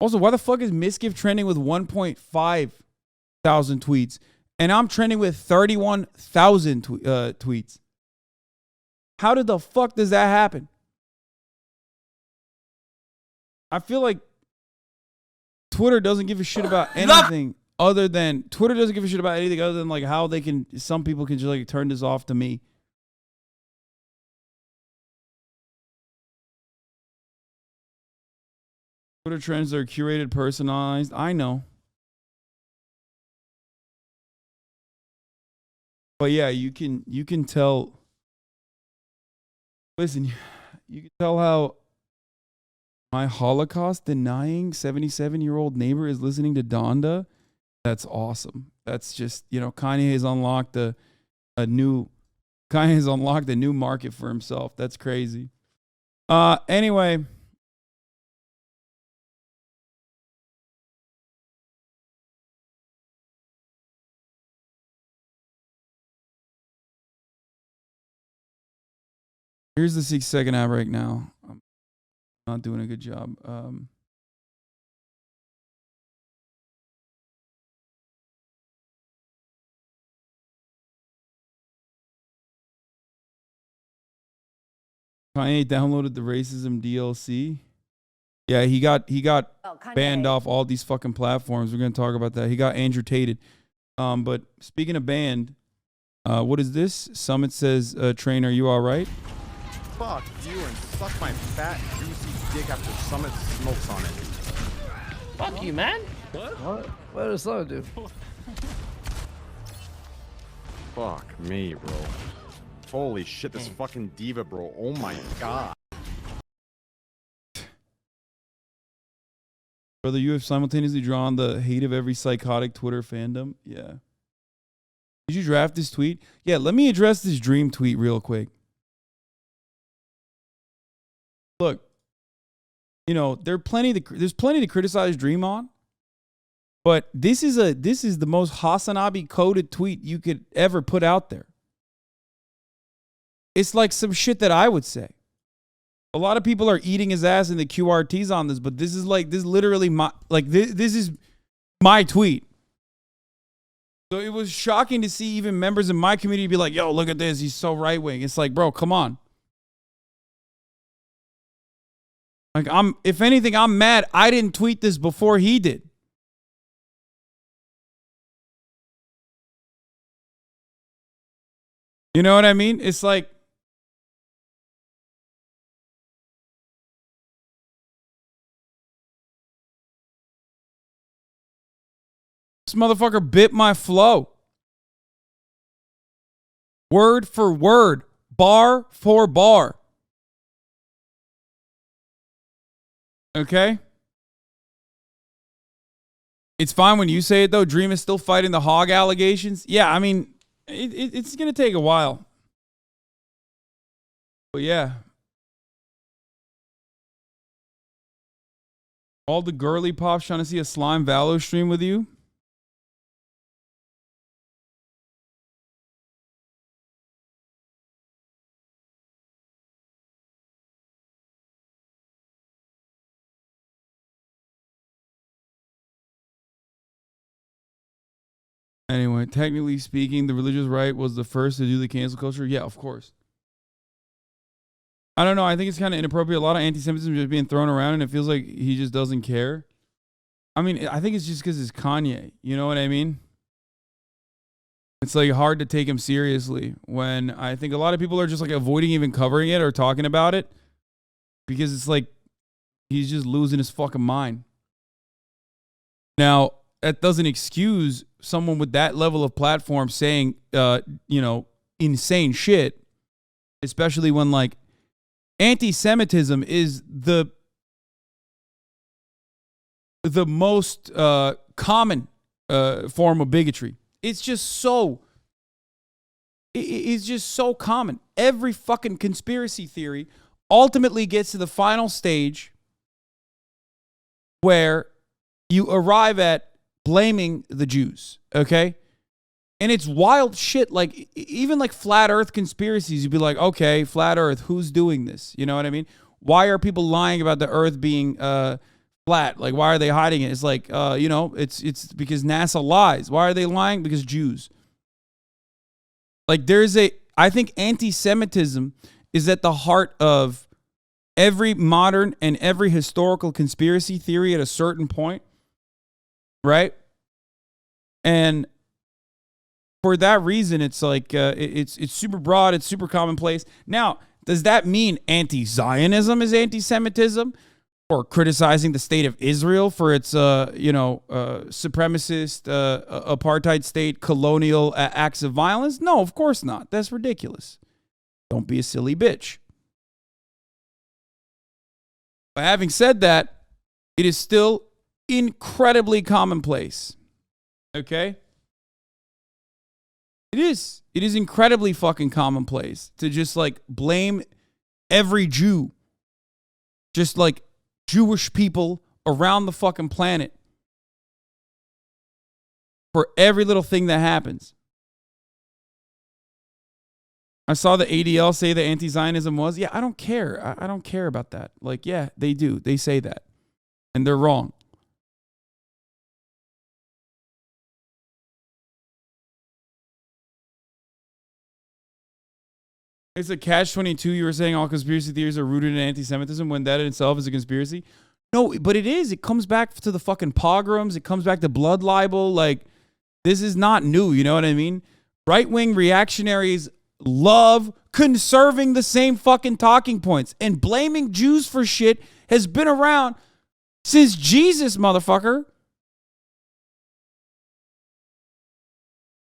Also, why the fuck is Misgift trending with 1.5 thousand tweets and I'm trending with 31,000 tweets? How did the fuck does that happen? I feel like Twitter doesn't give a shit about anything other than like how they can, some people can just like turn this off to me. Twitter trends are curated, personalized. I know. But yeah, you can tell. Listen, you can tell how my Holocaust denying 77-year-old neighbor is listening to Donda. That's awesome. That's just, Kanye has unlocked a new market for himself. That's crazy. Anyway. Here's the 6-second ad right now. I'm not doing a good job. Kanye downloaded the racism DLC. Yeah, he got banned off all these fucking platforms. We're gonna talk about that. He got Andrew Tated. But speaking of banned, what is this? Summit says, Train, are you all right? Fuck you and suck my fat, juicy dick after Summit smokes on it. Fuck you, man. What? What does Summit do? Fuck me, bro. Holy shit, this fucking diva, bro. Oh my god. Brother, you have simultaneously drawn the hate of every psychotic Twitter fandom. Yeah. Did you draft this tweet? Yeah, let me address this dream tweet real quick. Look, there's plenty to criticize Dream on, but this is the most HasanAbi coded tweet you could ever put out there. It's like some shit that I would say. A lot of people are eating his ass in the QRTs on this, but this is literally this is my tweet. So it was shocking to see even members in my community be like, yo, look at this, he's so right wing. It's like, bro, come on. Like, if anything, I'm mad I didn't tweet this before he did. You know what I mean? It's like, this motherfucker bit my flow. Word for word, bar for bar. Okay? It's fine when you say it, though. Dream is still fighting the hog allegations. Yeah, I mean, it's going to take a while. But yeah. All the girly pops trying to see a Slime Valo stream with you. Anyway, technically speaking, the religious right was the first to do the cancel culture. Yeah, of course. I don't know. I think it's kind of inappropriate. A lot of anti-Semitism just being thrown around, and it feels like he just doesn't care. I mean, I think it's just because it's Kanye. You know what I mean? It's like hard to take him seriously when I think a lot of people are just like avoiding even covering it or talking about it because it's like he's just losing his fucking mind. Now, that doesn't excuse someone with that level of platform saying, insane shit, especially when like anti-Semitism is the most common form of bigotry. It's just so common. Every fucking conspiracy theory ultimately gets to the final stage where you arrive at blaming the Jews, okay? And it's wild shit. Like, even like flat earth conspiracies, you'd be like, okay, flat earth, who's doing this? You know what I mean? Why are people lying about the earth being flat. Like, why are they hiding it? It's like, you know, it's because NASA lies. Why are they lying? Because Jews. Like, I think anti-Semitism is at the heart of every modern and every historical conspiracy theory at a certain point, right? And for that reason, it's like, it's super broad, it's super commonplace. Now, does that mean anti-Zionism is anti-Semitism? Or criticizing the state of Israel for its, supremacist, apartheid state, colonial acts of violence? No, of course not. That's ridiculous. Don't be a silly bitch. But having said that, it is still incredibly commonplace. Okay? It is. It is incredibly fucking commonplace to just like blame every Jew. Just like Jewish people around the fucking planet for every little thing that happens. I saw the ADL say that anti-Zionism was. Yeah, I don't care. I don't care about that. Like, yeah, they do. They say that. And they're wrong. It's a catch-22. You were saying all conspiracy theories are rooted in anti-Semitism when that in itself is a conspiracy. No, but it is. It comes back to the fucking pogroms. It comes back to blood libel. Like, this is not new. You know what I mean? Right-wing reactionaries love conserving the same fucking talking points. And blaming Jews for shit has been around since Jesus, motherfucker.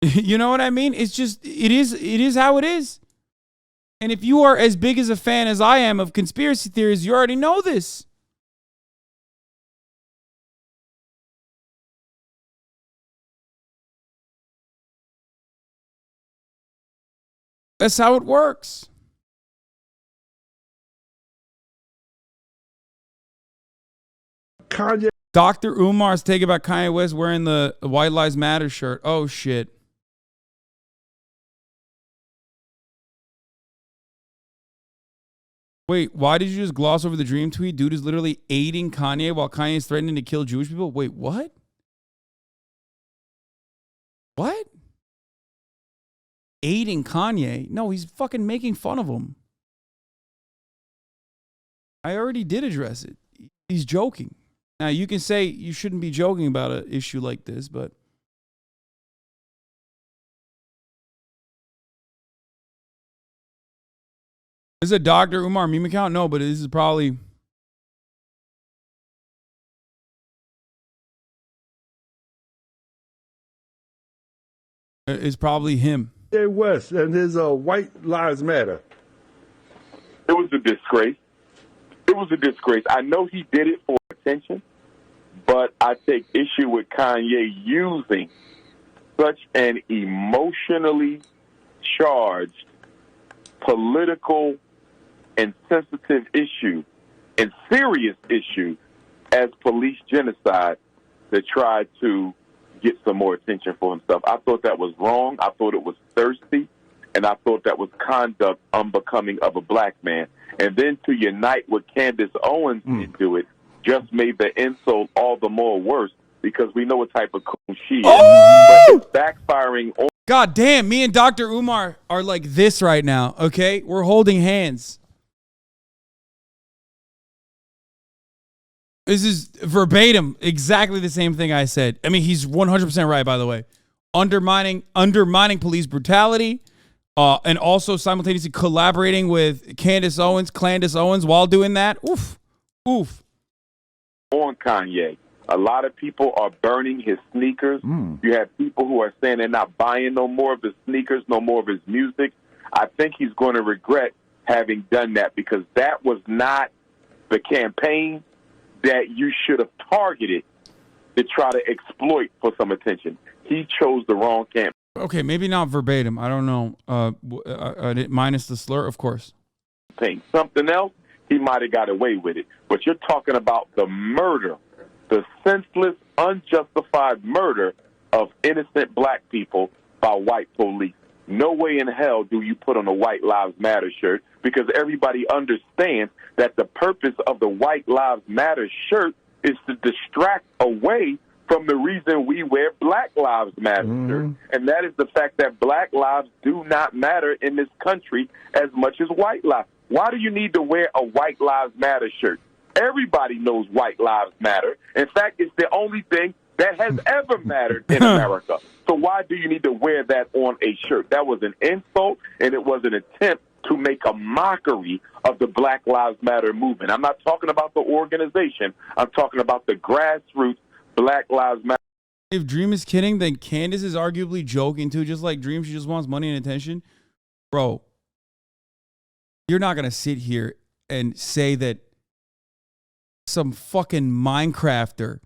You know what I mean? It's just, it is how it is. And if you are as big as a fan as I am of conspiracy theories, you already know this. That's how it works. Kanye. Dr. Umar's take about Kanye West wearing the White Lives Matter shirt. Oh, shit. Wait, why did you just gloss over the dream tweet? Dude is literally aiding Kanye while Kanye is threatening to kill Jewish people. Wait, what? What? Aiding Kanye? No, he's fucking making fun of him. I already did address it. He's joking. Now, you can say you shouldn't be joking about an issue like this, but... Is it Dr. Umar meme account? No, but this is probably... It's probably him. Kanye West and his White Lives Matter. It was a disgrace. It was a disgrace. I know he did it for attention, but I take issue with Kanye using such an emotionally charged, political, and sensitive issue and serious issue as police genocide to try to get some more attention for himself. I thought that was wrong. I thought it was thirsty. And I thought that was conduct unbecoming of a black man. And then to unite with Candice Owens into it just made the insult all the more worse because we know what type of coon she is. Oh! But it's backfiring on... God damn, me and Dr. Umar are like this right now, okay? We're holding hands. This is verbatim, exactly the same thing I said. I mean, he's 100% right, by the way. Undermining police brutality, and also simultaneously collaborating with Candice Owens while doing that. Oof. On Kanye. A lot of people are burning his sneakers. You have people who are saying they're not buying no more of his sneakers, no more of his music. I think he's going to regret having done that because that was not the campaign that you should have targeted to try to exploit for some attention. He chose the wrong campaign. Okay, maybe not verbatim. I don't know. Minus the slur, of course. Something else, he might have got away with it. But you're talking about the murder, the senseless, unjustified murder of innocent black people by white police. No way in hell do you put on a White Lives Matter shirt because everybody understands that the purpose of the White Lives Matter shirt is to distract away from the reason we wear Black Lives Matter shirts. And that is the fact that Black lives do not matter in this country as much as white lives. Why do you need to wear a White Lives Matter shirt? Everybody knows white lives matter. In fact, it's the only thing that has ever mattered in America. So why do you need to wear that on a shirt? That was an insult, and it was an attempt to make a mockery of the Black Lives Matter movement. I'm not talking about the organization. I'm talking about the grassroots Black Lives Matter. If Dream is kidding, then Candice is arguably joking too. Just like Dream, she just wants money and attention. Bro, you're not going to sit here and say that some fucking Minecrafter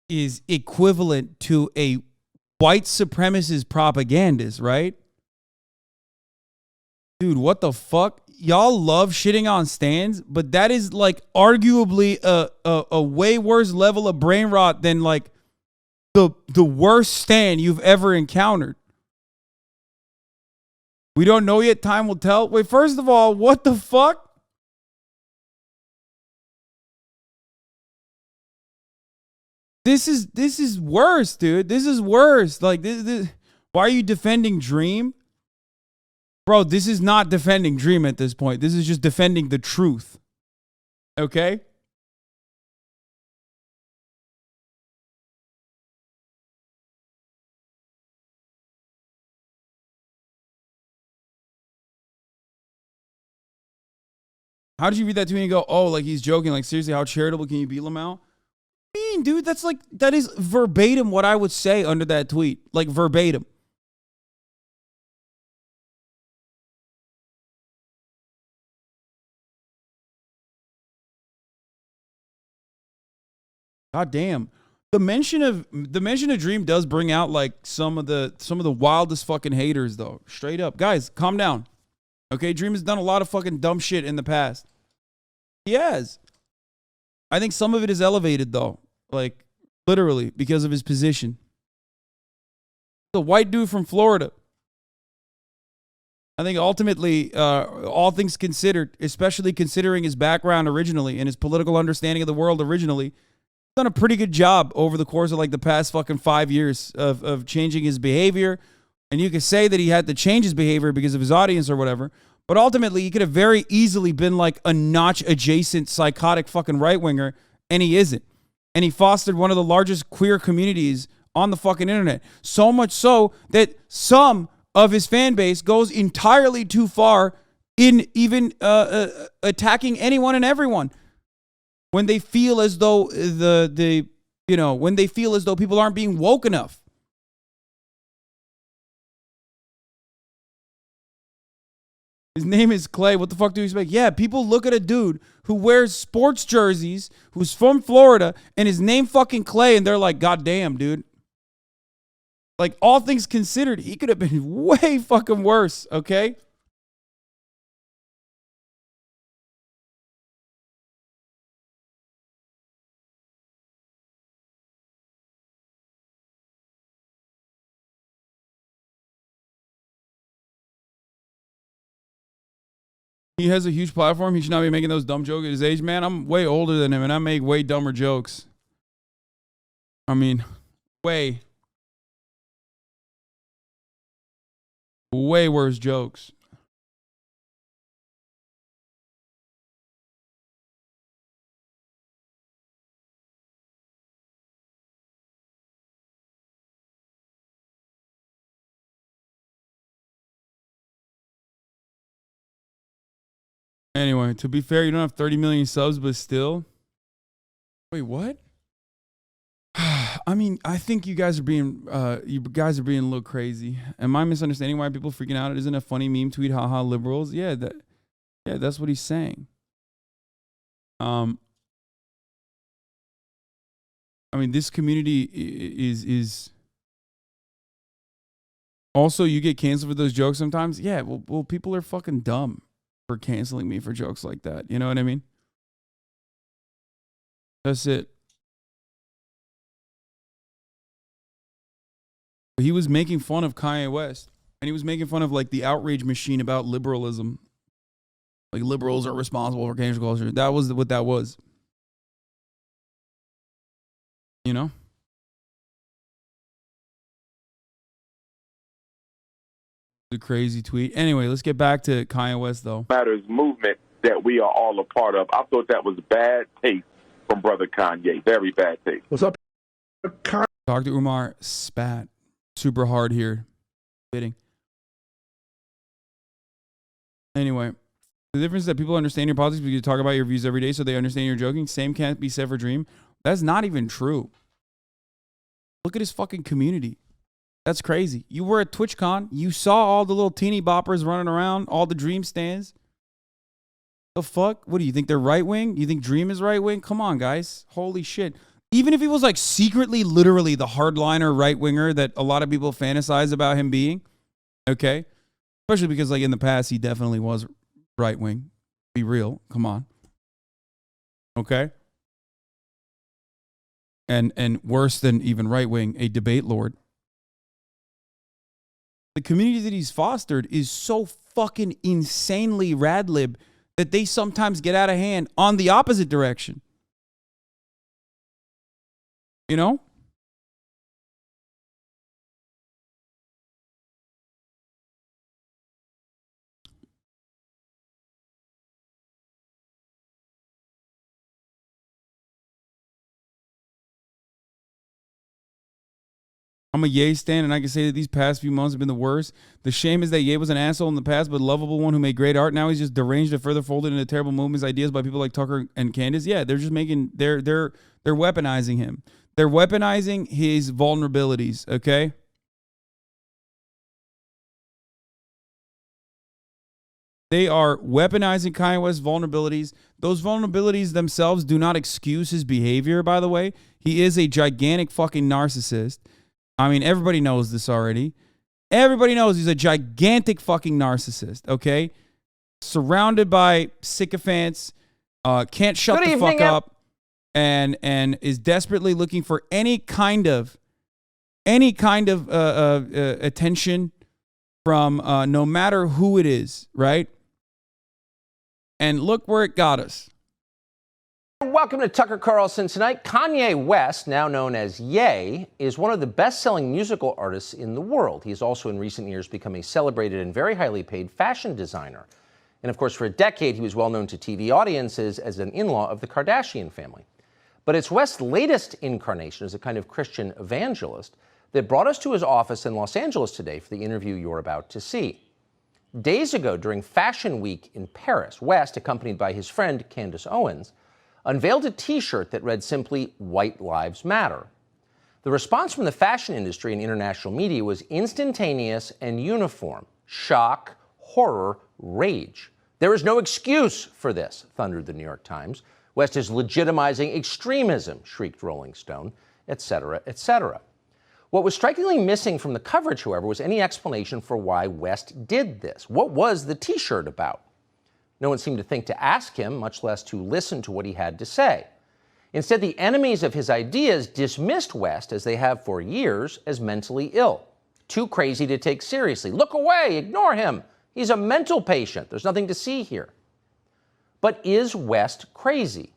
is equivalent to a white supremacist propagandist, right? Dude, what the fuck? Y'all love shitting on stands, but that is like arguably a way worse level of brain rot than like the worst stand you've ever encountered. We don't know yet. Time will tell. Wait, first of all, what the fuck? This is worse, dude. This is worse. Like this. Why are you defending Dream? Bro, this is not defending Dream at this point. This is just defending the truth. Okay? How did you read that to me and go, oh, like he's joking? Like, seriously, how charitable can you be, Lamau? Dude, that is verbatim what I would say under that tweet. Like, verbatim. God damn. The mention of Dream does bring out like some of the wildest fucking haters though. Straight up. Guys, calm down. Okay, Dream has done a lot of fucking dumb shit in the past. He has. I think some of it is elevated though. Like literally because of his position. The white dude from Florida. I think ultimately, all things considered, especially considering his background originally and his political understanding of the world originally, done a pretty good job over the course of like the past fucking 5 years of changing his behavior. And you could say that he had to change his behavior because of his audience or whatever. But ultimately, he could have very easily been like a notch adjacent psychotic fucking right winger. And he isn't. And he fostered one of the largest queer communities on the fucking internet. So much so that some of his fan base goes entirely too far in even attacking anyone and everyone. When they feel as though when they feel as though people aren't being woke enough. His name is Clay. What the fuck do you expect? Yeah, people look at a dude who wears sports jerseys, who's from Florida, and his name fucking Clay, and they're like, God damn, dude. Like, all things considered, he could have been way fucking worse, okay? He has a huge platform. He should not be making those dumb jokes at his age. Man, I'm way older than him, and I make way dumber jokes. I mean, way worse jokes. Anyway, to be fair, you don't have 30 million subs, but still. Wait, what? I mean, I think you guys are being a little crazy. Am I misunderstanding why people are freaking out? It isn't a funny meme tweet, haha, liberals. Yeah, that's what he's saying. I mean, this community is also, you get canceled for those jokes sometimes. Yeah, well, people are fucking dumb for canceling me for jokes like that. You know what I mean? That's it. He was making fun of Kanye West, and he was making fun of like the outrage machine about liberalism. Like liberals are responsible for cancel culture. That was what that was. You know? The crazy tweet. Anyway, let's get back to Kanye West, though. Matters movement that we are all a part of. I thought that was bad taste from Brother Kanye. Very bad taste. What's up, Dr. Umar spat super hard here. Fitting. Anyway, the difference is that people understand your politics because you talk about your views every day, so they understand you're joking. Same can't be said for Dream. That's not even true. Look at his fucking community. That's crazy. You were at TwitchCon. You saw all the little teeny boppers running around, all the Dream stands. The fuck? What do you think? They're right wing? You think Dream is right wing? Come on, guys. Holy shit. Even if he was like secretly, literally the hardliner right winger that a lot of people fantasize about him being, okay? Especially because like in the past, he definitely was right wing. Be real. Come on. Okay? And worse than even right wing, a debate lord. The community that he's fostered is so fucking insanely radlib that they sometimes get out of hand on the opposite direction. You know? I'm a Ye stan, and I can say that these past few months have been the worst. The shame is that Ye was an asshole in the past, but a lovable one who made great art. Now he's just deranged and further folded into terrible movements, ideas by people like Tucker and Candice. Yeah, they're just making, they're weaponizing him. They're weaponizing his vulnerabilities, okay? They are weaponizing Kanye West's vulnerabilities. Those vulnerabilities themselves do not excuse his behavior, by the way. He is a gigantic fucking narcissist. I mean, everybody knows this already. Everybody knows he's a gigantic fucking narcissist, okay? Surrounded by sycophants, can't shut the fuck up, and is desperately looking for any kind of attention from no matter who it is, right? And look where it got us. Welcome to Tucker Carlson Tonight. Kanye West, now known as Ye, is one of the best-selling musical artists in the world. He has also in recent years become a celebrated and very highly paid fashion designer. And of course, for a decade, he was well known to TV audiences as an in-law of the Kardashian family. But it's West's latest incarnation as a kind of Christian evangelist that brought us to his office in Los Angeles today for the interview you're about to see. Days ago, during Fashion Week in Paris, West, accompanied by his friend Candice Owens, unveiled a T-shirt that read simply, "White Lives Matter." The response from the fashion industry and international media was instantaneous and uniform. Shock, horror, rage. There is no excuse for this, thundered the New York Times. West is legitimizing extremism, shrieked Rolling Stone, etc., etc. What was strikingly missing from the coverage, however, was any explanation for why West did this. What was the T-shirt about? No one seemed to think to ask him, much less to listen to what he had to say. Instead, the enemies of his ideas dismissed West, as they have for years, as mentally ill. Too crazy to take seriously. Look away, ignore him. He's a mental patient. There's nothing to see here. But is West crazy?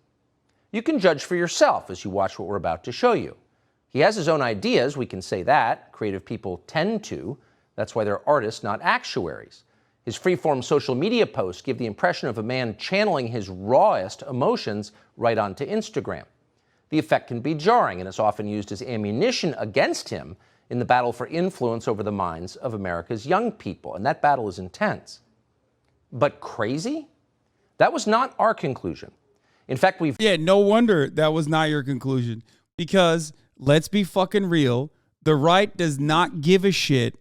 You can judge for yourself as you watch what we're about to show you. He has his own ideas, we can say that. Creative people tend to. That's why they're artists, not actuaries. His free-form social media posts give the impression of a man channeling his rawest emotions right onto Instagram. The effect can be jarring, and it's often used as ammunition against him in the battle for influence over the minds of America's young people, and that battle is intense. But crazy? That was not our conclusion. In fact, Yeah, no wonder that was not your conclusion. Because, let's be fucking real, the right does not give a shit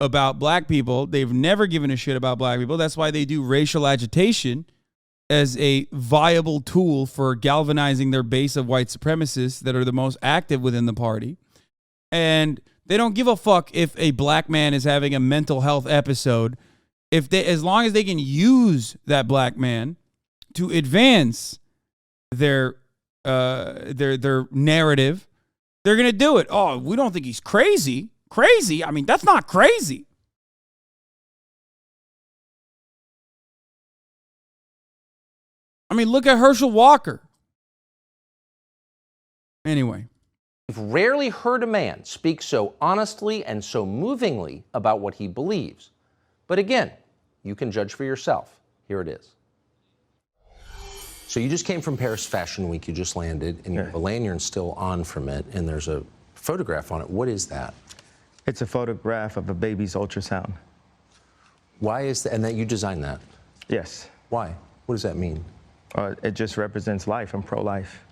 about black people. They've never given a shit about black people. That's why they do racial agitation as a viable tool for galvanizing their base of white supremacists that are the most active within the party. And they don't give a fuck if a black man is having a mental health episode. As long as they can use that black man to advance their narrative, they're going to do it. Oh, we don't think he's crazy. Crazy? I mean, that's not crazy. I mean, look at Herschel Walker. Anyway, I've rarely heard a man speak so honestly and so movingly about what he believes. But again, you can judge for yourself. Here it is. So you just came from Paris Fashion Week. You just landed, and you have a lanyard still on from it, and there's a photograph on it. What is that? It's a photograph of a baby's ultrasound. Why is that? And that you designed that? Yes. Why? What does that mean? It just represents life. I'm pro-life.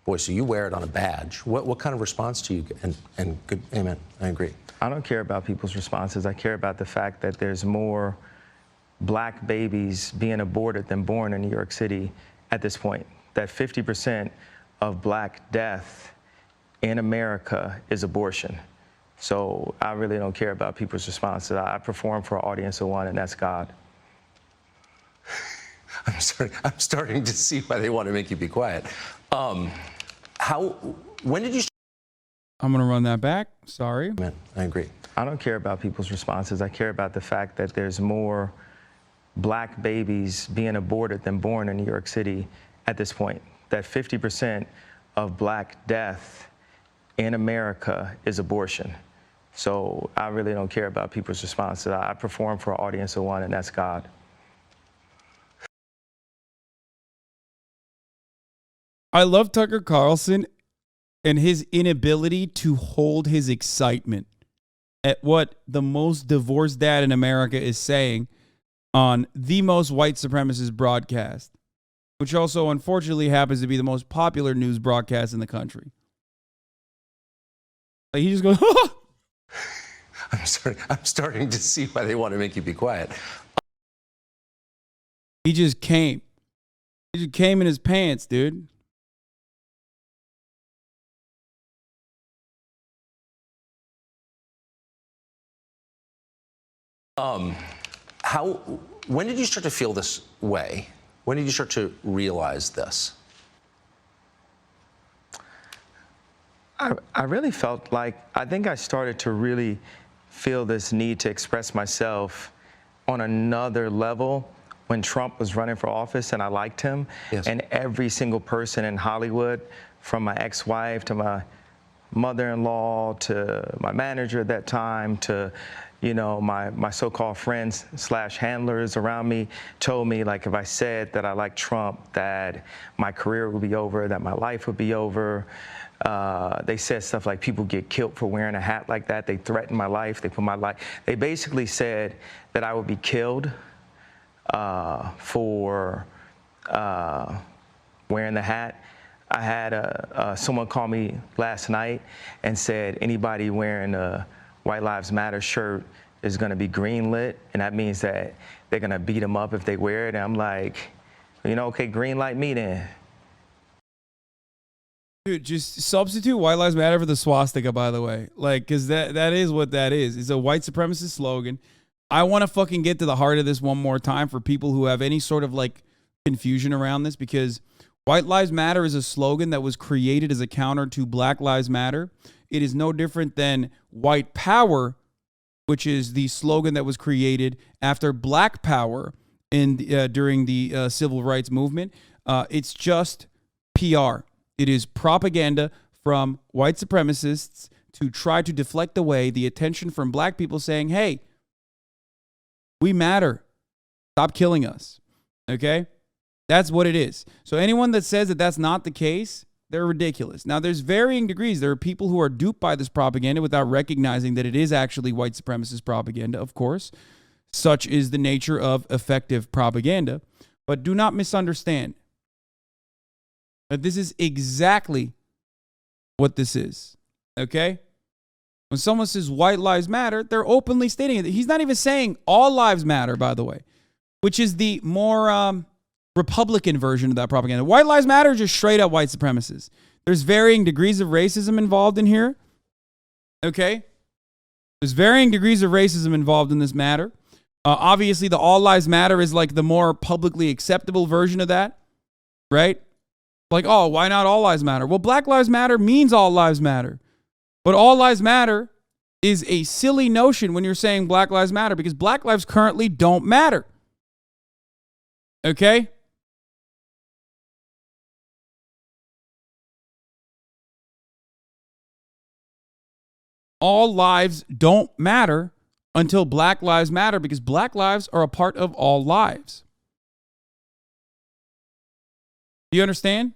Boy, so you wear it on a badge. What kind of response do you get? And good, amen, I agree. I don't care about people's responses. I care about the fact that there's more black babies being aborted than born in New York City at this point. That 50% of black death in America is abortion. So I really don't care about people's responses. I perform for an audience of one, and that's God. I'm starting to see why they want to make you be quiet. When did you? I'm going to run that back. Sorry. Man, I agree. I don't care about people's responses. I care about the fact that there's more black babies being aborted than born in New York City at this point. That 50% of black death in America is abortion. So I really don't care about people's responses. I perform for an audience of one, and that's God. I love Tucker Carlson and his inability to hold his excitement at what the most divorced dad in America is saying on the most white supremacist broadcast, which also unfortunately happens to be the most popular news broadcast in the country. Like he just goes, I'm starting to see why they want to make you be quiet. He just came in his pants, dude. When did you start to feel this way? When did you start to realize this? I really felt like, I think I started to really feel this need to express myself on another level when Trump was running for office, and I liked him. Yes. And every single person in Hollywood, from my ex-wife to my mother-in-law to my manager at that time to, you know, my so-called friends / handlers around me, told me, like, if I said that I like Trump, that my career would be over, that my life would be over. They said stuff like people get killed for wearing a hat like that. They threatened my life. They put my life. They basically said that I would be killed for wearing the hat. I had someone call me last night and said anybody wearing a White Lives Matter shirt is going to be greenlit, and that means that they're going to beat them up if they wear it. And I'm like, you know, okay, green light me then. Dude, just substitute White Lives Matter for the swastika, by the way. Like, because that is what that is. It's a white supremacist slogan. I want to fucking get to the heart of this one more time for people who have any sort of, like, confusion around this, because White Lives Matter is a slogan that was created as a counter to Black Lives Matter. It is no different than White Power, which is the slogan that was created after Black Power during the civil rights movement. It's just PR. It is propaganda from white supremacists to try to deflect away the attention from black people saying, hey, we matter. Stop killing us. Okay? That's what it is. So anyone that says that that's not the case, they're ridiculous. Now, there's varying degrees. There are people who are duped by this propaganda without recognizing that it is actually white supremacist propaganda, of course. Such is the nature of effective propaganda. But do not misunderstand. This is exactly what this is, okay? When someone says white lives matter, they're openly stating it. He's not even saying all lives matter, by the way, which is the more Republican version of that propaganda. White lives matter is just straight up white supremacists. There's varying degrees of racism involved in here, okay? There's varying degrees of racism involved in this matter. Obviously, the all lives matter is like the more publicly acceptable version of that, right? Like, oh, why not all lives matter? Well, Black Lives Matter means all lives matter. But all lives matter is a silly notion when you're saying Black Lives Matter, because black lives currently don't matter. Okay? all lives don't matter until Black lives matter, because Black lives are a part of all lives. Do you understand?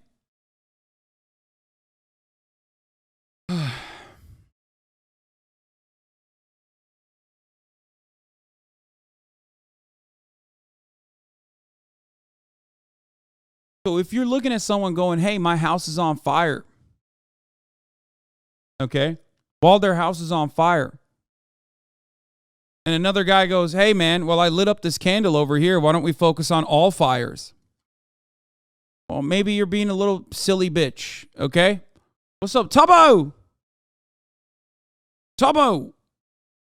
So if you're looking at someone going, hey, my house is on fire, okay, while their house is on fire, and another guy goes, hey, man, well, I lit up this candle over here. Why don't we focus on all fires? Well, maybe you're being a little silly bitch, okay? What's up, Tubbo? Tubbo,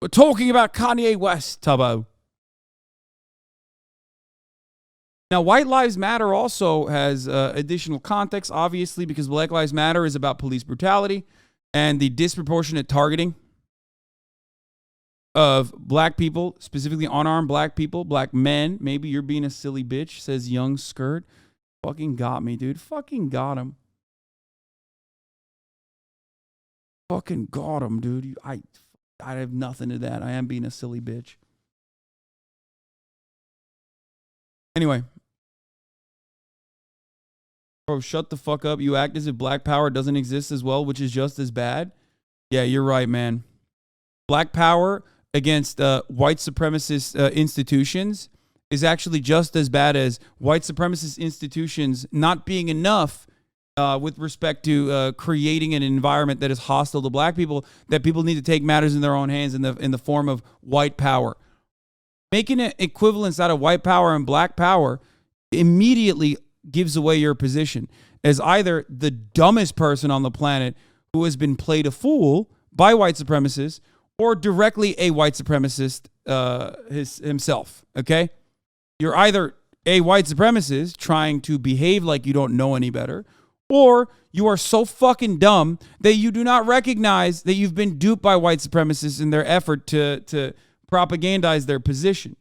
we're talking about Kanye West, Tubbo. Now, White Lives Matter also has additional context, obviously, because Black Lives Matter is about police brutality and the disproportionate targeting of black people, specifically unarmed black people, black men. Maybe you're being a silly bitch, says Young Skirt. Fucking got me, dude. Fucking got him. Fucking got him, dude. I have nothing to that. I am being a silly bitch. Anyway. Bro, shut the fuck up. You act as if black power doesn't exist as well, which is just as bad. Yeah, you're right, man. Black power against white supremacist institutions is actually just as bad as white supremacist institutions not being enough with respect to creating an environment that is hostile to black people, that people need to take matters in their own hands in the form of white power. Making an equivalence out of white power and black power immediately gives away your position as either the dumbest person on the planet who has been played a fool by white supremacists, or directly a white supremacist himself, okay? You're either a white supremacist trying to behave like you don't know any better, or you are so fucking dumb that you do not recognize that you've been duped by white supremacists in their effort to propagandize their position.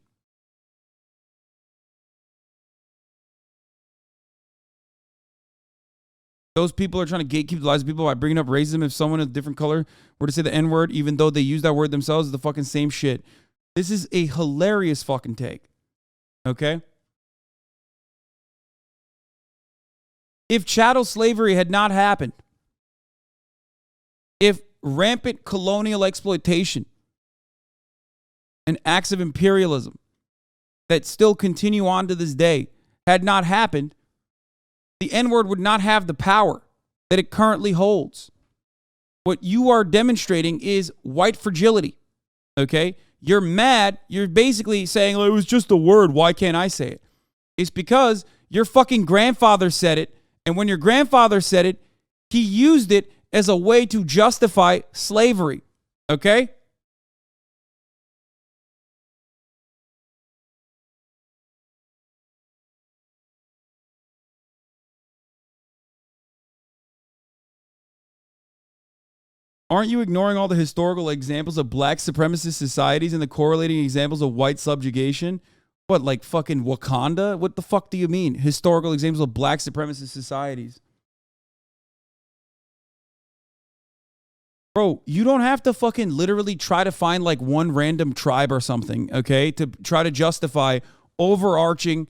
Those people are trying to gatekeep the lives of people by bringing up racism. If someone of a different color were to say the N-word, even though they use that word themselves, is the fucking same shit. This is a hilarious fucking take. Okay? If chattel slavery had not happened, if rampant colonial exploitation and acts of imperialism that still continue on to this day had not happened, the N-word would not have the power that it currently holds. What you are demonstrating is white fragility, okay? You're mad. You're basically saying, well, it was just a word. Why can't I say it? It's because your fucking grandfather said it, and when your grandfather said it, he used it as a way to justify slavery, okay? Aren't you ignoring all the historical examples of black supremacist societies and the correlating examples of white subjugation? What, like fucking Wakanda? What the fuck do you mean? Historical examples of black supremacist societies. Bro, you don't have to fucking literally try to find like one random tribe or something, okay, to try to justify overarching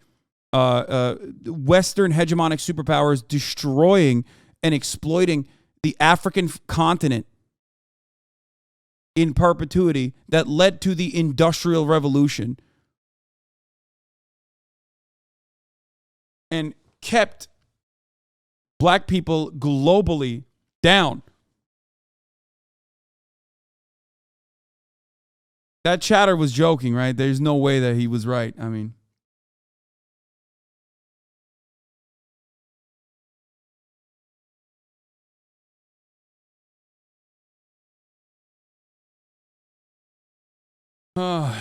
Western hegemonic superpowers destroying and exploiting the African continent in perpetuity that led to the Industrial Revolution and kept black people globally down. That chatter was joking, right? There's no way that he was right. I mean, the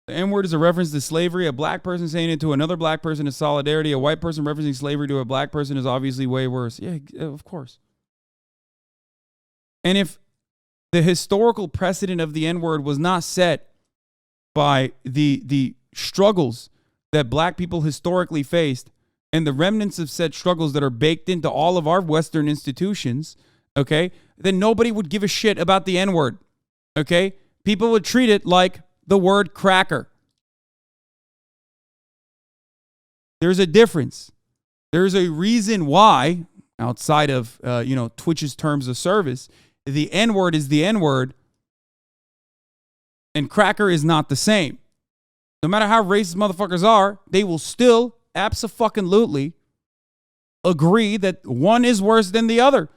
N-word is a reference to slavery. A black person saying it to another black person is solidarity. A white person referencing slavery to a black person is obviously way worse. Yeah, of course. And if the historical precedent of the N-word was not set by the struggles that black people historically faced and the remnants of said struggles that are baked into all of our Western institutions, okay, then nobody would give a shit about the N-word, okay? People would treat it like the word cracker. There's a difference. There's a reason why, outside of, Twitch's terms of service, the N-word is the N-word and cracker is not the same. No matter how racist motherfuckers are, they will still abso-fucking-lutely agree that one is worse than the other.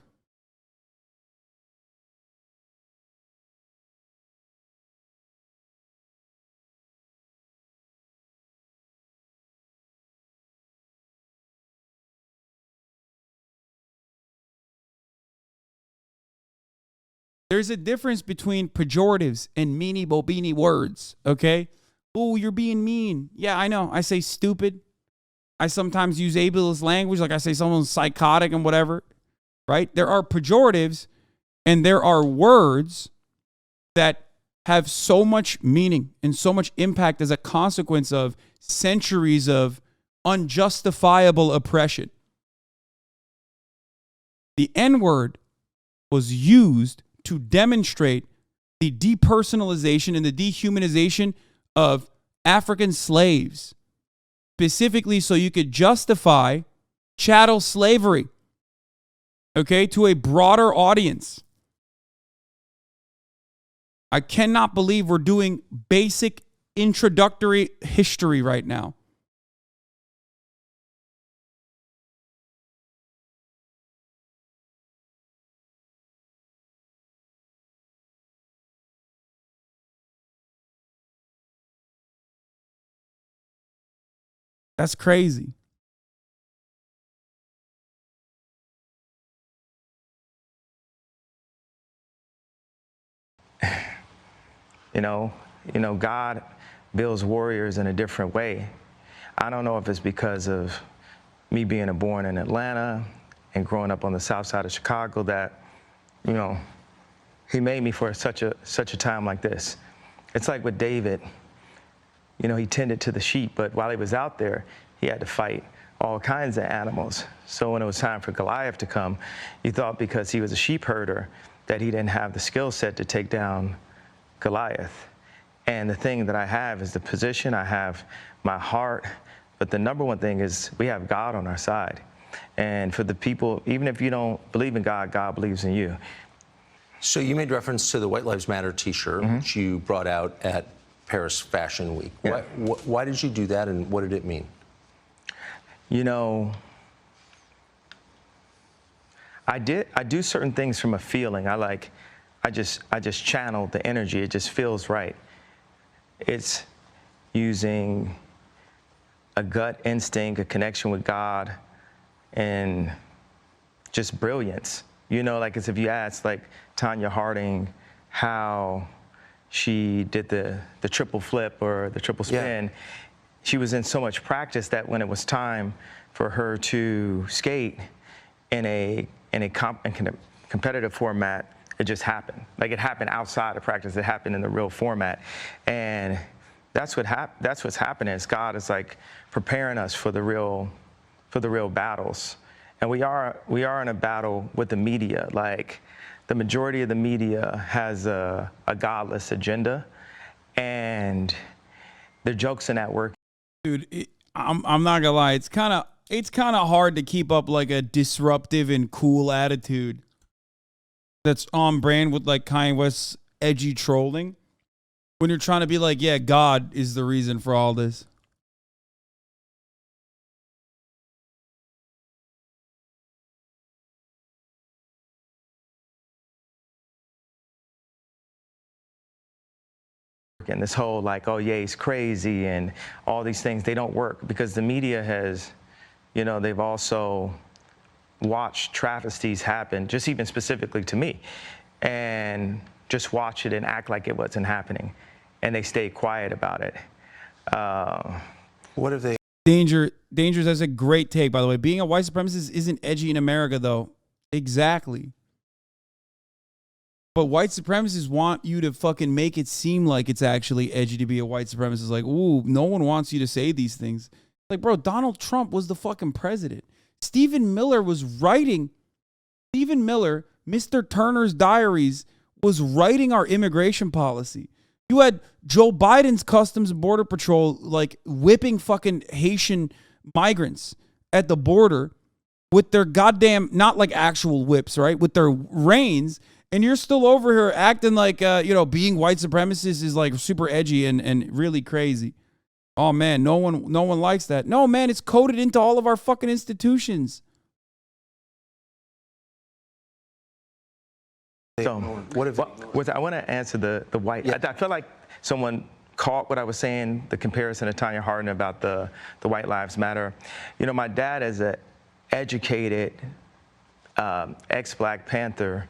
There's a difference between pejoratives and meanie bobini words, okay? Oh, you're being mean. Yeah, I know. I say stupid. I sometimes use ableist language, like I say someone's psychotic and whatever, right? There are pejoratives and there are words that have so much meaning and so much impact as a consequence of centuries of unjustifiable oppression. The N-word was used to demonstrate the depersonalization and the dehumanization of African slaves, specifically so you could justify chattel slavery, okay, to a broader audience. I cannot believe we're doing basic introductory history right now. That's crazy. God builds warriors in a different way. I don't know if it's because of me being born in Atlanta and growing up on the south side of Chicago that, he made me for such a time like this. It's like with David, he tended to the sheep, but while he was out there, he had to fight all kinds of animals. So when it was time for Goliath to come, you thought because he was a sheep herder that he didn't have the skill set to take down Goliath. And the thing that I have is the position, I have my heart, but the number one thing is we have God on our side. And for the people, even if you don't believe in God, God believes in you. So you made reference to the White Lives Matter t-shirt, which you brought out at Paris Fashion Week. Yeah. Why did you do that, and what did it mean? I do certain things from a feeling. I just channel the energy. It just feels right. It's using a gut instinct, a connection with God, and just brilliance. Like as if you asked like Tanya Harding how she did the triple flip or the triple spin. Yeah. She was in so much practice that when it was time for her to skate in a competitive format, it just happened. Like it happened outside of practice. It happened in the real format, and that's what's happening. Is God is like preparing us for the real battles, and we are in a battle with the media. Like the majority of the media has a godless agenda, and the jokes in that work. Dude, I'm not gonna lie. It's kind of hard to keep up like a disruptive and cool attitude that's on brand with like Kanye West's edgy trolling when you're trying to be like, yeah, God is the reason for all this. And this whole like, oh yeah, he's crazy and all these things, they don't work because the media has, they've also watched travesties happen, just even specifically to me, and just watch it and act like it wasn't happening. And they stay quiet about it. What if they... Dangerous, that's a great take, by the way. Being a white supremacist isn't edgy in America, though. Exactly. But white supremacists want you to fucking make it seem like it's actually edgy to be a white supremacist. Like, ooh, no one wants you to say these things. Like, bro, Donald Trump was the fucking president. Stephen Miller was writing. Stephen Miller, Mr. Turner's Diaries, was writing our immigration policy. You had Joe Biden's Customs and Border Patrol like whipping fucking Haitian migrants at the border with their goddamn, not like actual whips, right? With their reins. And you're still over here acting like, being white supremacist is like super edgy and really crazy. Oh man, no one likes that. No, man, it's coded into all of our fucking institutions. So I want to answer the white. Yeah. I feel like someone caught what I was saying, the comparison to Tanya Hardin about the White Lives Matter. You know, my dad is an educated ex-Black Panther,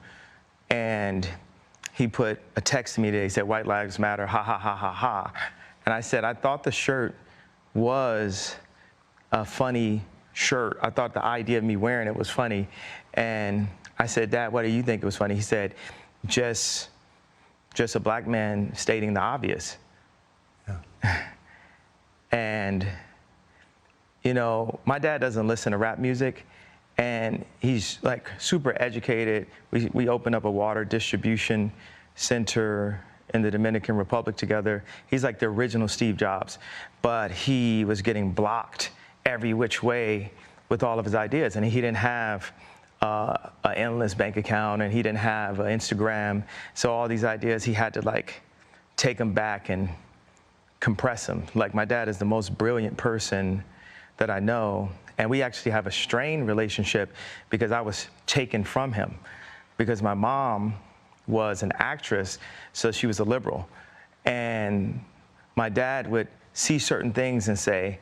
and he put a text to me today. He said, "White Lives Matter, ha, ha, ha, ha, ha." And I said, I thought the shirt was a funny shirt. I thought the idea of me wearing it was funny. And I said, "Dad, why do you think it was funny?" He said, just a Black man stating the obvious. Yeah. And, you know, my dad doesn't listen to rap music, and he's like super educated. We opened up a water distribution center in the Dominican Republic together. He's like the original Steve Jobs, but he was getting blocked every which way with all of his ideas, and he didn't have an endless bank account, and he didn't have an Instagram. So all these ideas, he had to like take them back and compress them. Like, my dad is the most brilliant person that I know, and we actually have a strained relationship because I was taken from him, because my mom was an actress, so she was a liberal. And my dad would see certain things and say,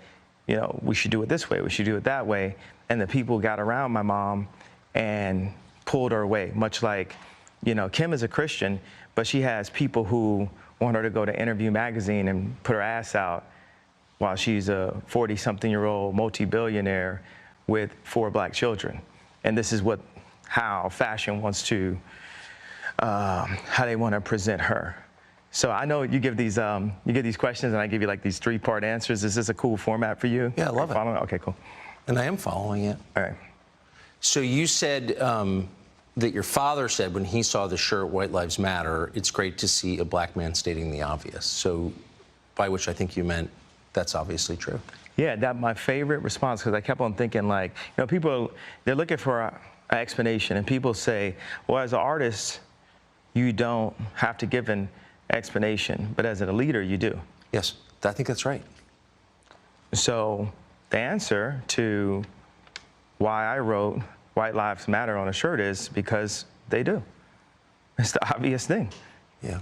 you know, we should do it this way, we should do it that way. And the people got around my mom and pulled her away, much like, you know, Kim is a Christian, but she has people who want her to go to Interview magazine and put her ass out while she's a 40-something-year-old multi-billionaire with 4 Black children. And this is how fashion wants to, how they want to present her. So I know you give these questions, and I give you like these 3-part answers. Is this a cool format for you? Yeah, I love it. Okay, cool. And I am following it. All right. So you said that your father said when he saw the shirt, "White Lives Matter," it's great to see a Black man stating the obvious. So by which I think you meant that's obviously true. Yeah, that's my favorite response, because I kept on thinking, like, you know, people, they're looking for an explanation, and people say, well, as an artist, you don't have to give an explanation, but as a leader, you do. Yes, I think that's right. So the answer to why I wrote "White Lives Matter" on a shirt is because they do. It's the obvious thing. Yeah.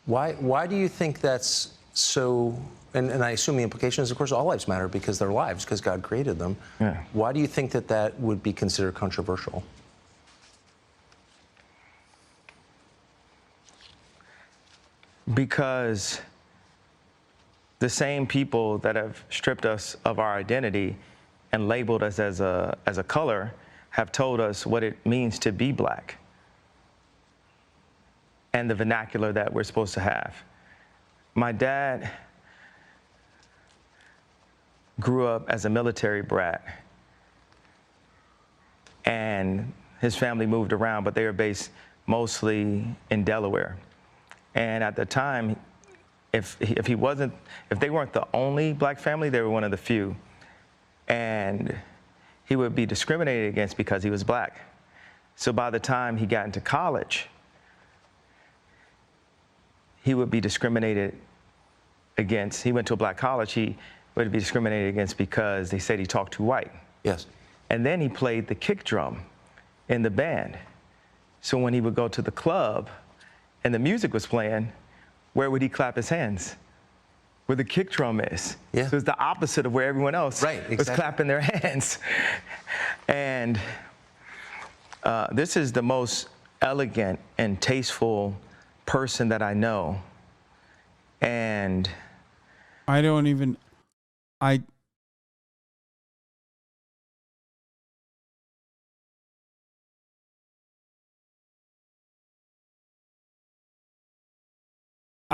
Why do you think that's so? And I assume the implication is, of course, all lives matter because they're lives, because God created them. Yeah. Why do you think that would be considered controversial? Because the same people that have stripped us of our identity and labeled us as a color have told us what it means to be Black and the vernacular that we're supposed to have. My dad grew up as a military brat, and his family moved around, but they were based mostly in Delaware. And at the time, if they weren't the only Black family, they were one of the few. And he would be discriminated against because he was Black. So by the time he got into college, he would be discriminated against. He went to a Black college, he would be discriminated against because they said he talked too white. Yes. And then he played the kick drum in the band. So when he would go to the club and the music was playing, where would he clap his hands? Where the kick drum is. Yeah. So it's the opposite of where everyone else was clapping their hands. And this is the most elegant and tasteful person that I know. And I don't even, I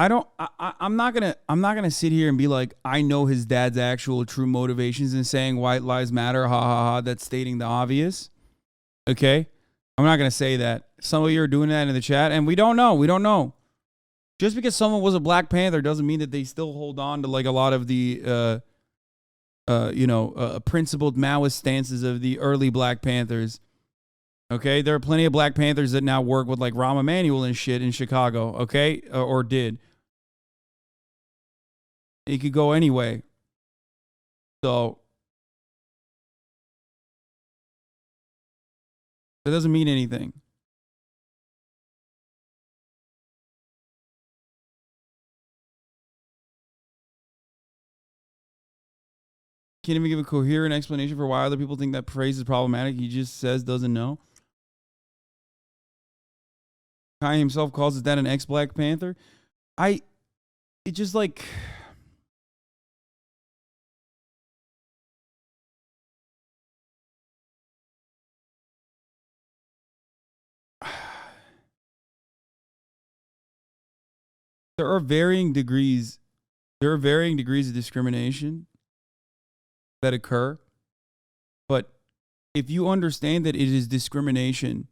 I'm not gonna sit here and be like, I know his dad's actual true motivations in saying white lives matter. Ha ha ha. That's stating the obvious. Okay. I'm not gonna say that. Some of you are doing that in the chat, and we don't know. We don't know. Just because someone was a Black Panther doesn't mean that they still hold on to like a lot of the principled Maoist stances of the early Black Panthers. Okay, there are plenty of Black Panthers that now work with like Rahm Emanuel and shit in Chicago. Okay, or did. It could go anyway. So that doesn't mean anything. Can't even give a coherent explanation for why other people think that praise is problematic. He just says doesn't know. Kanye himself calls his dad an ex-Black Panther. It just like... There are varying degrees of discrimination that occur. But if you understand that it is discrimination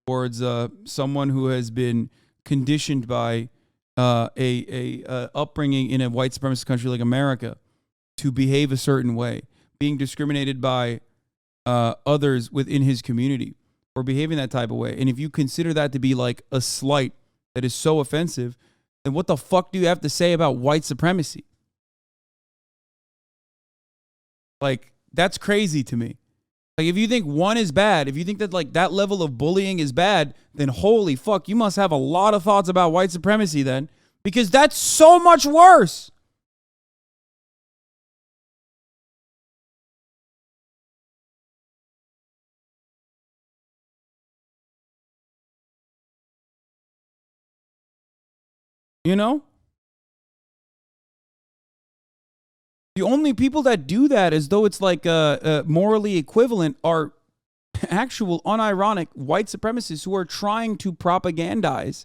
towards someone who has been conditioned by a upbringing in a white supremacist country like America to behave a certain way, being discriminated by others within his community or behaving that type of way, and if you consider that to be like a slight that is so offensive, then what the fuck do you have to say about white supremacy? Like, that's crazy to me. Like, if you think one is bad, if you think that like that level of bullying is bad, then holy fuck, you must have a lot of thoughts about white supremacy then, because that's so much worse. You know? The only people that do that as though it's like morally equivalent are actual unironic white supremacists who are trying to propagandize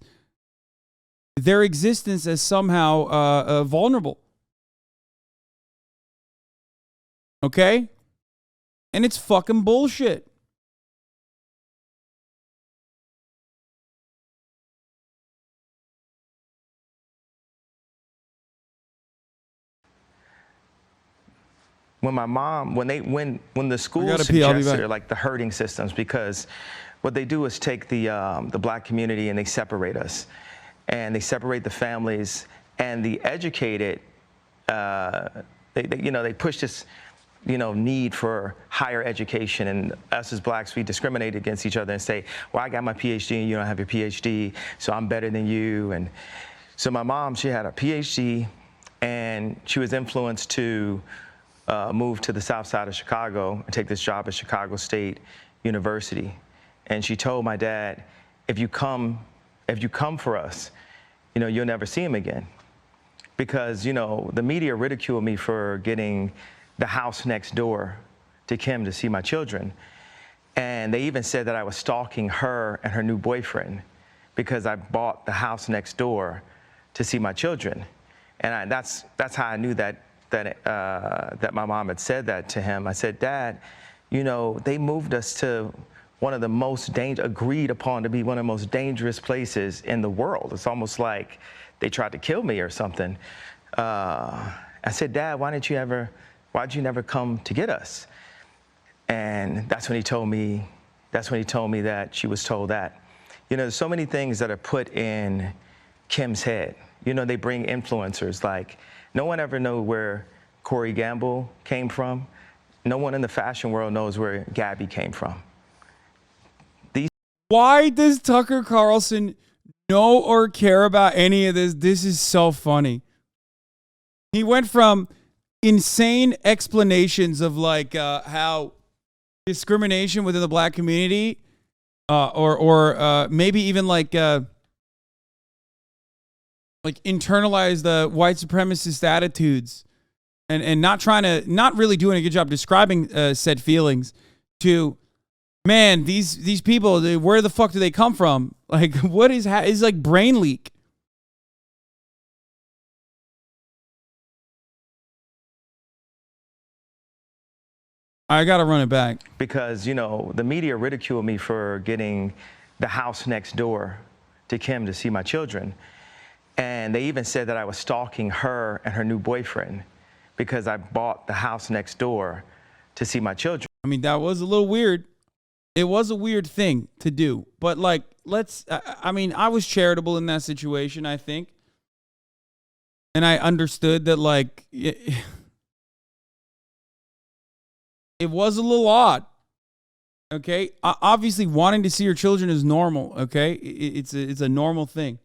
their existence as somehow vulnerable. Okay? And it's fucking bullshit. When my mom, when the school gotta pee, I'll be suggested back. like the herding systems, because what they do is take the Black community and they separate us, and they separate the families, and the educated, they push this, need for higher education, and us as Blacks, we discriminate against each other and say, well, I got my PhD and you don't have your PhD, so I'm better than you. And so my mom, she had a PhD, and she was influenced to move to the south side of Chicago and take this job at Chicago State University. And she told my dad, if you come for us, you'll never see him again. Because, the media ridiculed me for getting the house next door to Kim to see my children. And they even said that I was stalking her and her new boyfriend because I bought the house next door to see my children. And that's how I knew that my mom had said that to him. I said, Dad, they moved us to one of the most agreed upon to be one of the most dangerous places in the world. It's almost like they tried to kill me or something. I said, Dad, why'd you never come to get us? And that's when he told me that she was told that. There's so many things that are put in Kim's head. They bring influencers like, no one ever knows where Corey Gamble came from. No one in the fashion world knows where Gabby came from. Why does Tucker Carlson know or care about any of this? This is so funny. He went from insane explanations of like how discrimination within the Black community or maybe even like internalize the white supremacist attitudes and not really doing a good job describing said feelings to, man, these people, where the fuck do they come from? Like, what is like brain leak? I got to run it back. Because, you know, the media ridiculed me for getting the house next door to Kim to see my children. And they even said that I was stalking her and her new boyfriend because I bought the house next door to see my children. I mean, that was a little weird. It was a weird thing to do. But, like, I mean, I was charitable in that situation, I think. And I understood that, like, it was a little odd. Okay? Obviously, wanting to see your children is normal, okay? It's a normal thing.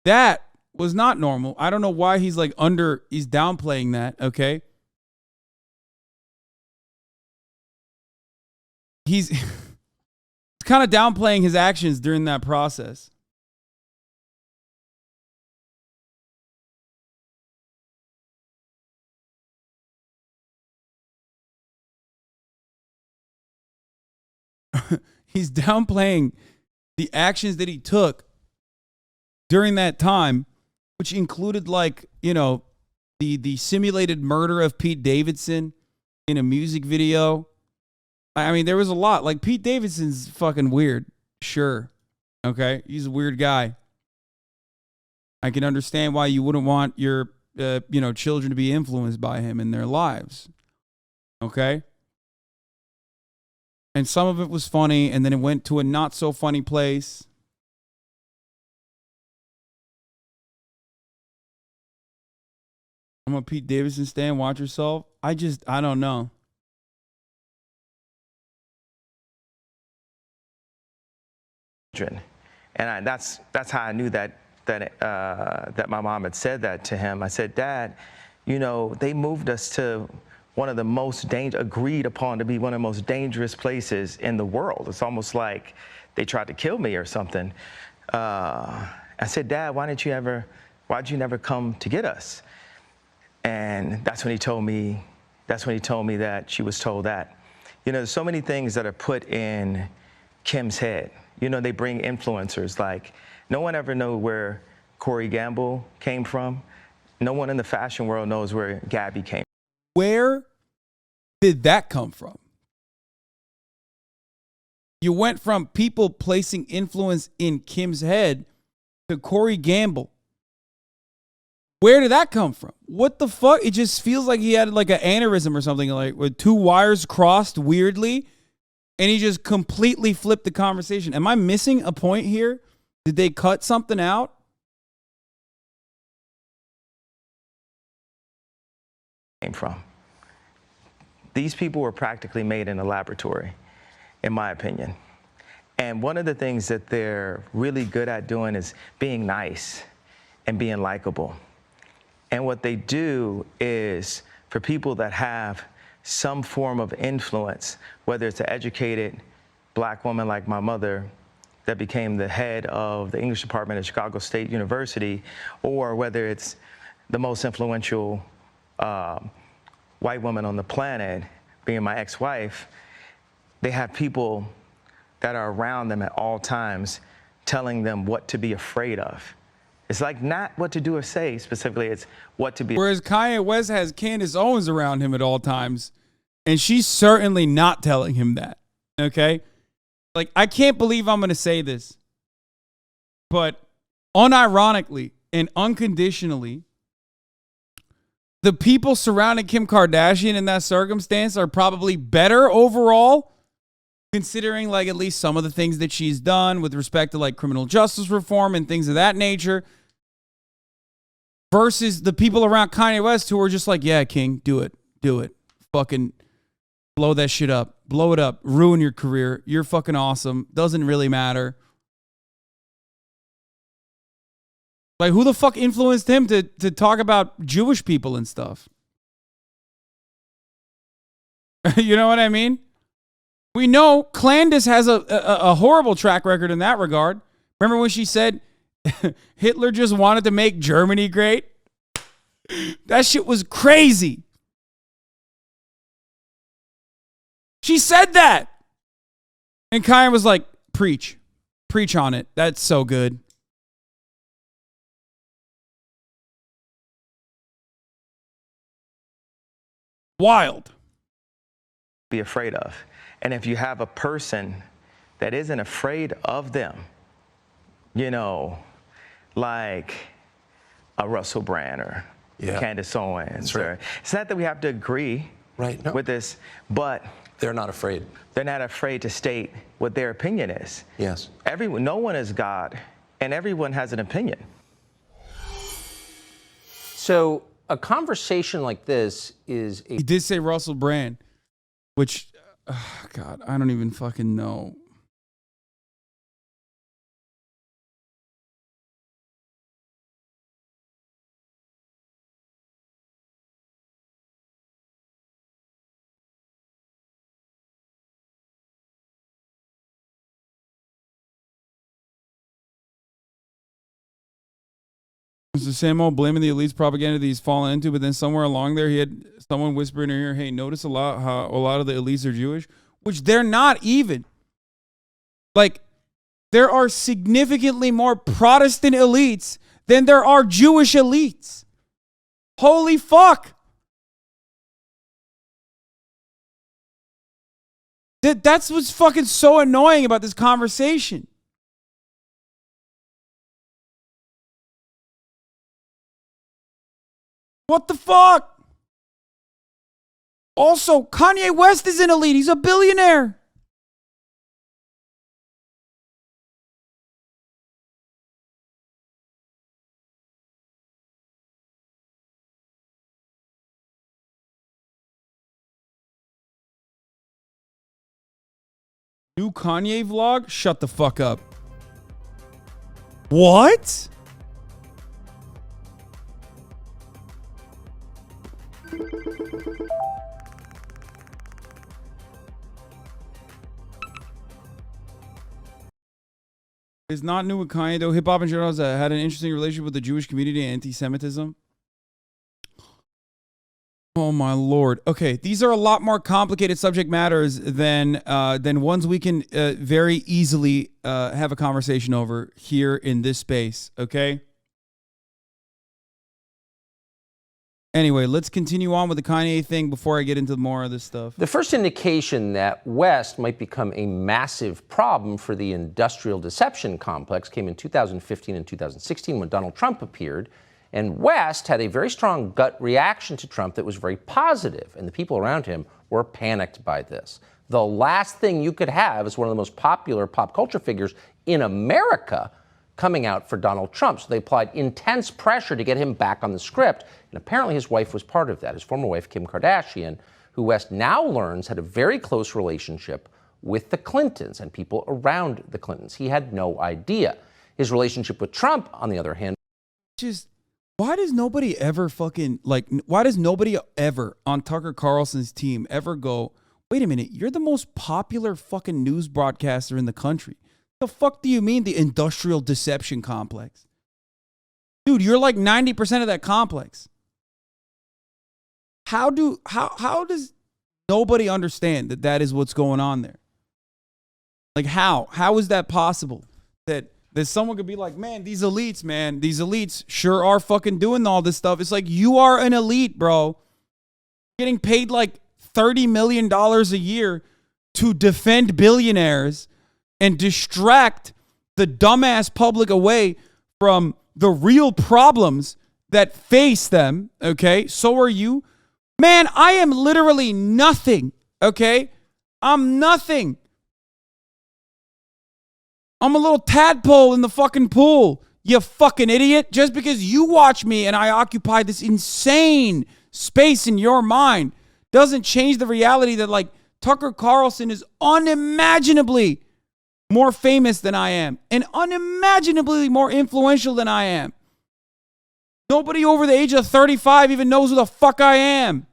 That was not normal. I don't know why he's downplaying that, okay? He's kind of downplaying his actions during that process. He's downplaying the actions that he took during that time, which included, like, you know, the simulated murder of Pete Davidson in a music video. I mean, there was a lot. Like, Pete Davidson's fucking weird. Sure. Okay? He's a weird guy. I can understand why you wouldn't want your, children to be influenced by him in their lives. Okay? And some of it was funny, and then it went to a not so funny place. I'm a Pete Davidson stan. Watch yourself. I don't know. And that's how I knew that my mom had said that to him. I said, Dad, you know, they moved us to one of the most agreed upon to be one of the most dangerous places in the world. It's almost like they tried to kill me or something. I said, Dad, why'd you never come to get us? And that's when he told me that she was told that. You know, there's so many things that are put in Kim's head. You know, they bring influencers. Like, no one ever knew where Corey Gamble came from. No one in the fashion world knows where Gabby came from. Where did that come from? You went from people placing influence in Kim's head to Corey Gamble. Where did that come from? What the fuck? It just feels like he had like an aneurysm or something, like with two wires crossed weirdly, and he just completely flipped the conversation. Am I missing a point here? Did they cut something out? Came from. These people were practically made in a laboratory, in my opinion. And one of the things that they're really good at doing is being nice and being likable. And what they do is, for people that have some form of influence, whether it's an educated black woman like my mother that became the head of the English department at Chicago State University, or whether it's the most influential white woman on the planet, being my ex-wife, they have people that are around them at all times telling them what to be afraid of. It's like not what to do or say specifically, it's what to be. Whereas Kanye West has Candice Owens around him at all times, and she's certainly not telling him that, okay? Like, I can't believe I'm going to say this, but unironically and unconditionally, the people surrounding Kim Kardashian in that circumstance are probably better overall, considering like at least some of the things that she's done with respect to like criminal justice reform and things of that nature, versus the people around Kanye West who are just like, yeah, King, do it. Fucking blow that shit up. Blow it up. Ruin your career. You're fucking awesome. Doesn't really matter. Like, who the fuck influenced him to talk about Jewish people and stuff? You know what I mean? We know Candice has a horrible track record in that regard. Remember when she said Hitler just wanted to make Germany great? That shit was crazy. She said that. And Kanye was like, preach. Preach on it. That's so good. Wild. Be afraid of. And if you have a person that isn't afraid of them, you know, like a Russell Brand or Candice Owens. Right. It's not that we have to agree with this, but they're not afraid. They're not afraid to state what their opinion is. Yes. No one is God, and everyone has an opinion. So a conversation like this is He did say Russell Brand, which, God, I don't even fucking know. It's the same old blaming the elites propaganda that he's fallen into, but then somewhere along there he had someone whisper in her ear, hey, notice how a lot of the elites are Jewish, which they're not even. Like, there are significantly more Protestant elites than there are Jewish elites. Holy fuck. That's what's fucking so annoying about this conversation. What the fuck? Also, Kanye West is an elite. He's a billionaire. New Kanye vlog? Shut the fuck up. What? It's not new with Kanye, though. Hip-hop in general has had an interesting relationship with the Jewish community and anti-Semitism. Oh, my Lord. Okay, these are a lot more complicated subject matters than ones we can very easily have a conversation over here in this space, okay? Anyway, let's continue on with the Kanye thing before I get into more of this stuff. The first indication that West might become a massive problem for the industrial deception complex came in 2015 and 2016 when Donald Trump appeared. And West had a very strong gut reaction to Trump that was very positive, and the people around him were panicked by this. The last thing you could have is one of the most popular pop culture figures in America coming out for Donald Trump. So they applied intense pressure to get him back on the script. And apparently his wife was part of that, his former wife, Kim Kardashian, who West now learns had a very close relationship with the Clintons and people around the Clintons. He had no idea. His relationship with Trump, on the other hand, just, why does nobody ever why does nobody ever on Tucker Carlson's team ever go, wait a minute, you're the most popular fucking news broadcaster in the country. The fuck do you mean the industrial deception complex? Dude, you're like 90% of that complex. How does nobody understand that is what's going on there? Like how is that possible? That someone could be like, man, these elites sure are fucking doing all this stuff. It's like, you are an elite, bro. Getting paid like $30 million a year to defend billionaires and distract the dumbass public away from the real problems that face them, okay? So are you. Man, I am literally nothing, okay? I'm nothing. I'm a little tadpole in the fucking pool, you fucking idiot. Just because you watch me and I occupy this insane space in your mind doesn't change the reality that, like, Tucker Carlson is unimaginably more famous than I am and unimaginably more influential than I am. Nobody over the age of 35 even knows who the fuck I am.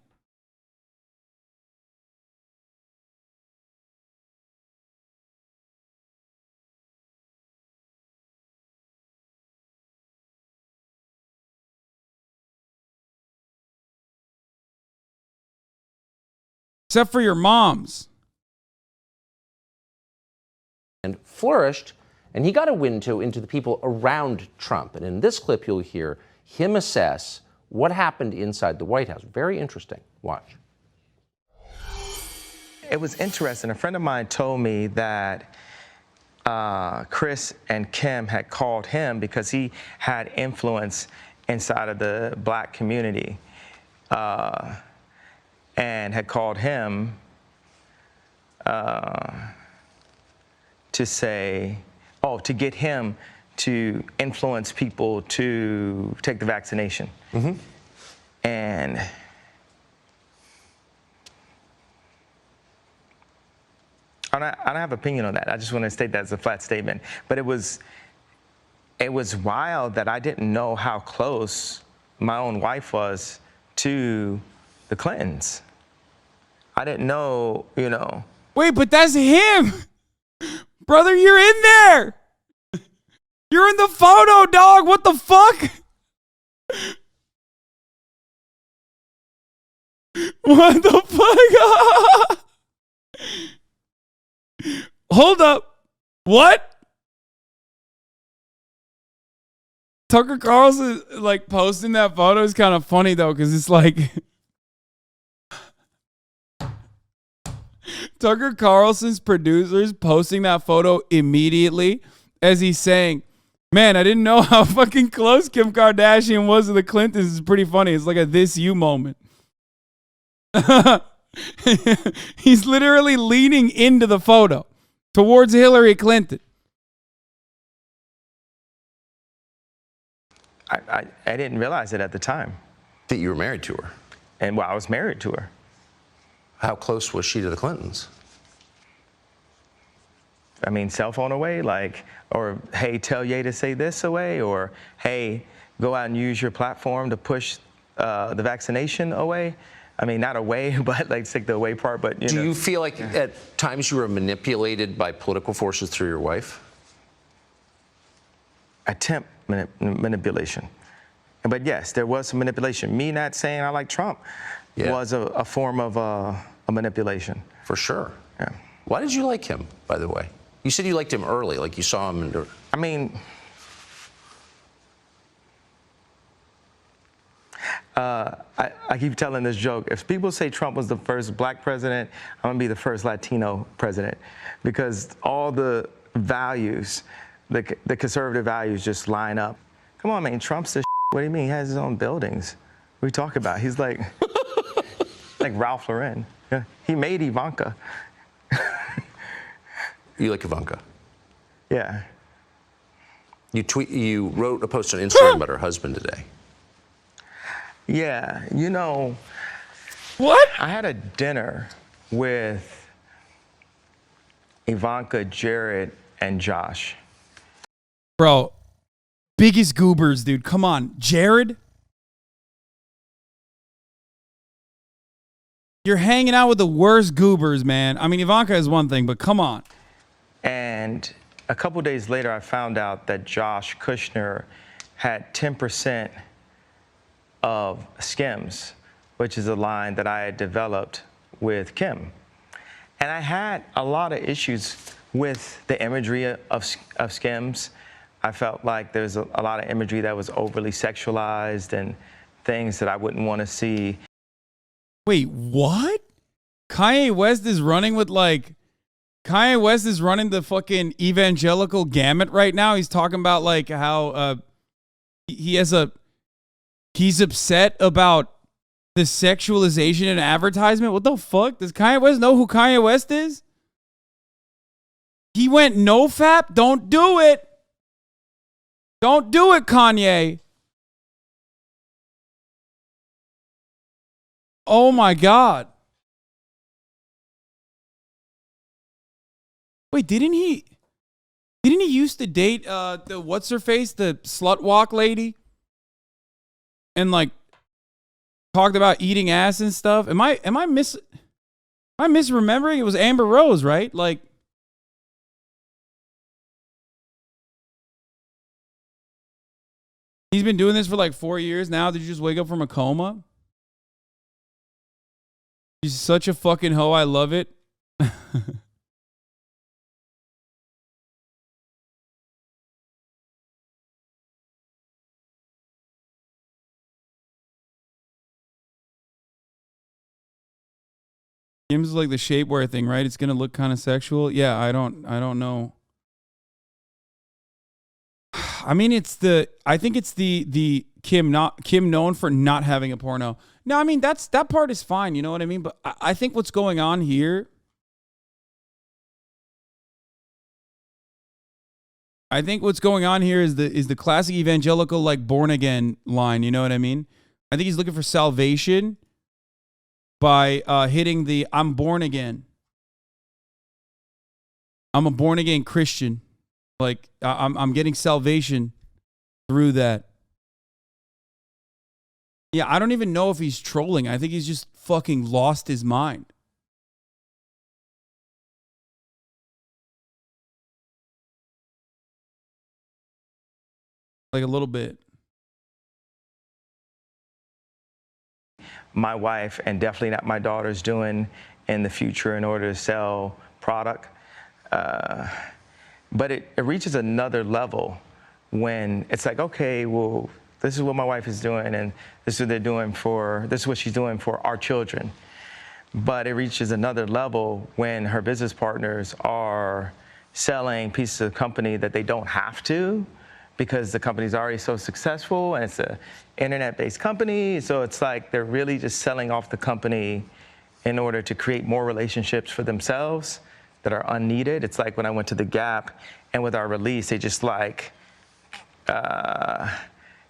Except for your moms. and flourished, and he got a window into the people around Trump. And in this clip, you'll hear him assess what happened inside the White House. Very interesting. Watch. it was interesting. A friend of mine told me that Chris and Kim had called him because he had influence inside of the black community, and had called him to say, to get him to influence people to take the vaccination. And I don't have an opinion on that. I just want to state that as a flat statement. But it was wild that I didn't know how close my own wife was to the Clintons. I didn't know, you know. Wait, but that's him. Brother, you're in there. You're in the photo, dog. What the fuck? What the fuck? Hold up. What? Tucker Carlson like posting that photo is kind of funny though, because it's like Tucker Carlson's producers posting that photo immediately as he's saying, man, I didn't know how fucking close Kim Kardashian was to the Clintons. It's pretty funny. It's like a this you moment. He's literally leaning into the photo towards Hillary Clinton. I didn't realize it at the time. That you were married to her. And well, I was married to her. How close was she to the Clintons? I mean, cell phone away, like, or hey, tell Ye to say this away, or hey, go out and use your platform to push the vaccination away. I mean, not away, but like take the away part, but you know. Do you feel like at times you were manipulated by political forces through your wife? Attempt manipulation. But yes, there was some manipulation. Me not saying I like Trump was a form of a manipulation. For sure. Yeah. Why did you like him, by the way? You said you liked him early, like you saw him. I mean, I keep telling this joke. If people say Trump was the first black president, I'm going to be the first Latino president, because all the values, the conservative values just line up. Come on, man, Trump's the What do you mean? He has his own buildings. What are you talking about? He's like, like Ralph Lauren. Yeah. He made Ivanka. You like Ivanka? Yeah. You wrote a post on Instagram about her husband today. Yeah, you know. What? I had a dinner with Ivanka, Jared, and Josh. Bro, biggest goobers, dude. Come on. Jared? You're hanging out with the worst goobers, man. I mean, Ivanka is one thing, but come on. And a couple days later, I found out that Josh Kushner had 10% of Skims, which is a line that I had developed with Kim. And I had a lot of issues with the imagery of Skims. I felt like there's a lot of imagery that was overly sexualized and things that I wouldn't want to see. Wait, what? Kanye West is running with like, Kanye West is running the fucking evangelical gamut right now. He's talking about like how he's upset about the sexualization in advertisement. What the fuck? Does Kanye West know who Kanye West is? He went no fap. Don't do it. Don't do it, Kanye. Oh my God. Wait, didn't he used to date the what's her face, the slut walk lady? And like talked about eating ass and stuff. Am I misremembering? It was Amber Rose, right? Like he's been doing this for like 4 years now. Did you just wake up from a coma? She's such a fucking hoe. I love it. Kim's like the shapewear thing, right? It's gonna look kind of sexual. Yeah, I don't know. I mean, I think it's the Kim known for not having a porno. No, I mean that part is fine. You know what I mean? But I think what's going on here. I think what's going on here is the classic evangelical like born again line. You know what I mean? I think he's looking for salvation by hitting the I'm born again. I'm a born again Christian. Like I'm getting salvation through that. Yeah, I don't even know if he's trolling. I think he's just fucking lost his mind. Like a little bit. My wife, and definitely not my daughter's doing in the future in order to sell product. But it reaches another level when it's like, okay, well, this is what my wife is doing, and this is what she's doing for our children. But it reaches another level when her business partners are selling pieces of company that they don't have to, because the company's already so successful and it's an internet-based company. So it's like they're really just selling off the company in order to create more relationships for themselves that are unneeded. It's like when I went to the Gap and with our release, they just like,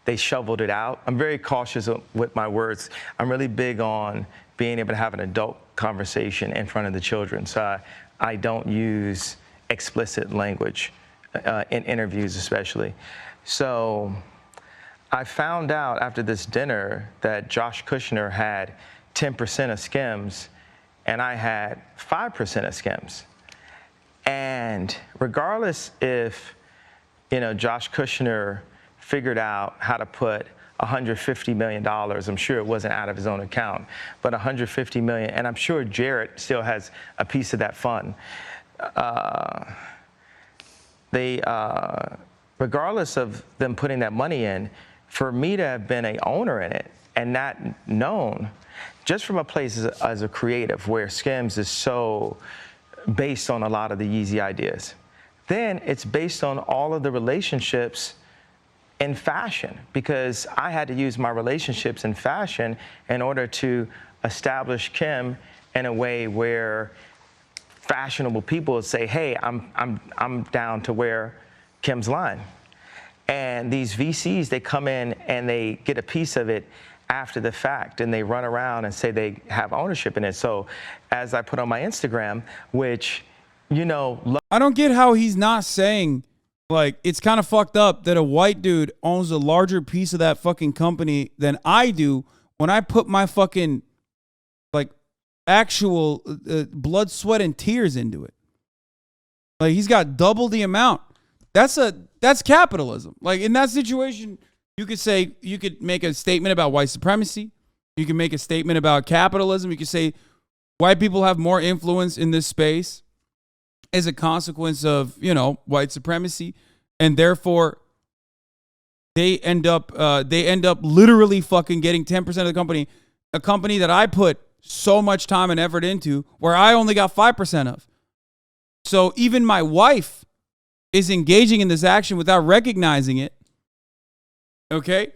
they shoveled it out. I'm very cautious with my words. I'm really big on being able to have an adult conversation in front of the children. So I don't use explicit language in interviews especially. So I found out after this dinner that Josh Kushner had 10% of Skims and I had 5% of Skims. And regardless if, Josh Kushner figured out how to put $150 million, I'm sure it wasn't out of his own account, but $150 million, and I'm sure Jarrett still has a piece of that fund. Regardless of them putting that money in, for me to have been an owner in it and not known, just from a place as a creative where Skims is so based on a lot of the Yeezy ideas, then it's based on all of the relationships in fashion, because I had to use my relationships in fashion in order to establish Kim in a way where fashionable people would say, hey, I'm down to wear Kim's line. And these VCs, they come in and they get a piece of it after the fact, and they run around and say they have ownership in it. So as I put on my Instagram, which, I don't get how he's not saying, like, it's kind of fucked up that a white dude owns a larger piece of that fucking company than I do when I put my fucking, like, actual blood, sweat, and tears into it. Like, he's got double the amount. That's capitalism. Like, in that situation, you could make a statement about white supremacy. You can make a statement about capitalism. You could say white people have more influence in this space as a consequence of, white supremacy, and therefore they end up literally fucking getting 10% of the company, a company that I put so much time and effort into, where I only got 5% of. So even my wife is engaging in this action without recognizing it. Okay?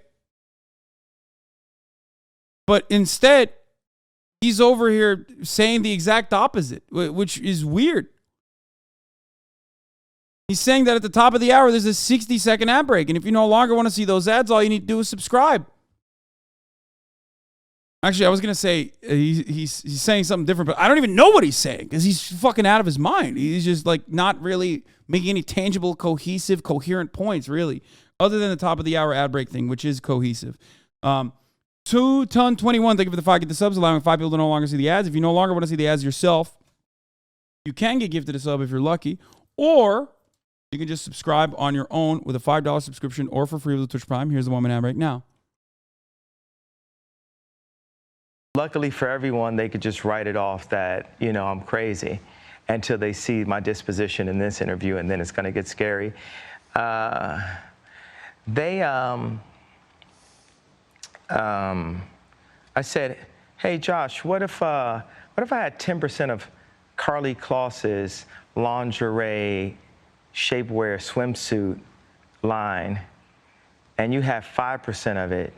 But instead, he's over here saying the exact opposite, which is weird. He's saying that at the top of the hour, there's a 60-second ad break. And if you no longer want to see those ads, all you need to do is subscribe. Actually, I was going to say he's saying something different, but I don't even know what he's saying because he's fucking out of his mind. He's just like not really making any tangible, cohesive, coherent points, really, other than the top of the hour ad break thing, which is cohesive. 2ton21, thank you for the 5 get the subs, allowing 5 people to no longer see the ads. If you no longer want to see the ads yourself, you can get gifted a sub if you're lucky, or you can just subscribe on your own with a $5 subscription or for free with the Twitch Prime. Here's the 1 minute ad break now. Luckily for everyone, they could just write it off that, I'm crazy until they see my disposition in this interview, and then it's going to get scary. I said, hey, Josh, what if I had 10% of Carly Kloss's lingerie, shapewear, swimsuit line, and you have 5% of it,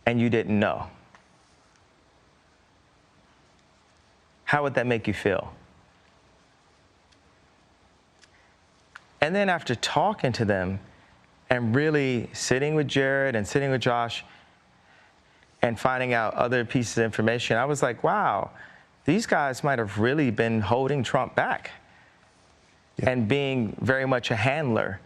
and you didn't know? How would that make you feel? And then after talking to them and really sitting with Jared and sitting with Josh and finding out other pieces of information, I was like, wow, these guys might have really been holding Trump back and being very much a handler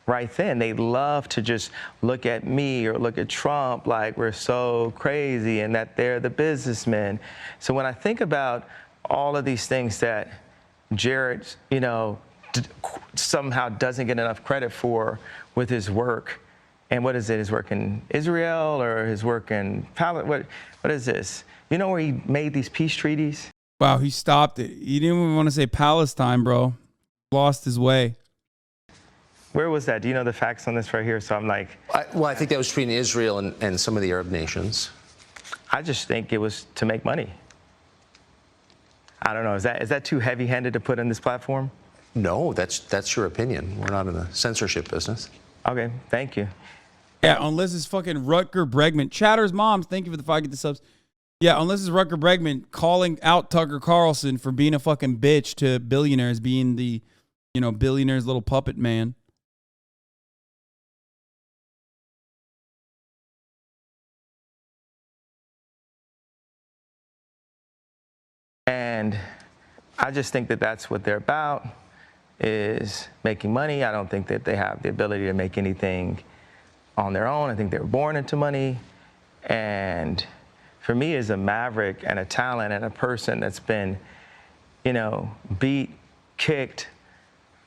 right then. They love to just look at me or look at Trump like we're so crazy and that they're the businessmen. So when I think about all of these things that Jared, you know, somehow doesn't get enough credit for with his work. And what is it? His work in Israel or his work in Palestine? What is this? You know where he made these peace treaties? Wow, he stopped it. He didn't even want to say Palestine, bro. Lost his way. Where was that? Do you know the facts on this right here? So I'm like... Well, I think that was between Israel and some of the Arab nations. I just think it was to make money. I don't know. Is that too heavy-handed to put in this platform? No, that's your opinion. We're not in the censorship business. Okay, thank you. Yeah, unless it's fucking Rutger Bregman. Chatter's moms, thank you for the 5 get the subs. Yeah, unless it's Rutger Bregman calling out Tucker Carlson for being a fucking bitch to billionaires, being the, you know, billionaire's little puppet man. And I just think that that's what they're about, is making money. I don't think that they have the ability to make anything on their own. I think they were born into money. And for me, as a maverick and a talent and a person that's been, you know, beat, kicked,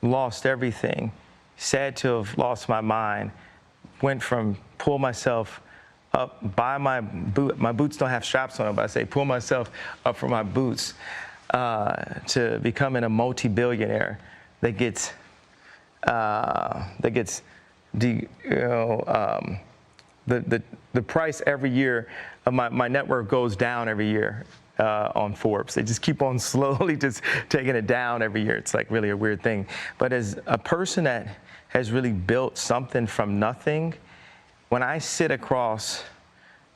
lost everything, sad to have lost my mind, went from pull myself up by my boots don't have straps on them, but I say pull myself up from my boots to becoming a multi-billionaire that gets the price every year of my net worth goes down every year on Forbes. They just keep on slowly just taking it down every year. It's like really a weird thing. But as a person that has really built something from nothing, when I sit across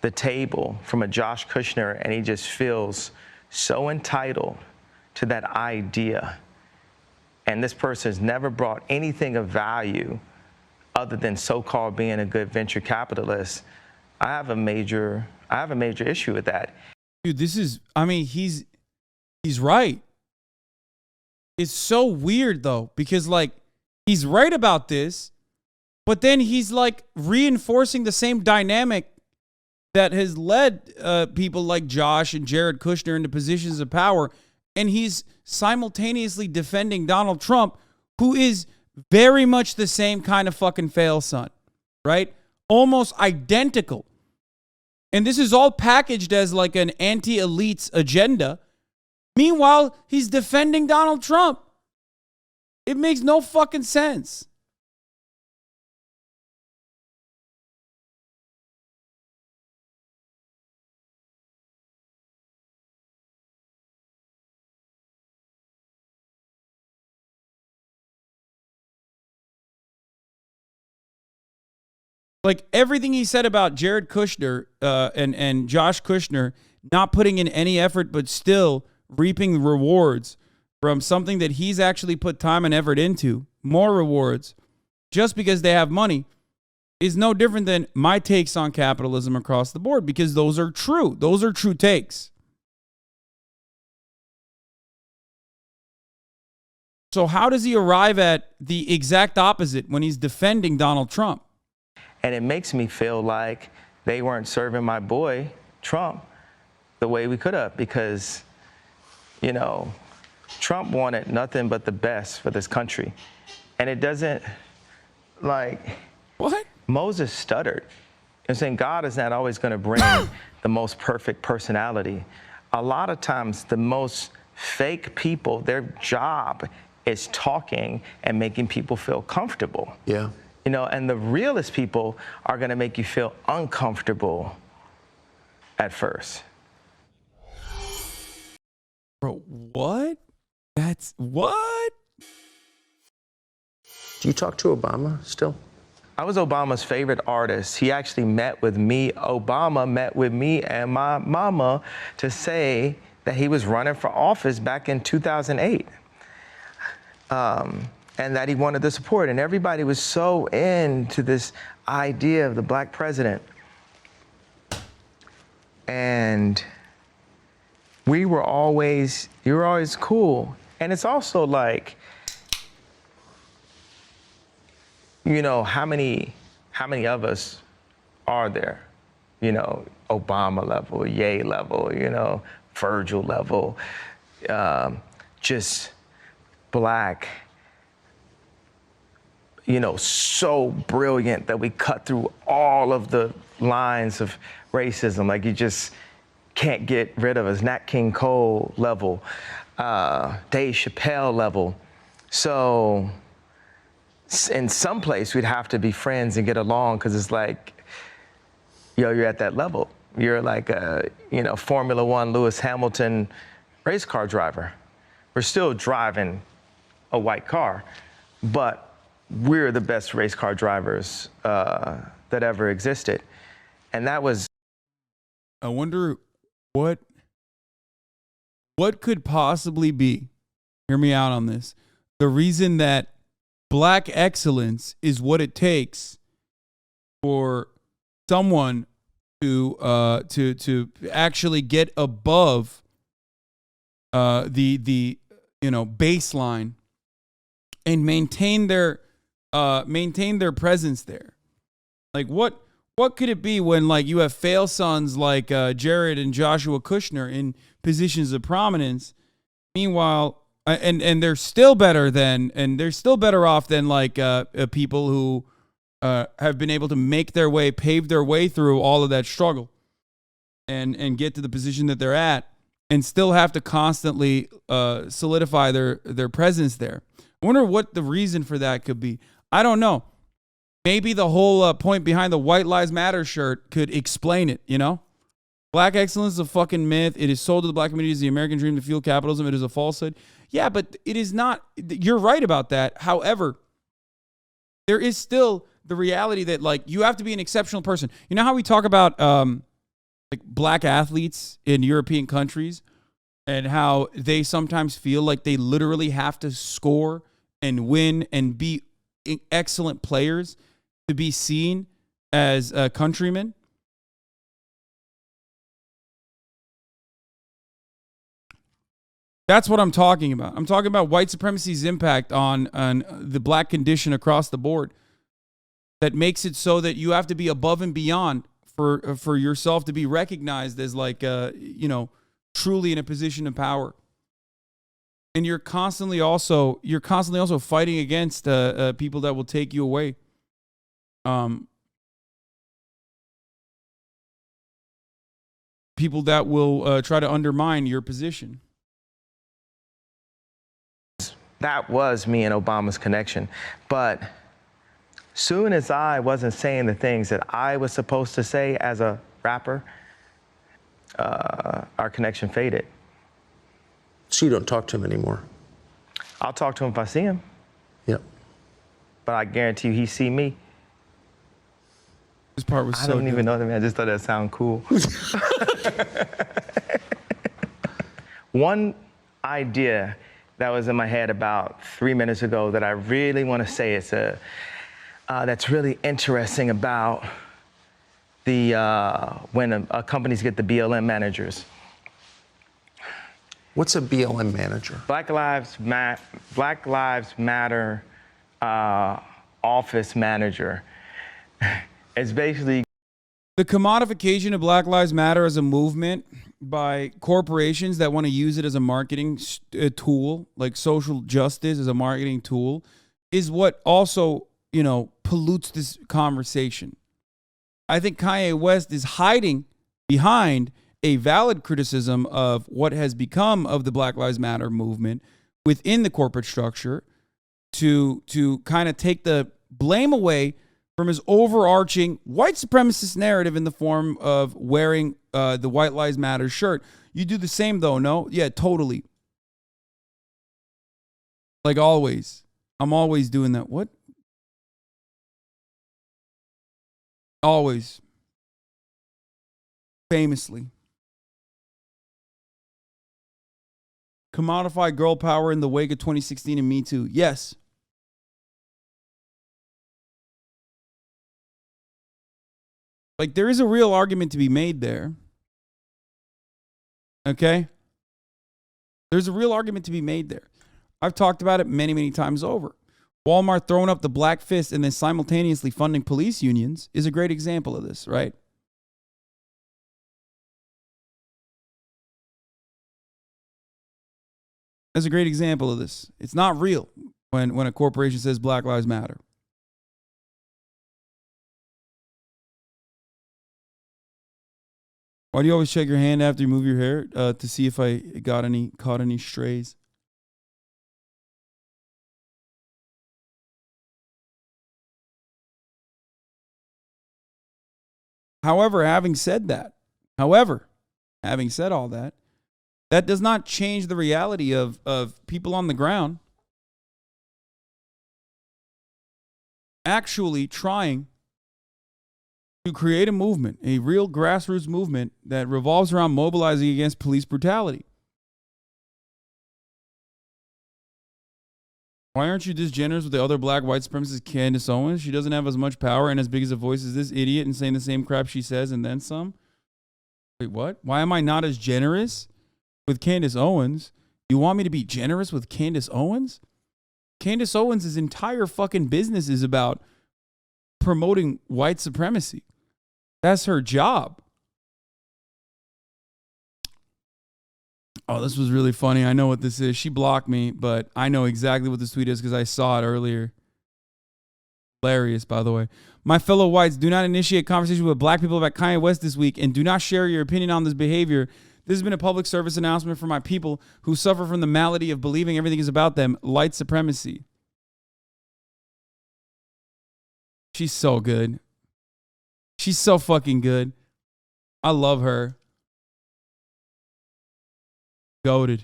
the table from a Josh Kushner and he just feels so entitled to that idea, and this person has never brought anything of value other than so-called being a good venture capitalist, I have a major issue with that. Dude, this is, I mean, he's right. It's so weird though, because like he's right about this, but then he's like reinforcing the same dynamic that has led people like Josh and Jared Kushner into positions of power. And he's simultaneously defending Donald Trump, who is very much the same kind of fucking fail son, right? Almost identical. And this is all packaged as like an anti-elites agenda. Meanwhile, he's defending Donald Trump. It makes no fucking sense. Like everything he said about Jared Kushner and Josh Kushner not putting in any effort but still reaping rewards from something that he's actually put time and effort into, more rewards, just because they have money, is no different than my takes on capitalism across the board, because those are true. Those are true takes. So how does he arrive at the exact opposite when he's defending Donald Trump? And it makes me feel like they weren't serving my boy, Trump, the way we could have, because, you know, Trump wanted nothing but the best for this country. And it doesn't, like, what? Moses stuttered. I'm saying God is not always going to bring the most perfect personality. A lot of times, the most fake people, their job is talking and making people feel comfortable. Yeah. You know, and the realest people are going to make you feel uncomfortable at first. Bro, what? That's what? Do you talk to Obama still? I was Obama's favorite artist. He actually met with me. Obama met with me and my mama to say that he was running for office back in 2008. And that he wanted the support. And everybody was so into this idea of the black president. And you were always cool. And it's also like, you know, how many of us are there? You know, Obama level, Ye level, you know, Virgil level, just black, you know, so brilliant that we cut through all of the lines of racism. Like, you just can't get rid of us. Nat King Cole level, Dave Chappelle level. So in some place we'd have to be friends and get along, because it's like, yo, you're at that level. You're like a, you know, Formula One Lewis Hamilton race car driver. We're still driving a white car, but we're the best race car drivers that ever existed. And that was... I wonder what could possibly be, hear me out on this, the reason that black excellence is what it takes for someone to actually get above the you know, baseline and maintain their presence there. Like, what could it be when, like, you have fail sons like Jared and Joshua Kushner in positions of prominence, meanwhile, and they're still better off than like people who have been able to pave their way through all of that struggle and get to the position that they're at, and still have to constantly solidify their presence there. I wonder what the reason for that could be. I don't know. Maybe the whole point behind the White Lives Matter shirt could explain it, you know? Black excellence is a fucking myth. It is sold to the black community as the American dream to fuel capitalism. It is a falsehood. Yeah, but it is not. You're right about that. However, there is still the reality that, like, you have to be an exceptional person. You know how we talk about like black athletes in European countries and how they sometimes feel like they literally have to score and win and be excellent players to be seen as countrymen? That's what I'm talking about. I'm talking about white supremacy's impact on the black condition across the board, that makes it so that you have to be above and beyond for yourself to be recognized as, like, you know, truly in a position of power. And you're constantly also fighting against people that will take you away. People that will try to undermine your position. That was me and Obama's connection. But soon as I wasn't saying the things that I was supposed to say as a rapper, our connection faded. So you don't talk to him anymore? I'll talk to him if I see him. Yep. But I guarantee you he see me. This part was I don't even know that, man. I just thought that sounded cool. One idea that was in my head about 3 minutes ago that I really want to say that's really interesting about the when companies get the BLM managers. What's a BLM manager? Black Lives Matter office manager. It's basically the commodification of Black Lives Matter as a movement by corporations that want to use it as a marketing tool, like social justice as a marketing tool, is what also, you know, pollutes this conversation. I think Kanye West is hiding behind a valid criticism of what has become of the Black Lives Matter movement within the corporate structure to kind of take the blame away from his overarching white supremacist narrative in the form of wearing the White Lives Matter shirt. You do the same, though, no? Yeah, totally. Like always. I'm always doing that. What? Always. Famously. Commodify girl power in the wake of 2016 and Me Too. Yes. Like, there is a real argument to be made there. Okay? There's a real argument to be made there. I've talked about it many, many times over. Walmart throwing up the black fist and then simultaneously funding police unions is a great example of this, right? That's a great example of this. It's not real when a corporation says Black Lives Matter. Why do you always check your hand after you move your hair to see if I caught any strays? However, having said all that, that does not change the reality of people on the ground actually trying to create a movement, a real grassroots movement that revolves around mobilizing against police brutality. Why aren't you this generous with the other black white supremacist Candice Owens? She doesn't have as much power and as big as a voice as this idiot and saying the same crap she says and then some. Wait, what? Why am I not as generous with Candice Owens? You want me to be generous with Candice Owens? Candice Owens' entire fucking business is about promoting white supremacy. That's her job. Oh, this was really funny. I know what this is. She blocked me, but I know exactly what this tweet is because I saw it earlier. Hilarious, by the way. My fellow whites, do not initiate conversation with black people about Kanye West this week and do not share your opinion on this behavior. This has been a public service announcement for my people who suffer from the malady of believing everything is about them, white supremacy. She's so good. She's so fucking good. I love her. Goated.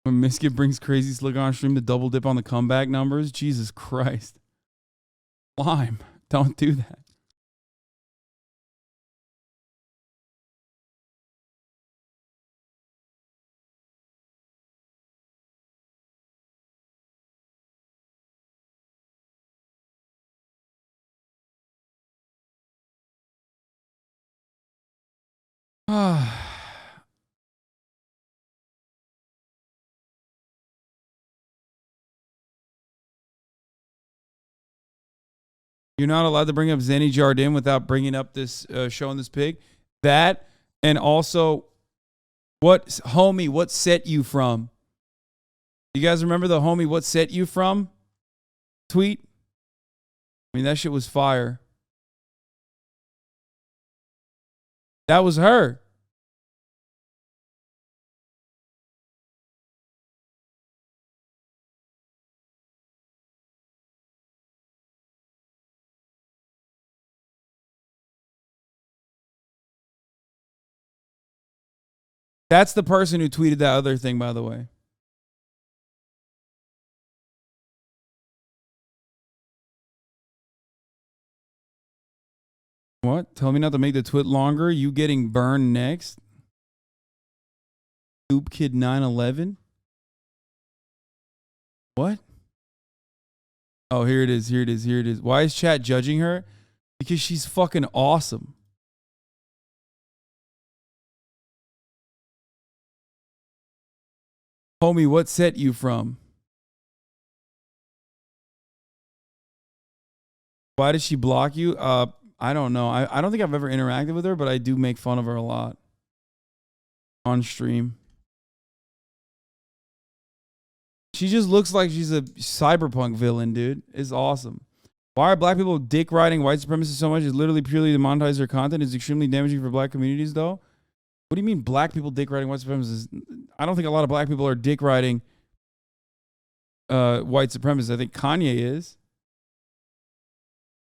When Miskit brings Crazy Slick on stream to double dip on the comeback numbers, Jesus Christ. Lime, don't do that. You're not allowed to bring up Zenny Jardin without bringing up this, showing this pig. That, and also, what set you from? You guys remember the homie, what set you from tweet? I mean, that shit was fire. That was her. That's the person who tweeted that other thing, by the way. What? Tell me not to make the twit longer. You getting burned next? Noob Kid 911. What? Oh, here it is. Here it is. Here it is. Why is chat judging her? Because she's fucking awesome. Homie, what set you from? Why did she block you? I don't know. I don't think I've ever interacted with her, but I do make fun of her a lot on stream. She just looks like she's a cyberpunk villain, dude. It's awesome. Why are black people dick riding white supremacists so much? It's literally purely to monetize their content. It's extremely damaging for black communities, though. What do you mean black people dick riding white supremacists? I don't think a lot of black people are dick riding white supremacists. I think Kanye is.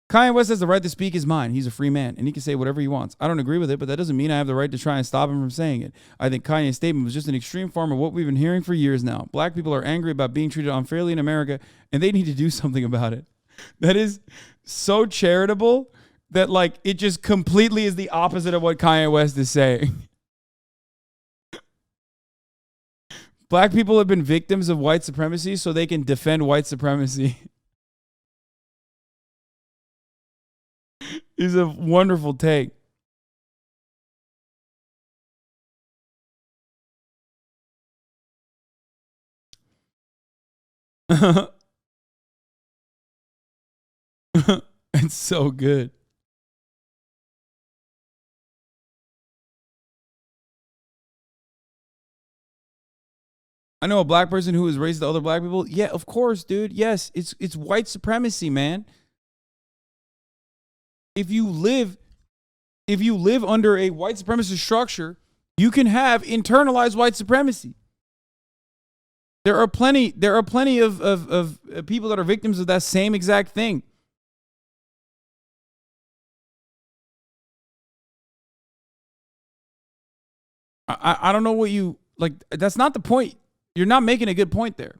Kanye West has the right to speak his mind. He's a free man, and he can say whatever he wants. I don't agree with it, but that doesn't mean I have the right to try and stop him from saying it. I think Kanye's statement was just an extreme form of what we've been hearing for years now. Black people are angry about being treated unfairly in America, and they need to do something about it. That is so charitable that, like, it just completely is the opposite of what Kanye West is saying. Black people have been victims of white supremacy so they can defend white supremacy. Is a wonderful take. It's so good. I know a black person who is racist to other black people. Yeah, of course, dude. Yes, it's white supremacy, man. If you live under a white supremacist structure, you can have internalized white supremacy. There are plenty of people that are victims of that same exact thing. I don't know what you like. That's not the point. You're not making a good point there.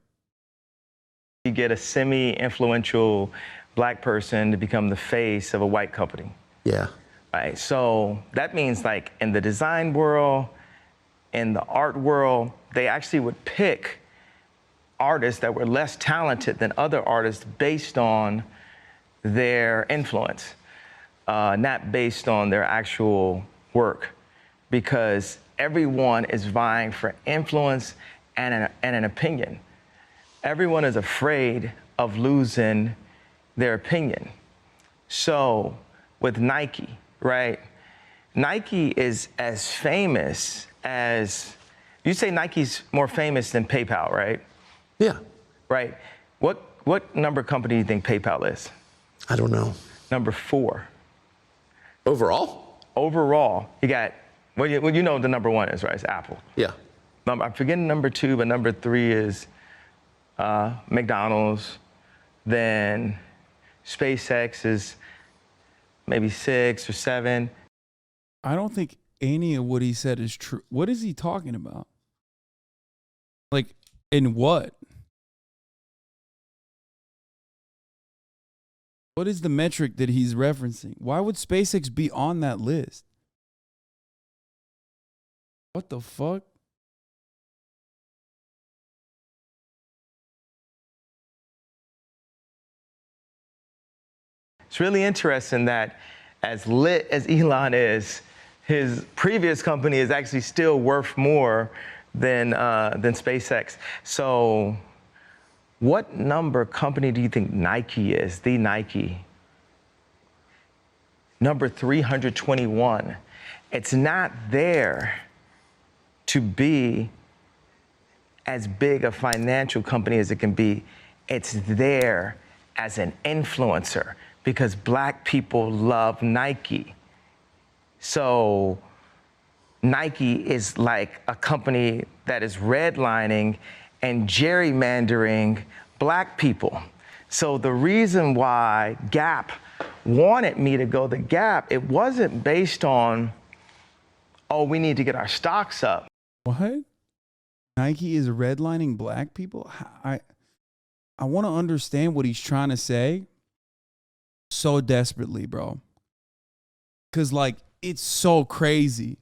You get a semi-influential black person to become the face of a white company. Yeah. Right. So that means, like, in the design world, in the art world, they actually would pick artists that were less talented than other artists based on their influence, not based on their actual work, because everyone is vying for influence and an opinion. Everyone is afraid of losing their opinion. So with Nike, right? Nike is as famous as, you say Nike's more famous than PayPal, right? Yeah. Right. What number company do you think PayPal is? I don't know. Number 4. Overall? Overall, you got, well, you know what the number 1 is, right? It's Apple. Yeah. I'm forgetting number 2, but number 3 is McDonald's. Then SpaceX is maybe 6 or 7. I don't think any of what he said is true. What is he talking about? Like, in what? What is the metric that he's referencing? Why would SpaceX be on that list? What the fuck? It's really interesting that as lit as Elon is, his previous company is actually still worth more than SpaceX. So what number company do you think Nike is, the Nike? Number 321. It's not there to be as big a financial company as it can be. It's there as an influencer because black people love Nike. So Nike is like a company that is redlining and gerrymandering black people. So the reason why Gap wanted me to go to Gap, it wasn't based on, oh, we need to get our stocks up. What? Nike is redlining black people? I want to understand what he's trying to say so desperately, bro. Because, like, it's so crazy.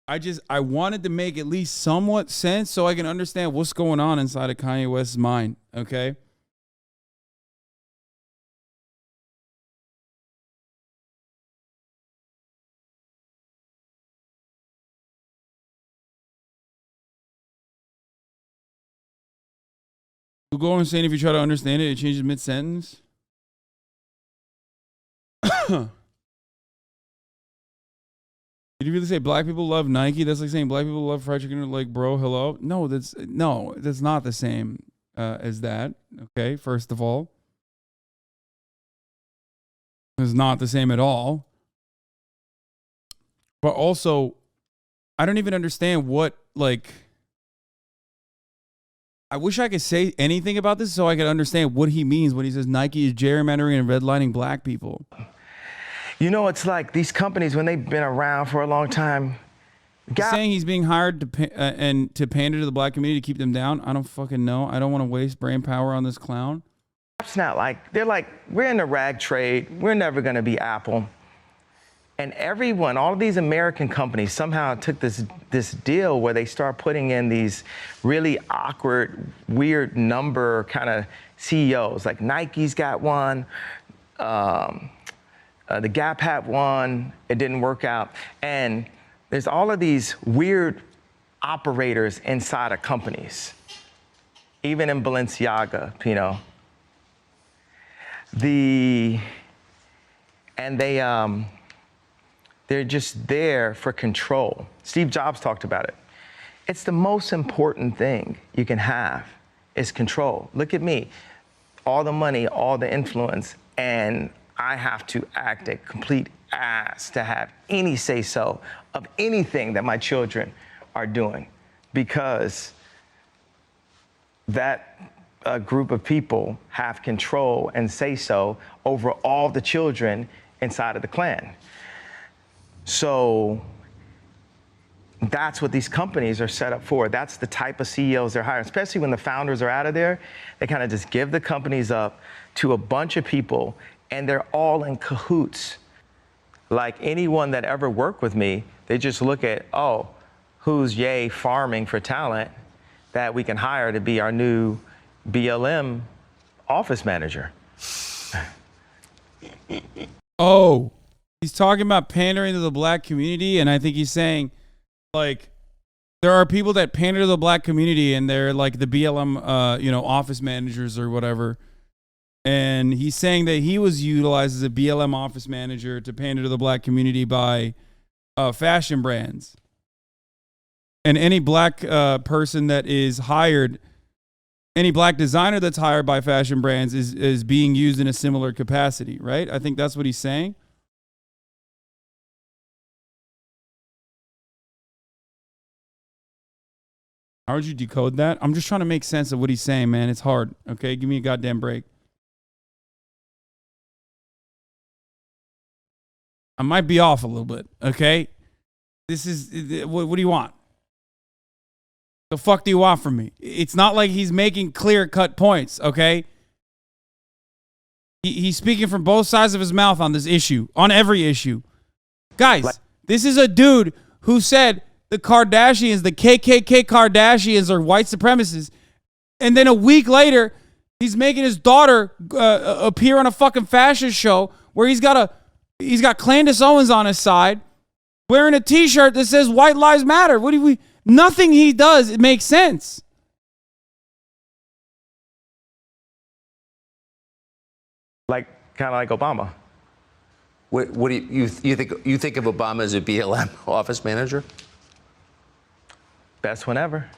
I wanted to make at least somewhat sense so I can understand what's going on inside of Kanye West's mind, okay? We'll go on saying if you try to understand it, it changes mid-sentence. Did you really say black people love Nike? That's like saying black people love fried chicken. Like, bro, hello? No, that's not the same as that. Okay, first of all, it's not the same at all. But also, I don't even understand what, like, I wish I could say anything about this so I could understand what he means when he says Nike is gerrymandering and redlining black people. You know, it's like these companies, when they've been around for a long time. He's saying he's being hired to pander to the black community to keep them down. I don't fucking know. I don't want to waste brain power on this clown. It's not like, they're like, we're in the rag trade. We're never going to be Apple. And everyone, all of these American companies somehow took this deal where they start putting in these really awkward, weird number kind of CEOs. Like Nike's got one, the Gap had one, it didn't work out. And there's all of these weird operators inside of companies, even in Balenciaga, you know. They're just there for control. Steve Jobs talked about it. It's the most important thing you can have is control. Look at me, all the money, all the influence, and I have to act a complete ass to have any say-so of anything that my children are doing, because that group of people have control and say-so over all the children inside of the clan. So that's what these companies are set up for. That's the type of CEOs they're hiring, especially when the founders are out of there. They kind of just give the companies up to a bunch of people, and they're all in cahoots. Like anyone that ever worked with me, they just look at, oh, who's Ye farming for talent that we can hire to be our new BLM office manager. Oh, he's talking about pandering to the black community, and I think he's saying, like, there are people that pander to the black community, and they're like the BLM, office managers or whatever. And he's saying that he was utilized as a BLM office manager to pander to the black community by fashion brands. And any black person that is hired, any black designer that's hired by fashion brands is being used in a similar capacity, right? I think that's what he's saying. How would you decode that? I'm just trying to make sense of what he's saying, man. It's hard. Okay, give me a goddamn break. I might be off a little bit, okay? This is, what do you want? The fuck do you want from me? It's not like he's making clear-cut points, okay? He's speaking from both sides of his mouth on this issue, on every issue. Guys, this is a dude who said the Kardashians, the KKK Kardashians are white supremacists, and then a week later, he's making his daughter appear on a fucking fashion show where he's got Candice Owens on his side, wearing a T-shirt that says "White Lives Matter." Nothing he does, it makes sense. Like, kind of like Obama. What do you think of Obama as a BLM office manager? Best one ever.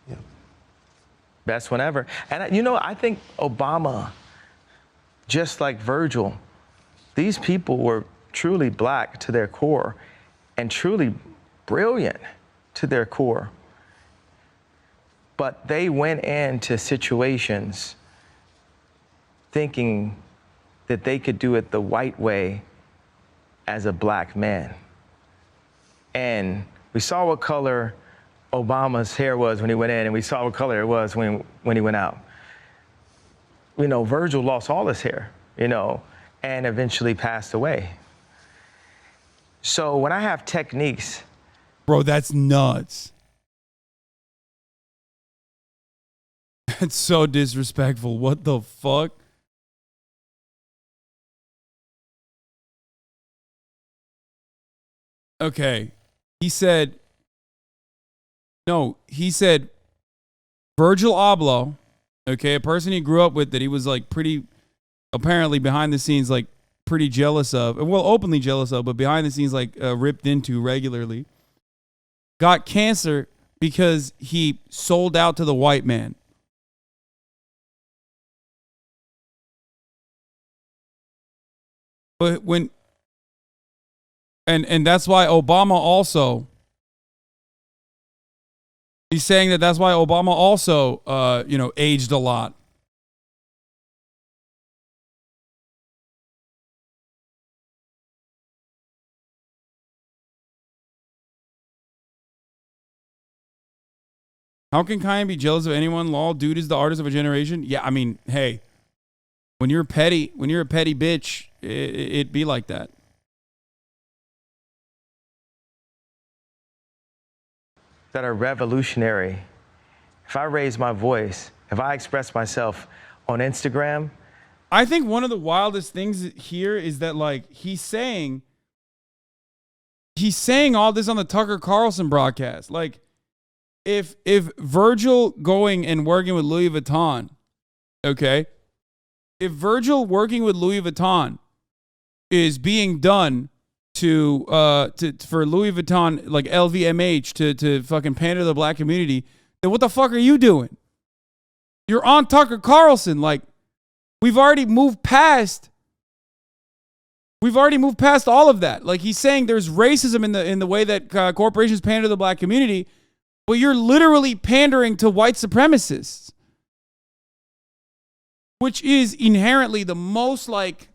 Yeah. Best one ever. And I think Obama, just like Virgil, these people were truly black to their core and truly brilliant to their core. But they went into situations thinking that they could do it the white way as a black man. And we saw what color Obama's hair was when he went in, and we saw what color it was when he went out. Virgil lost all his hair, and eventually passed away. So when I have techniques. Bro, that's nuts. That's so disrespectful. What the fuck? Okay. He said Virgil Abloh, okay, a person he grew up with that he was like pretty, apparently behind the scenes, like pretty jealous of, well, openly jealous of, but behind the scenes, like ripped into regularly, got cancer because he sold out to the white man. But and that's why Obama also He's saying that that's why Obama also, aged a lot. How can Kanye be jealous of anyone? Lol, dude is the artist of a generation. Yeah, I mean, hey, when you're a petty bitch, it be like that. That are revolutionary. If I raise my voice, if I express myself on Instagram. I think one of the wildest things here is that, like, he's saying all this on the Tucker Carlson broadcast. Like, if Virgil going and working with Louis Vuitton, okay, if Virgil working with Louis Vuitton is being done to for Louis Vuitton, like LVMH, to fucking pander to the black community, then what the fuck are you doing? You're on Tucker Carlson. Like, we've already moved past all of that. Like, he's saying there's racism in the way that corporations pander to the black community, but you're literally pandering to white supremacists, which is inherently the most, like,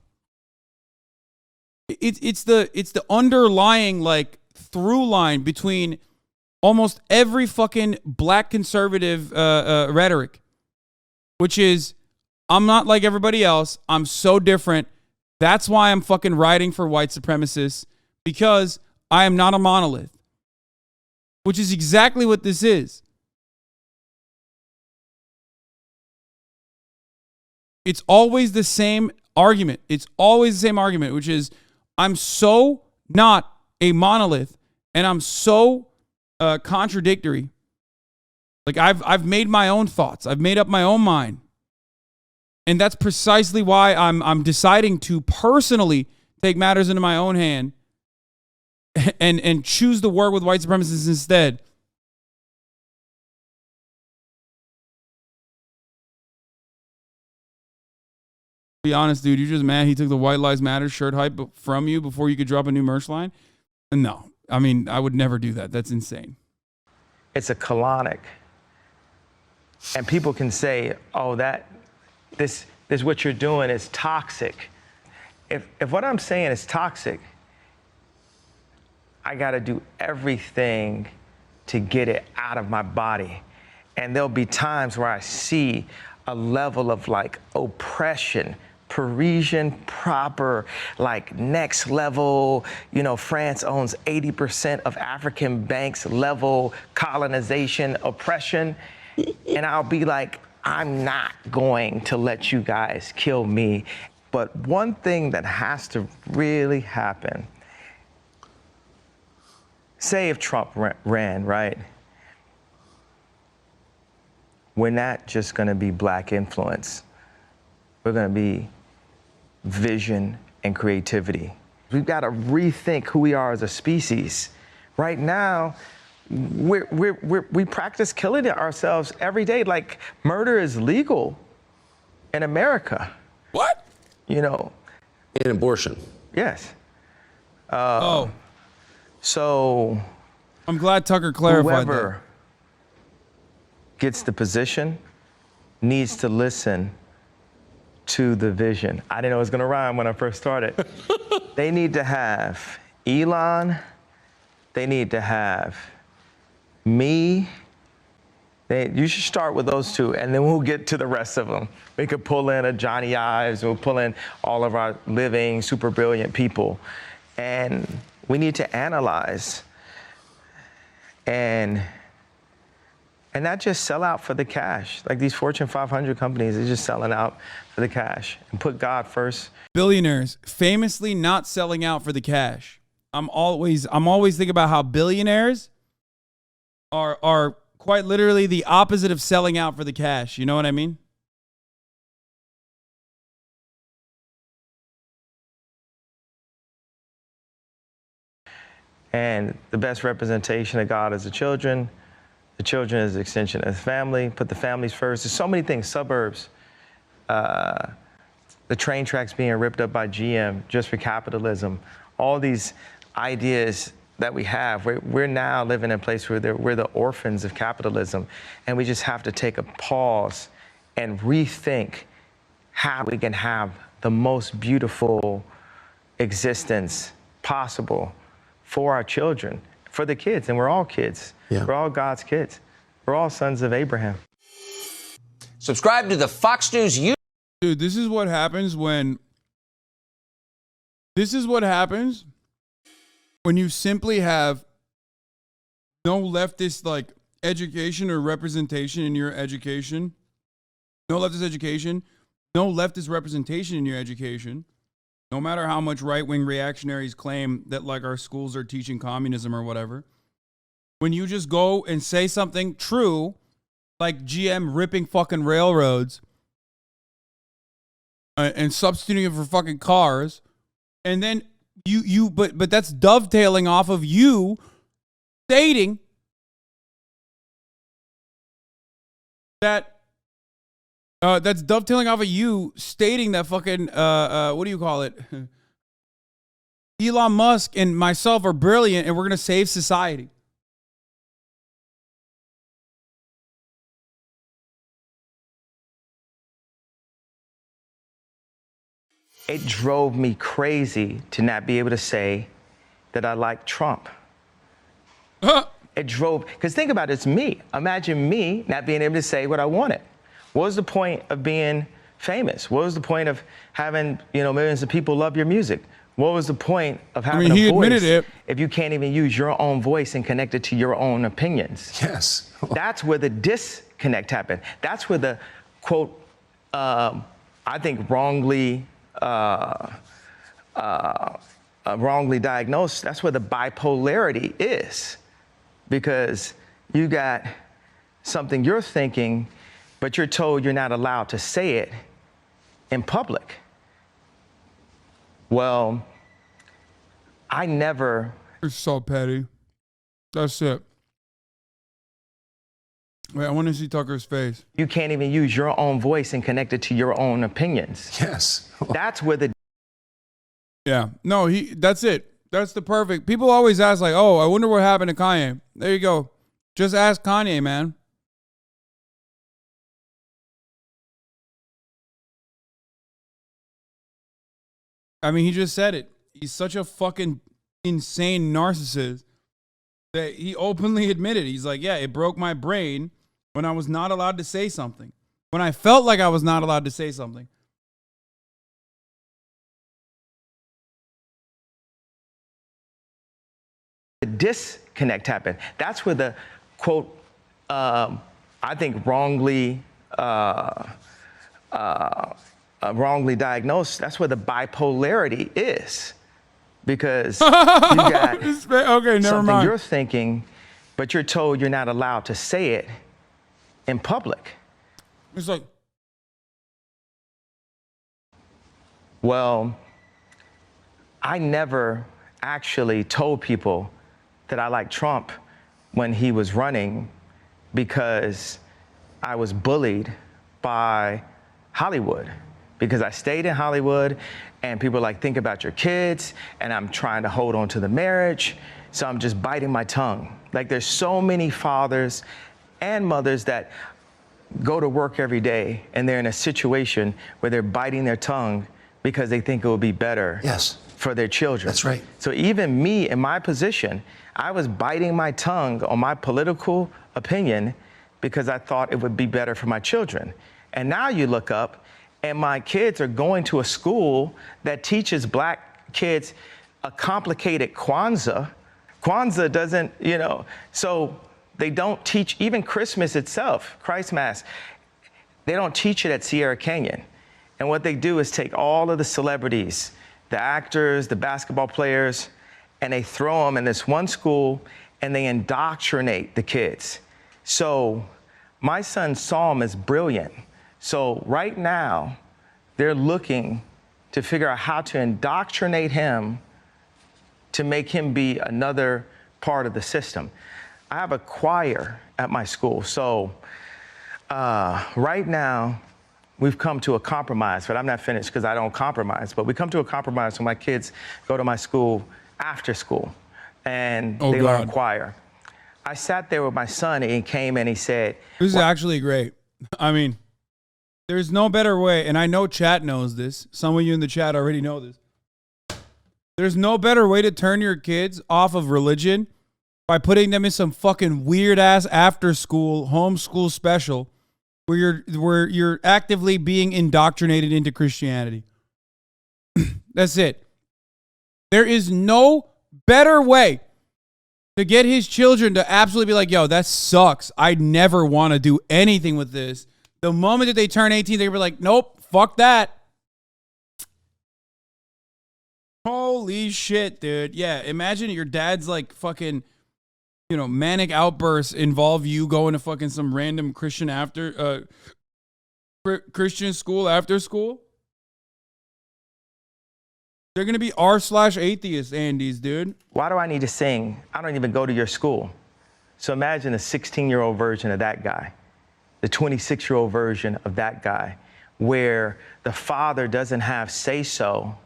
it's the underlying, like, through line between almost every fucking black conservative rhetoric, which is, I'm not like everybody else. I'm so different. That's why I'm fucking riding for white supremacists, because I am not a monolith, which is exactly what this is. It's always the same argument. It's always the same argument, which is, I'm so not a monolith, and I'm so contradictory. Like, I've made my own thoughts. I've made up my own mind. And that's precisely why I'm deciding to personally take matters into my own hand and choose to work with white supremacists instead. Be honest, dude, you're just mad he took the White Lives Matter shirt hype from you before you could drop a new merch line? No. I mean, I would never do that. That's insane. It's a colonic. And people can say, oh, this what you're doing is toxic. If what I'm saying is toxic, I got to do everything to get it out of my body. And there'll be times where I see a level of, like, oppression, Parisian proper, like, next level, France owns 80% of African banks level colonization, oppression. And I'll be like, I'm not going to let you guys kill me. But one thing that has to really happen, say if Trump ran, right? We're not just going to be black influence. We're going to be vision and creativity. We've got to rethink who we are as a species. Right now, we practice killing ourselves every day. Like, murder is legal in America. What? And abortion. Yes. So I'm glad Tucker clarified whoever that. Gets the position needs to listen to the vision. I didn't know it was gonna rhyme when I first started. They need to have Elon, they need to have me. You should start with those two, and then we'll get to the rest of them. We could pull in a Johnny Ives, we'll pull in all of our living, super brilliant people. And we need to analyze and not just sell out for the cash. Like these Fortune 500 companies, they're just selling out for the cash and put God first. Billionaires famously not selling out for the cash. I'm always thinking about how billionaires are quite literally the opposite of selling out for the cash. You know what I mean? And the best representation of God is the children. The children is the extension of the family. Put the families first. There's so many things. Suburbs. The train tracks being ripped up by GM just for capitalism. All these ideas that we have. We're now living in a place where we're the orphans of capitalism, and we just have to take a pause and rethink how we can have the most beautiful existence possible for our children, for the kids, and we're all kids. Yeah. We're all God's kids. We're all sons of Abraham. Subscribe to the Fox News YouTube. Dude, this is what happens when you simply have no leftist like education or representation in your education. No leftist education, no leftist representation in your education. No matter how much right-wing reactionaries claim that like our schools are teaching communism or whatever. When you just go and say something true, like GM ripping fucking railroads and substituting it for fucking cars, and then but that's dovetailing off of you stating that that's dovetailing off of you stating that fucking what do you call it? Elon Musk and myself are brilliant and we're gonna save society. It drove me crazy to not be able to say that I like Trump. It drove, because think about it, it's me. Imagine me not being able to say what I wanted. What was the point of being famous? What was the point of having, millions of people love your music? What was the point of having a voice if you can't even use your own voice and connect it to your own opinions? Yes. That's where the disconnect happened. That's where the, quote, I think wrongly diagnosed, that's where the bipolarity is. Because you got something you're thinking, but you're told you're not allowed to say it in public. Well, I never... You're so petty. That's it. Wait, I want to see Tucker's face. You can't even use your own voice and connect it to your own opinions. Yes. That's where the... Yeah. No, that's it. That's the perfect... People always ask like, oh, I wonder what happened to Kanye. There you go. Just ask Kanye, man. I mean, he just said it. He's such a fucking insane narcissist that he openly admitted. He's like, yeah, it broke my brain when I was not allowed to say something. When I felt like I was not allowed to say something. The disconnect happened. That's where the, quote, I think wrongly diagnosed, that's where the bipolarity is. Because you got okay, never something mind. You're thinking, but you're told you're not allowed to say it in public. It's like, well, I never actually told people that I liked Trump when he was running because I was bullied by Hollywood. Because I stayed in Hollywood and people were like, think about your kids, and I'm trying to hold on to the marriage, so I'm just biting my tongue. Like, there's so many fathers and mothers that go to work every day and they're in a situation where they're biting their tongue because they think it will be better for their children. That's right. So even me in my position, I was biting my tongue on my political opinion because I thought it would be better for my children. And now you look up and my kids are going to a school that teaches black kids a complicated Kwanzaa. Kwanzaa doesn't, so they don't teach even Christmas itself, Christ Mass. They don't teach it at Sierra Canyon. And what they do is take all of the celebrities, the actors, the basketball players, and they throw them in this one school and they indoctrinate the kids. So my son saw him as brilliant. So right now, they're looking to figure out how to indoctrinate him to make him be another part of the system. I have a choir at my school. So right now, we've come to a compromise, but I'm not finished because I don't compromise. But we come to a compromise when my kids go to my school after school. and Oh, they learn God. choir. I sat there with my son, and he came and he said, This is actually great. I mean, there's no better way, and I know chat knows this. Some of you in the chat already know this. There's no better way to turn your kids off of religion by putting them in some fucking weird ass after school homeschool special where you're actively being indoctrinated into Christianity. That's it. There is no better way to get his children to absolutely be like, yo, that sucks. I never want to do anything with this. The moment that they turn 18, they're gonna be like, nope, fuck that. Holy shit, dude. Yeah, imagine your dad's like fucking, you know, manic outbursts involve you going to fucking some random Christian Christian school after school. They're going to be r/atheist Andes, dude. why do I need to sing? I don't even go to your school. So imagine a 16-year-old version of that guy, the 26-year-old version of that guy, where the father doesn't have say-so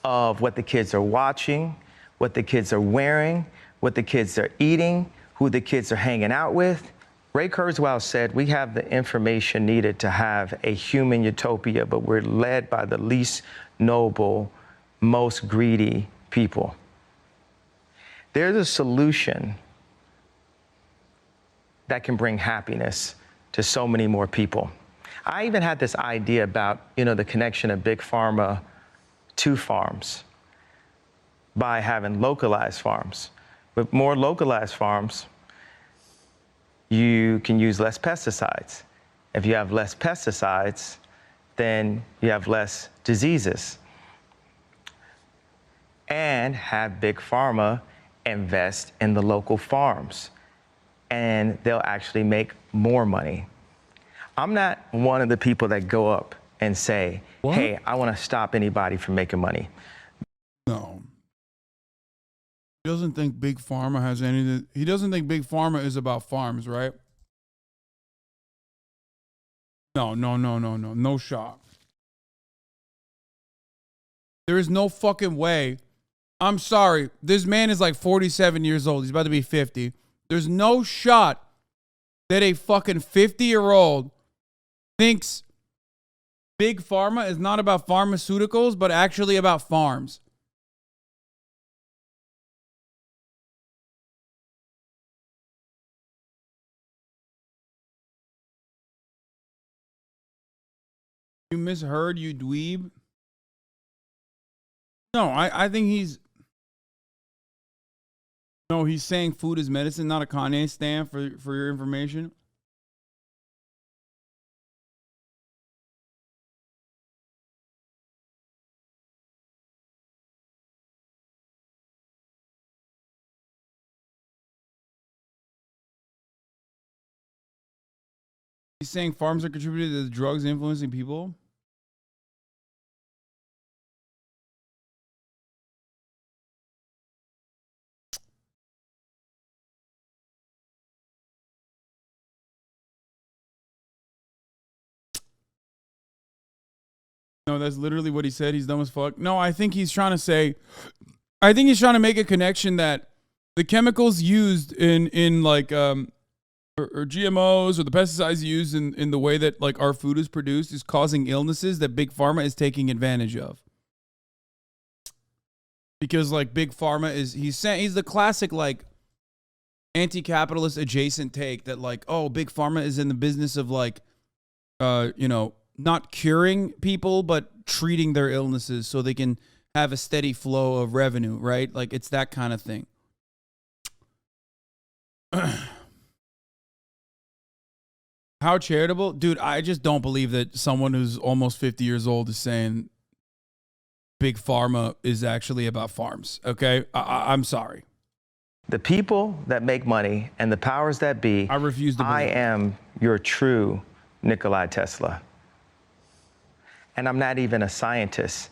of what the kids are watching, what the kids are wearing, what the kids are eating, who the kids are hanging out with. Ray Kurzweil said, we have the information needed to have a human utopia, but we're led by the least noble, most greedy people. There's a solution that can bring happiness to so many more people. I even had this idea about, you know, the connection of Big Pharma to farms by having localized farms. With more localized farms, you can use less pesticides. If you have less pesticides, then you have less diseases. And have Big Pharma invest in the local farms, and they'll actually make more money. I'm not one of the people that go up and say, What? hey, I want to stop anybody from making money. No. He doesn't think Big Pharma has anything. He doesn't think Big Pharma is about farms, right? No. No shot. There is no fucking way. I'm sorry. This man is like 47 years old. He's about to be 50. There's no shot that a fucking 50-year-old thinks Big Pharma is not about pharmaceuticals, but actually about farms. You misheard, you dweeb. No, I think he's... No, he's saying food is medicine, not a Kanye stan, for your information. He's saying farms are contributing to the drugs influencing people. No, that's literally what he said. He's dumb as fuck. No, I think he's trying to say, I think he's trying to make a connection that the chemicals used in like or GMOs or the pesticides used in the way that like our food is produced is causing illnesses that Big Pharma is taking advantage of. Because like Big Pharma he's the classic like anti-capitalist adjacent take that like, oh, Big Pharma is in the business of like not curing people, but treating their illnesses so they can have a steady flow of revenue, right? Like it's that kind of thing. How charitable? Dude, I just don't believe that someone who's almost 50 years old is saying Big Pharma is actually about farms, okay? I'm sorry. The people that make money and the powers that be, I refuse to believe I it. am your true Nikola Tesla. And I'm not even a scientist.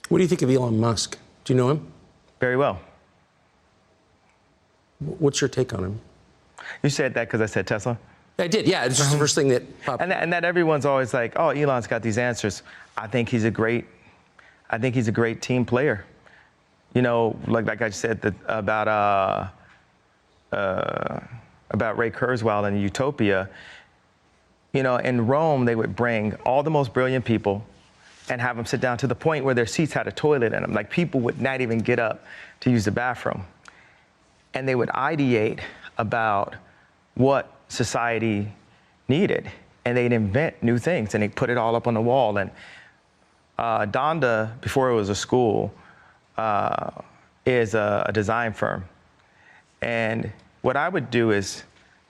What do you think of Elon Musk? Do you know him? Very well. What's your take on him? You said that because I said Tesla? I did, yeah. It's just the first thing that popped. And that everyone's always like, oh, Elon's got these answers. I think he's a great team player. You know, like I said about Ray Kurzweil and Utopia. You know, in Rome, they would bring all the most brilliant people and have them sit down to the point where their seats had a toilet in them. Like, people would not even get up to use the bathroom. And they would ideate about what society needed. And they'd invent new things, and they'd put it all up on the wall. And Donda, before it was a school, is a design firm. And what I would do is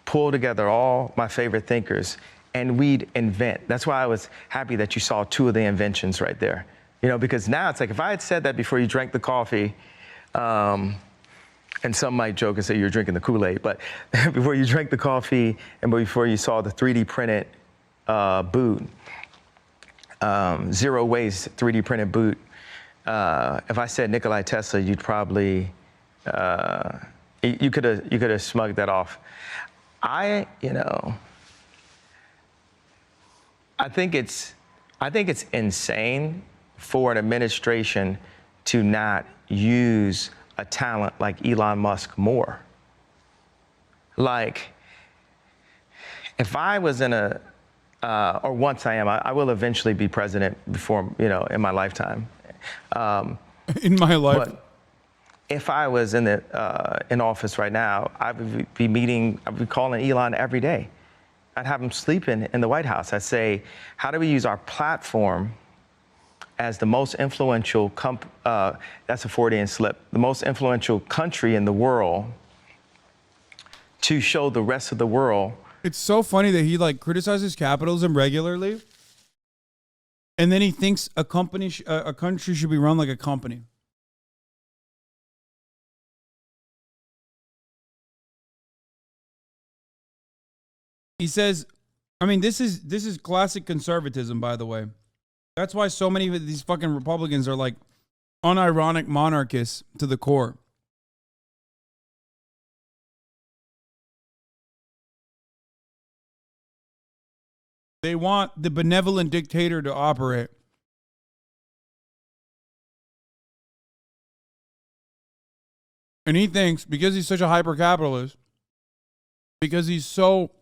pull together all my favorite thinkers, and we'd invent. That's why I was happy that you saw 2 of the inventions right there. You know, because now it's like, if I had said that before you drank the coffee, and some might joke and say you're drinking the Kool-Aid, but before you drank the coffee and before you saw the 3D printed boot, zero waste 3D printed boot, if I said Nikola Tesla, you'd probably, you could have smugged that off. I think it's insane for an administration to not use a talent like Elon Musk more. Like, if I was in or once I am, I will eventually be president before, in my lifetime. In my life. But if I was in office right now, I would be calling Elon every day. I'd have him sleeping in the White House. I'd say, how do we use our platform as the most influential, that's a Freudian slip, the most influential country in the world, to show the rest of the world. It's so funny that he criticizes capitalism regularly, and then he thinks a country should be run like a company. He says, I mean, this is classic conservatism, by the way. That's why so many of these fucking Republicans are like unironic monarchists to the core. They want the benevolent dictator to operate. And he thinks, because he's such a hyper-capitalist, because he's so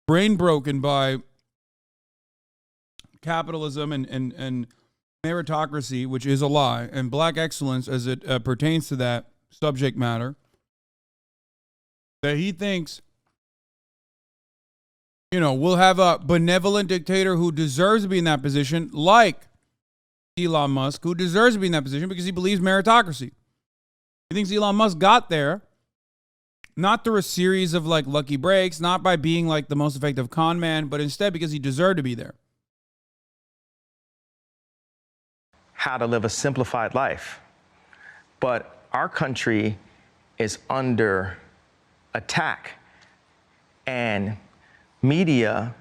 brain broken by capitalism and meritocracy, which is a lie, and black excellence as it pertains to that subject matter, that he thinks, we'll have a benevolent dictator who deserves to be in that position, like Elon Musk, who deserves to be in that position because he believes meritocracy. He thinks Elon Musk got there not through a series of lucky breaks, not by being the most effective con man, but instead because he deserved to be there. How to live a simplified life. But our country is under attack, and media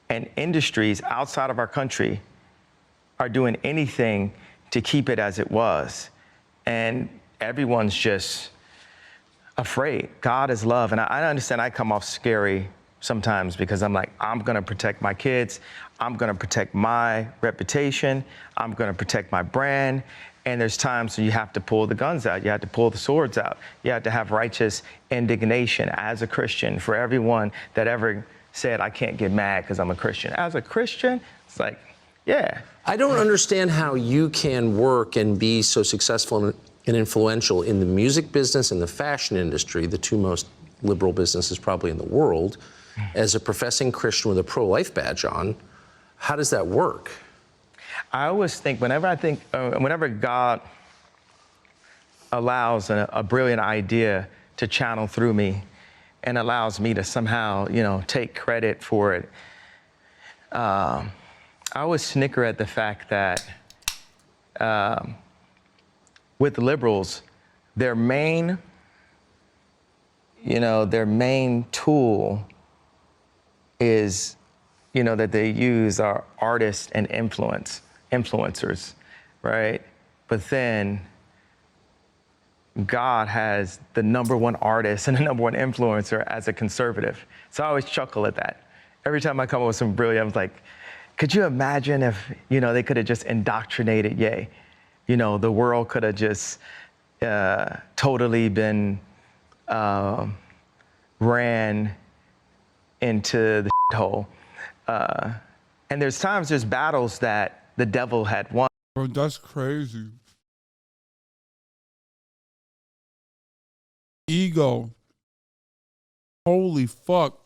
and industries outside of our country are doing anything to keep it as it was. And everyone's just afraid. God is love. And I understand I come off scary sometimes because I'm like, I'm going to protect my kids. I'm going to protect my reputation. I'm going to protect my brand. And there's times when you have to pull the guns out. You have to pull the swords out. You have to have righteous indignation as a Christian. For everyone that ever said, I can't get mad because I'm a Christian. As a Christian, it's like, yeah. I don't understand how you can work and be so successful and influential in the music business and the fashion industry, the 2 most liberal businesses probably in the world, as a professing Christian with a pro-life badge on. How does that work? I always think, whenever God allows a brilliant idea to channel through me and allows me to somehow, take credit for it, I always snicker at the fact that with liberals, their main tool is, that they use are artists and influencers, right? But then God has the #1 artist and the #1 influencer as a conservative. So I always chuckle at that. Every time I come up with some brilliant, I'm like, could you imagine if, they could have just indoctrinated Ye? you know, the world could have just totally been ran into the hole. And there's battles that the devil had won. Bro, that's crazy. Ego. Holy fuck.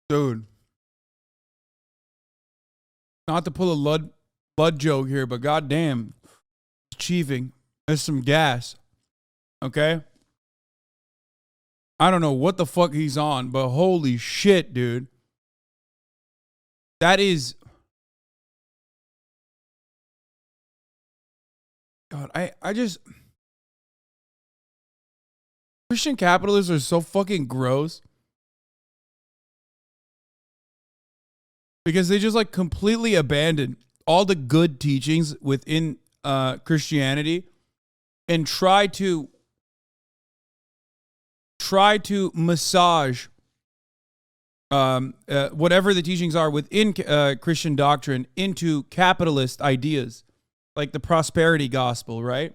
Dude. Not to pull a blood joke here, but goddamn, achieving. There's some gas. Okay? I don't know what the fuck he's on, but holy shit, dude. That is... God, I just... Christian capitalists are so fucking gross. Because they just like completely abandon all the good teachings within Christianity and try to massage whatever the teachings are within Christian doctrine into capitalist ideas, like the prosperity gospel, right?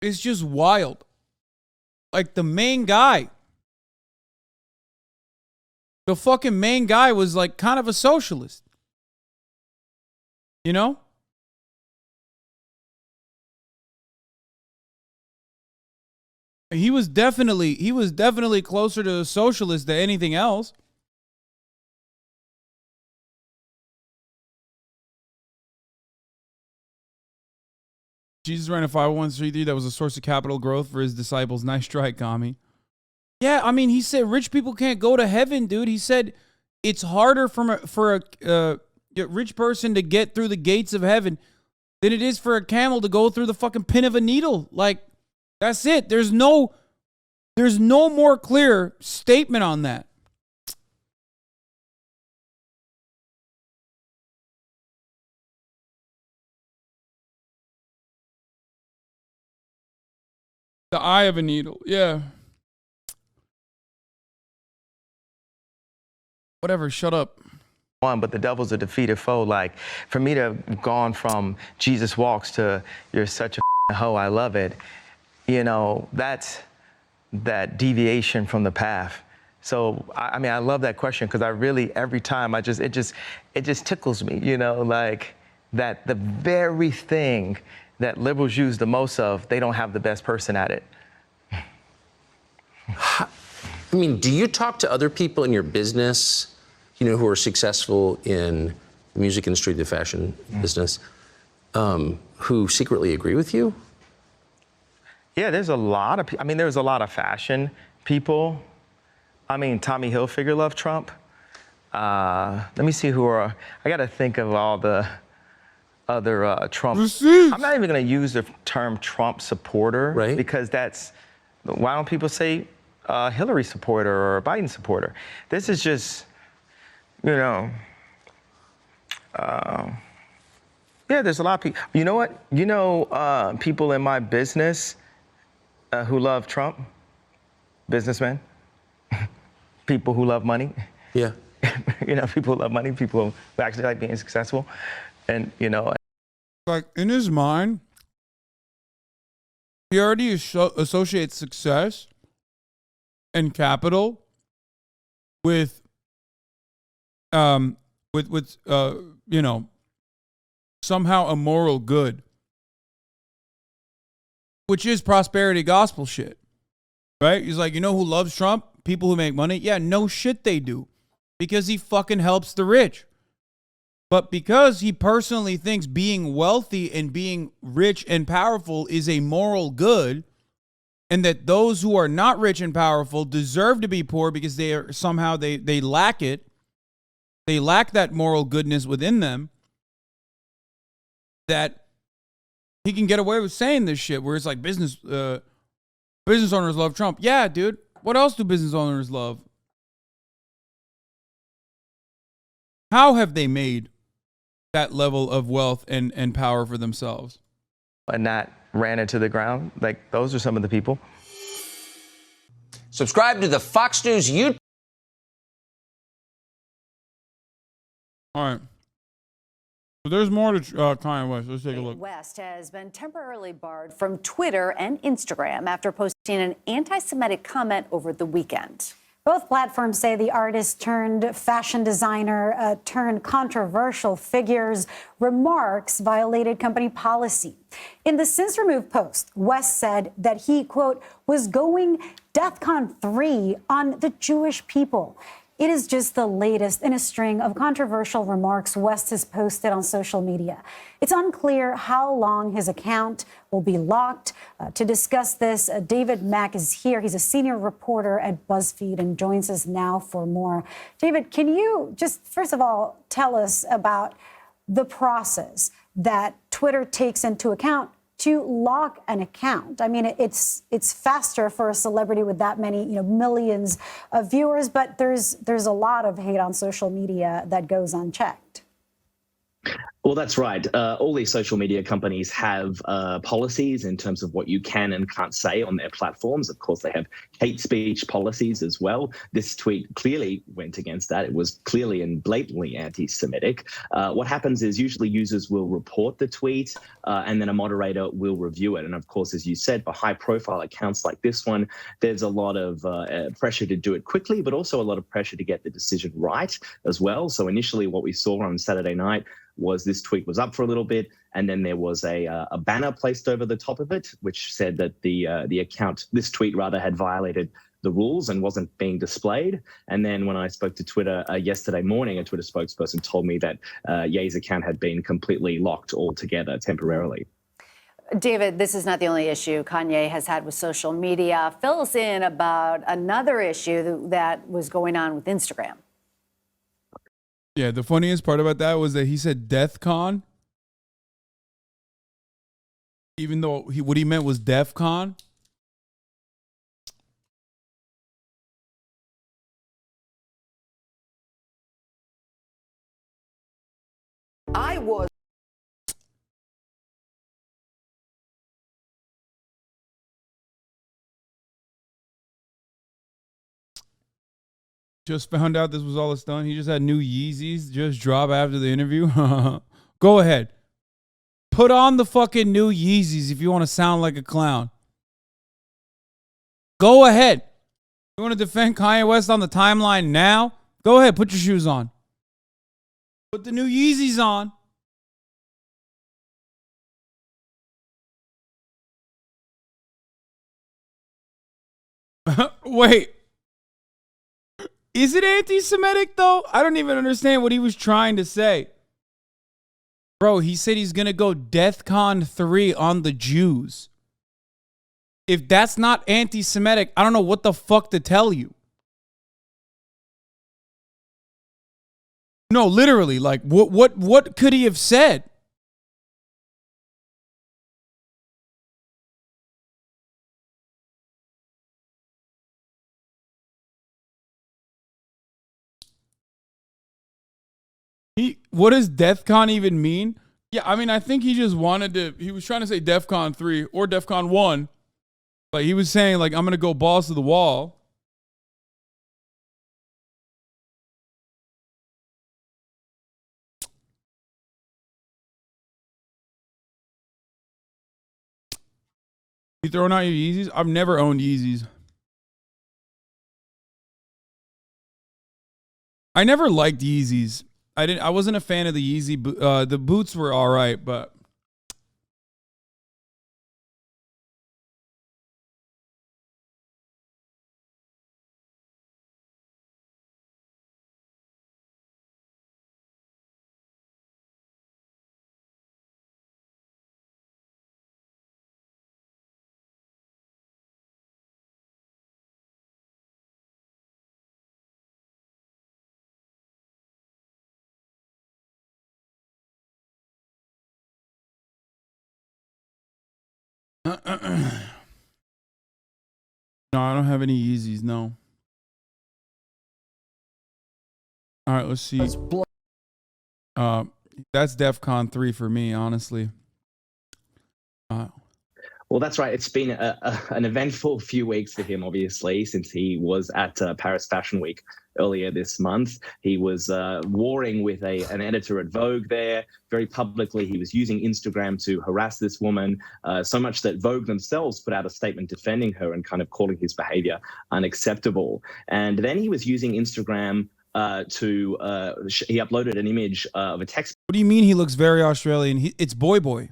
It's just wild. Like the main guy, the fucking main guy was like kind of a socialist. You know? He was definitely closer to a socialist than anything else. Jesus ran a 501c3 that was a source of capital growth for his disciples. Nice try, commie. Yeah, I mean, he said rich people can't go to heaven, dude. He said it's harder for a rich person to get through the gates of heaven than it is for a camel to go through the fucking pin of a needle. Like, that's it. There's no more clear statement on that. The eye of a needle. Yeah. Whatever, shut up. But the devil's a defeated foe. Like, for me to have gone from Jesus walks to you're such a hoe, I love it, you know, that's that deviation from the path. So, I mean, I love that question because I really, every time, it just tickles me, you know, like that the very thing that liberals use the most of, they don't have the best person at it. I mean, do you talk to other people in your business, you know, who are successful in the music industry, the fashion business, who secretly agree with you? Yeah, there's a lot of people. I mean, there's a lot of fashion people. I mean, Tommy Hilfiger loved Trump. Let me see who are, I got to think of all the other Trump. I'm not even going to use the term Trump supporter, right? Because that's, why don't people say Hillary supporter or Biden supporter? This is just, you know, yeah, there's a lot of people. You know what? You know, people in my business who love Trump, businessmen, people who love money. Yeah. You know, people who love money, people who actually like being successful. And, you know, like in his mind, he already associates success and capital with you know, somehow a moral good, which is prosperity gospel shit, right? He's like, you know who loves Trump? People who make money. Yeah, no shit they do, because he fucking helps the rich. But because he personally thinks being wealthy and being rich and powerful is a moral good, and that those who are not rich and powerful deserve to be poor because they are somehow they lack it. They lack that moral goodness within them, that he can get away with saying this shit where it's like business owners love Trump. Yeah, dude. What else do business owners love? How have they made that level of wealth and power for themselves? And that ran into the ground. Like, those are some of the people. Subscribe to the Fox News YouTube. All right. So there's more to Kanye West. Let's take a look. West has been temporarily barred from Twitter and Instagram after posting an anti-Semitic comment over the weekend. Both platforms say the artist turned fashion designer turned controversial figure's remarks violated company policy. In the since removed post, West said that he, quote, was going DEFCON 3 on the Jewish people. It is just the latest in a string of controversial remarks West has posted on social media. It's unclear how long his account will be locked. To discuss this, David Mack is here. He's a senior reporter at BuzzFeed and joins us now for more. David, can you just, first of all, tell us about the process that Twitter takes into account to lock an account? I mean, it's faster for a celebrity with that many, millions of viewers, but there's a lot of hate on social media that goes unchecked. Well, that's right. All these social media companies have policies in terms of what you can and can't say on their platforms. Of course, they have hate speech policies as well. This tweet clearly went against that. It was clearly and blatantly anti-Semitic. What happens is usually users will report the tweet and then a moderator will review it. And of course, as you said, for high-profile accounts like this one, there's a lot of pressure to do it quickly, but also a lot of pressure to get the decision right as well. So initially what we saw on Saturday night was this tweet was up for a little bit, and then there was a banner placed over the top of it, which said that the account, this tweet rather, had violated the rules and wasn't being displayed. And then when I spoke to Twitter yesterday morning, a Twitter spokesperson told me that Ye's account had been completely locked altogether temporarily. David, this is not the only issue Kanye has had with social media. Fill us in about another issue that was going on with Instagram. Yeah, the funniest part about that was that he said DEFCON, even though what he meant was DEFCON. I was. Just found out this was all a stunt. He just had new Yeezys just drop after the interview. Go ahead. Put on the fucking new Yeezys if you want to sound like a clown. Go ahead. You want to defend Kanye West on the timeline now? Go ahead. Put your shoes on. Put the new Yeezys on. Wait. Is it anti-Semitic, though? I don't even understand what he was trying to say. Bro, he said he's going to go DEFCON 3 on the Jews. If that's not anti-Semitic, I don't know what the fuck to tell you. No, literally, like, what could he have said? What does DEFCON even mean? Yeah, I mean, I think he just wanted to, he was trying to say DEFCON 3 or DEFCON 1. Like, he was saying, like, I'm going to go balls to the wall. You throwing out your Yeezys? I've never owned Yeezys. I never liked Yeezys. I wasn't a fan of the Yeezy. The boots were all right, but no, I don't have any Yeezys. No. All right, let's see. That's DEFCON 3 for me, honestly. Well, that's right. It's been an eventful few weeks for him, obviously, since he was at Paris Fashion Week earlier this month. He was warring with an editor at Vogue there. Very publicly, he was using Instagram to harass this woman, so much that Vogue themselves put out a statement defending her and kind of calling his behavior unacceptable. And then he was using Instagram he uploaded an image of a text. What do you mean he looks very Australian? It's Boy Boy.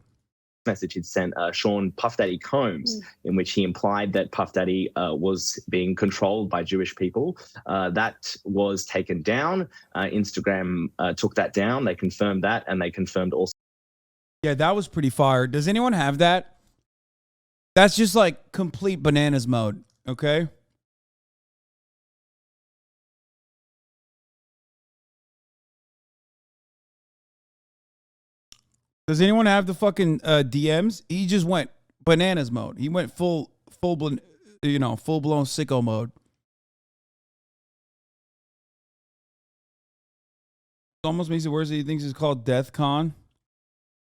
Message he'd sent Sean Puff Daddy Combs, in which he implied that Puff Daddy was being controlled by Jewish people. That was taken down. Instagram took that down. They confirmed that, and they confirmed also. Yeah, that was pretty fire. Does anyone have that? That's just like complete bananas mode, okay? Does anyone have the fucking DMs? He just went bananas mode. He went full blown sicko mode. It almost makes it worse. He thinks it's called Death Con.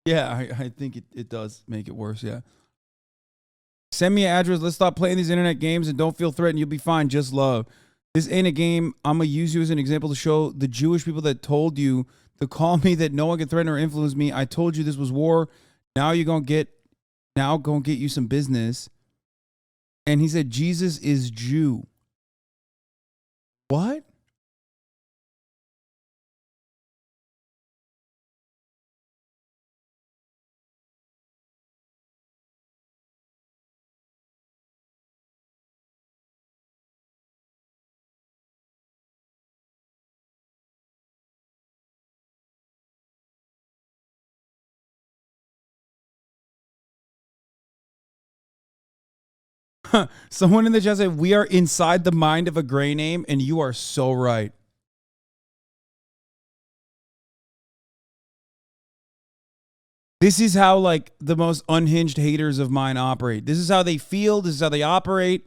Yeah, I think it does make it worse. Yeah. Send me an address. Let's stop playing these internet games and don't feel threatened. You'll be fine. Just love. This ain't a game. I'm gonna use you as an example to show the Jewish people that told you to call me that no one can threaten or influence me. I told you this was war. Now you're gonna get you some business. And he said Jesus is Jew. What? Someone in the chat said, we are inside the mind of a gray name, and you are so right. This is how, like, the most unhinged haters of mine operate. This is how they feel. This is how they operate.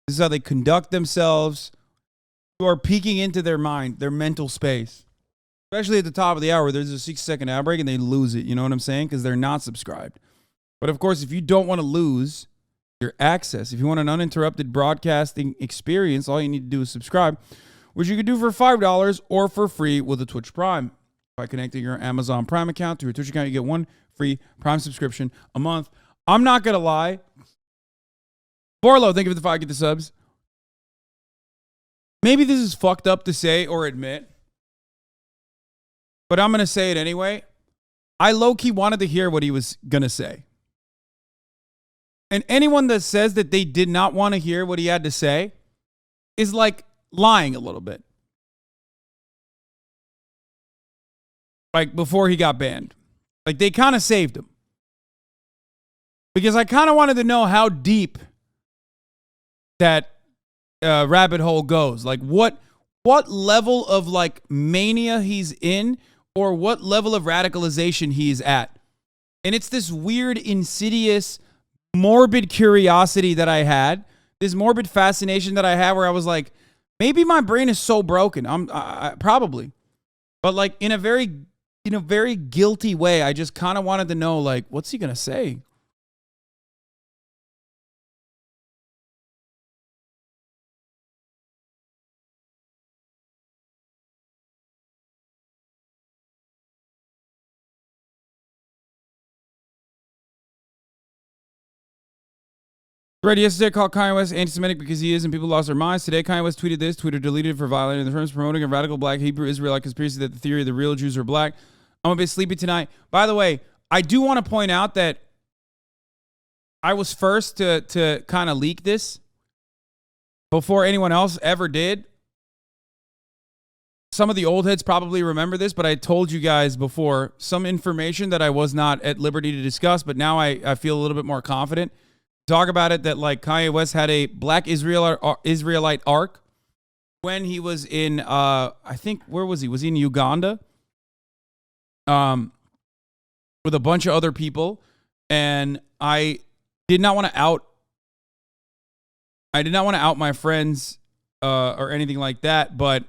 This is how they conduct themselves. You are peeking into their mind, their mental space. Especially at the top of the hour, there's a 6-second ad break, and they lose it. You know what I'm saying? Because they're not subscribed. But, of course, if you don't want to lose your access, if you want an uninterrupted broadcasting experience, all you need to do is subscribe, which you can do for $5 or for free with a Twitch Prime. By connecting your Amazon Prime account to your Twitch account, you get one free Prime subscription a month. I'm not going to lie. Borlo, thank you for the 5, get the subs. Maybe this is fucked up to say or admit, but I'm going to say it anyway. I low-key wanted to hear what he was going to say. And anyone that says that they did not want to hear what he had to say is like lying a little bit. Like before he got banned. Like they kind of saved him. Because I kind of wanted to know how deep that rabbit hole goes. Like what level of like mania he's in or what level of radicalization he's at. And it's this weird, insidious, morbid curiosity that I had, this morbid fascination that I had where I was like, maybe my brain is so broken. I probably. But like in a very guilty way, I just kind of wanted to know, like, what's he going to say? Right, yesterday called Kanye West anti-Semitic because he is and people lost their minds. Today, Kanye West tweeted this. Twitter deleted for violating the terms, promoting a radical black Hebrew Israelite conspiracy that the theory of the real Jews are black. I'm a bit sleepy tonight. By the way, I do want to point out that I was first to kind of leak this before anyone else ever did. Some of the old heads probably remember this, but I told you guys before some information that I was not at liberty to discuss, but now I feel a little bit more confident. Talk about it that like Kanye West had a black Israelite arc when he was in I think where was he? Was he in Uganda? With a bunch of other people, and I did not want to out my friends or anything like that, but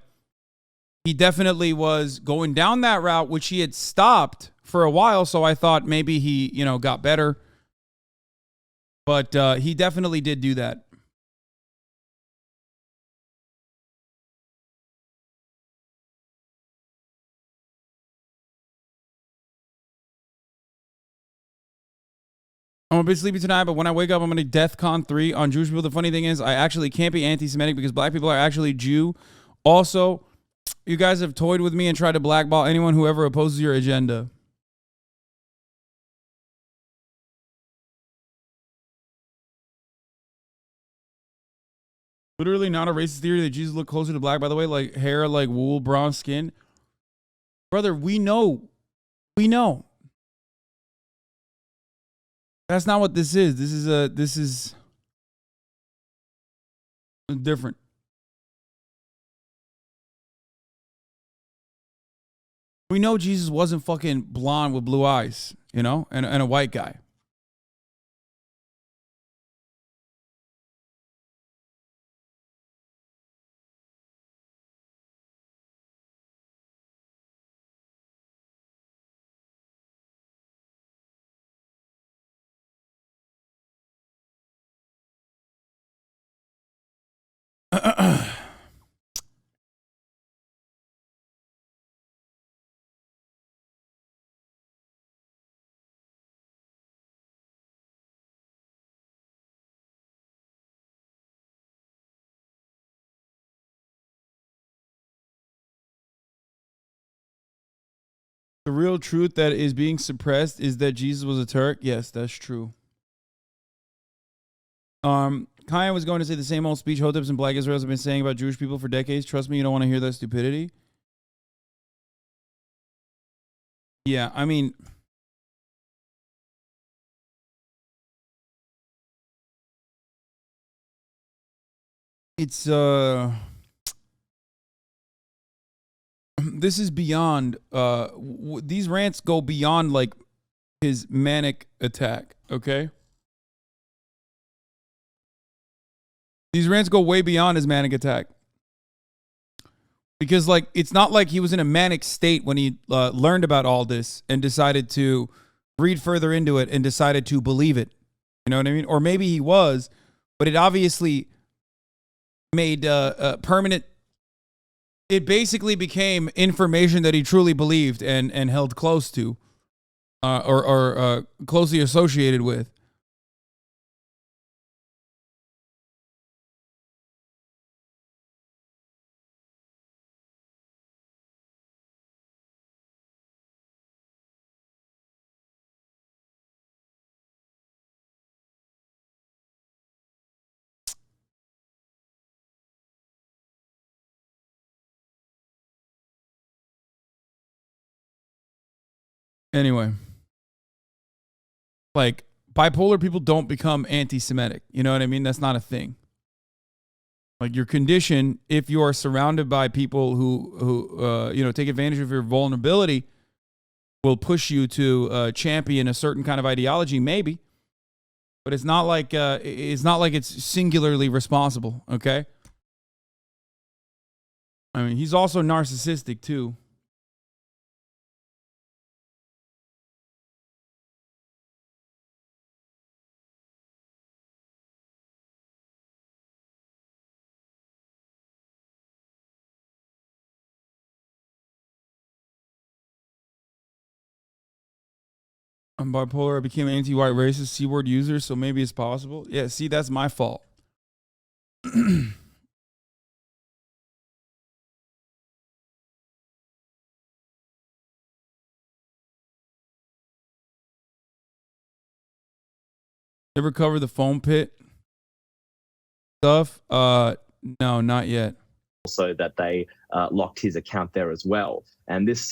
he definitely was going down that route, which he had stopped for a while, so I thought maybe he, got better. But he definitely did do that. I'm a bit sleepy tonight, but when I wake up, I'm going to Death Con 3 on Jewish people. The funny thing is, I actually can't be anti-Semitic because black people are actually Jew. Also, you guys have toyed with me and tried to blackball anyone who ever opposes your agenda. Literally not a racist theory that Jesus looked closer to black, by the way, like hair, like wool, brown skin. Brother, we know. We know. That's not what this is. This is different. We know Jesus wasn't fucking blonde with blue eyes, you know, and a white guy. The real truth that is being suppressed is that Jesus was a Turk. Yes, that's true. Kanye was going to say the same old speech Hoteps and Black Israelis have been saying about Jewish people for decades. Trust me, you don't want to hear that stupidity. Yeah, I mean, it's this is beyond these rants go beyond like his manic attack, okay? These rants go way beyond his manic attack. Because like it's not like he was in a manic state when he learned about all this and decided to read further into it and decided to believe it. You know what I mean? Or maybe he was, but it obviously made permanent. It basically became information that he truly believed and held close to, or closely associated with. Anyway, like bipolar people don't become anti-Semitic. You know what I mean? That's not a thing. Like your condition, if you are surrounded by people who you know, take advantage of your vulnerability, will push you to champion a certain kind of ideology, maybe. But it's not like it's singularly responsible. Okay. I mean, he's also narcissistic too. I'm bipolar. I became an anti-white racist C-word user, so maybe it's possible. Yeah, see, that's my fault. Ever cover the foam pit stuff? No, not yet. Also, that they locked his account there as well. And this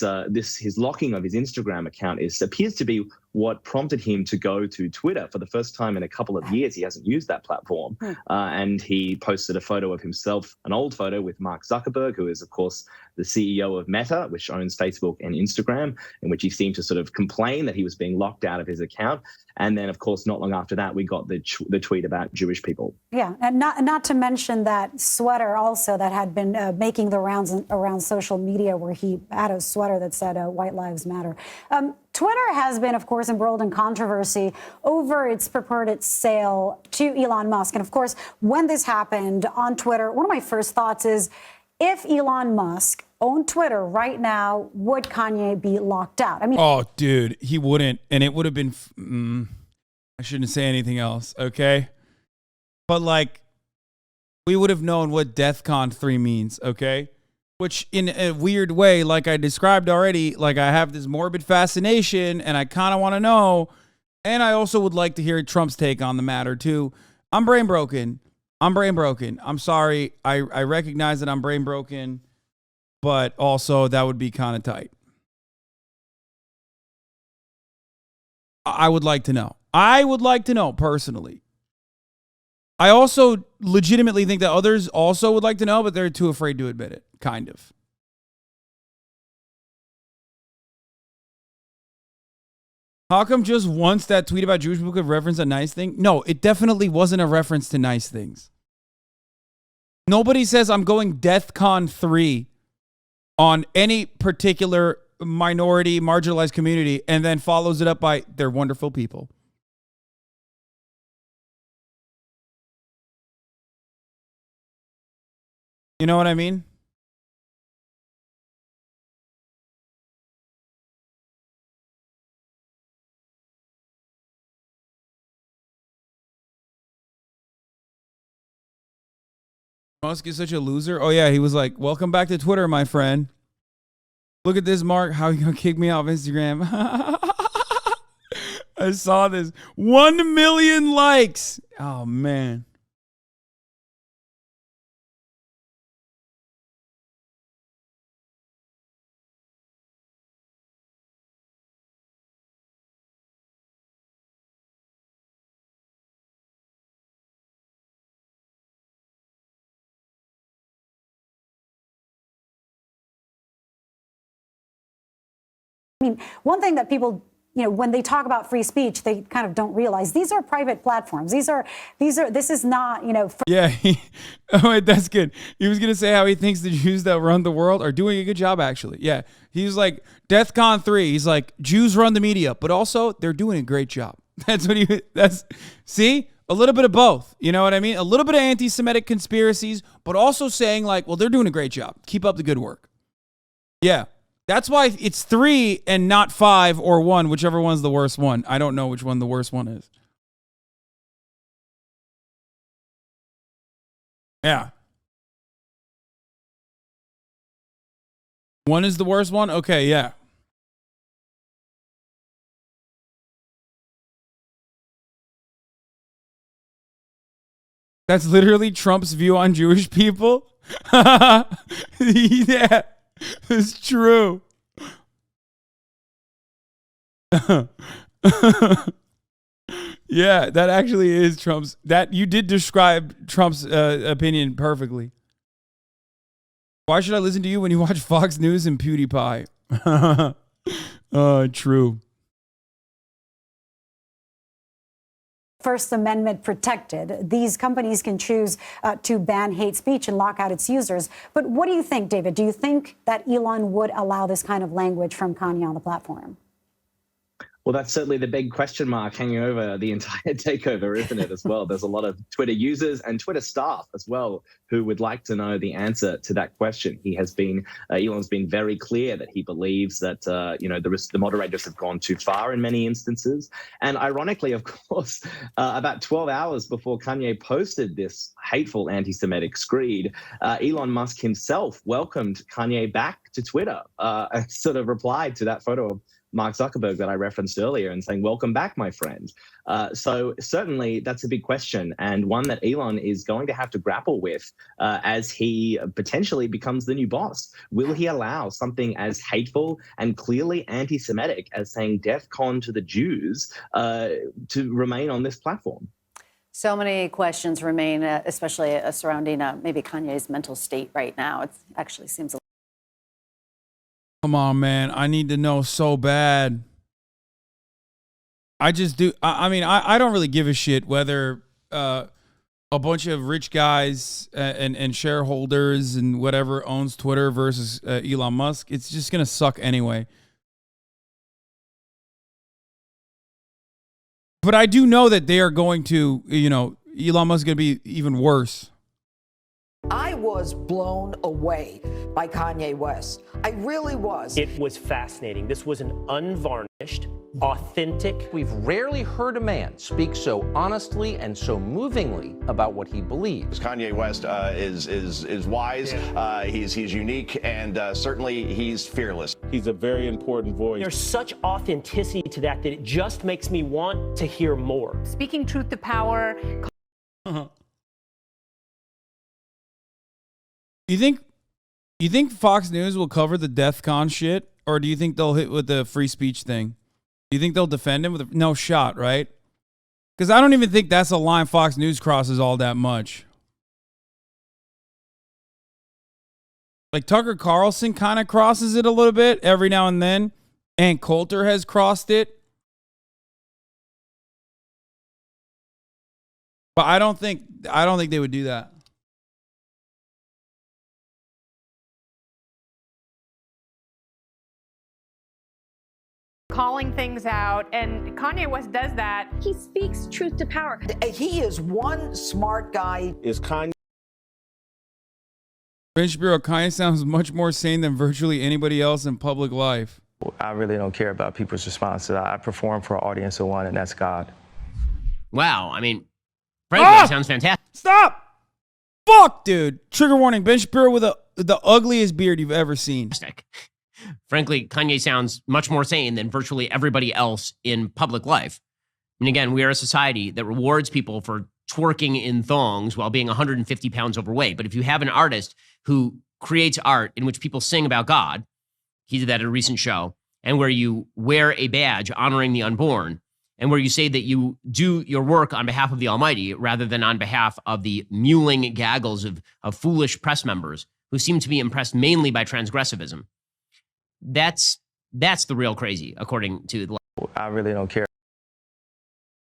his locking of his Instagram account appears to be what prompted him to go to Twitter. For the first time in a couple of years, he hasn't used that platform. And he posted a photo of himself, an old photo with Mark Zuckerberg, who is, of course, the CEO of Meta, which owns Facebook and Instagram, in which he seemed to sort of complain that he was being locked out of his account. And then, of course, not long after that, we got the tweet about Jewish people. Yeah, and not to mention that sweater also that had been making the rounds around social media, where he had a sweater that said "White Lives Matter." Twitter has been, of course, embroiled in controversy over its purported sale to Elon Musk. And of course, when this happened on Twitter, one of my first thoughts is, if Elon Musk owned Twitter right now, would Kanye be locked out? I mean, oh, dude, he wouldn't. And it would have been, I shouldn't say anything else, okay? But like, we would have known what DEFCON 3 means, okay? Which in a weird way, like I described already, like I have this morbid fascination and I kind of want to know. And I also would like to hear Trump's take on the matter too. I'm brain broken. I'm sorry. I recognize that I'm brain broken, but also that would be kind of tight. I would like to know. I would like to know personally. I also legitimately think that others also would like to know, but they're too afraid to admit it, kind of. How come just once that tweet about Jewish people could reference a nice thing? No, it definitely wasn't a reference to nice things. Nobody says I'm going DEFCON 3 on any particular minority, marginalized community, and then follows it up by they're wonderful people. You know what I mean? Musk is such a loser. Oh yeah, he was like, "Welcome back to Twitter, my friend. Look at this, Mark. How you gonna kick me off Instagram?" I saw this. 1 million likes. Oh man. I mean, one thing that people, when they talk about free speech, they kind of don't realize these are private platforms. This is not, Yeah. Oh, wait, that's good. He was going to say how he thinks the Jews that run the world are doing a good job, actually. Yeah. He's like, DEFCON 3. He's like, Jews run the media, but also they're doing a great job. See? A little bit of both. You know what I mean? A little bit of anti-Semitic conspiracies, but also saying like, well, they're doing a great job. Keep up the good work. Yeah. That's why it's 3 and not 5 or 1, whichever one's the worst one. I don't know which one the worst one is. Yeah. 1 is the worst one? Okay, yeah. That's literally Trump's view on Jewish people? Yeah. It's true. Yeah, that actually is Trump's. That you did describe Trump's opinion perfectly. Why should I listen to you when you watch Fox News and PewDiePie? True. First Amendment protected. These companies can choose to ban hate speech and lock out its users. But what do you think, David? Do you think that Elon would allow this kind of language from Kanye on the platform? Well, that's certainly the big question mark hanging over the entire takeover, isn't it, as well? There's a lot of Twitter users and Twitter staff as well who would like to know the answer to that question. Elon's been very clear that he believes that, the moderators have gone too far in many instances. And ironically, of course, about 12 hours before Kanye posted this hateful anti-Semitic screed, Elon Musk himself welcomed Kanye back to Twitter and sort of replied to that photo of Mark Zuckerberg that I referenced earlier and saying, welcome back, my friend. So certainly that's a big question and one that Elon is going to have to grapple with as he potentially becomes the new boss. Will he allow something as hateful and clearly anti-Semitic as saying DEFCON to the Jews to remain on this platform? So many questions remain, especially surrounding maybe Kanye's mental state right now. It actually seems Come on, man. I need to know so bad. I just do. I don't really give a shit whether a bunch of rich guys and shareholders and whatever owns Twitter versus Elon Musk. It's just going to suck anyway. But I do know that they are going to, you know, Elon Musk is going to be even worse. I was blown away by Kanye West. I really was. It was fascinating. This was an unvarnished, authentic. We've rarely heard a man speak so honestly and so movingly about what he believes. Kanye West is wise. He's unique, and certainly he's fearless. He's a very important voice. There's such authenticity to that it just makes me want to hear more. Speaking truth to power. You think Fox News will cover the DEF CON shit, or do you think they'll hit with the free speech thing? Do you think they'll defend him with no shot, right? Because I don't even think that's a line Fox News crosses all that much. Like Tucker Carlson kind of crosses it a little bit every now and then, and Coulter has crossed it. But I don't think they would do that. Calling things out, and Kanye West does that. He speaks truth to power. He is one smart guy. Is Kanye? Ben Shapiro, Kanye sounds much more sane than virtually anybody else in public life. I really don't care about people's response to that. I perform for an audience of one, and that's God. Wow, I mean, frankly, it sounds fantastic. Stop! Fuck, dude. Trigger warning. Ben Shapiro with the ugliest beard you've ever seen. Frankly, Kanye sounds much more sane than virtually everybody else in public life. And again, we are a society that rewards people for twerking in thongs while being 150 pounds overweight. But if you have an artist who creates art in which people sing about God, he did that at a recent show, and where you wear a badge honoring the unborn, and where you say that you do your work on behalf of the Almighty rather than on behalf of the mewling gaggles of foolish press members who seem to be impressed mainly by transgressivism. That's the real crazy, according to the. I really don't care.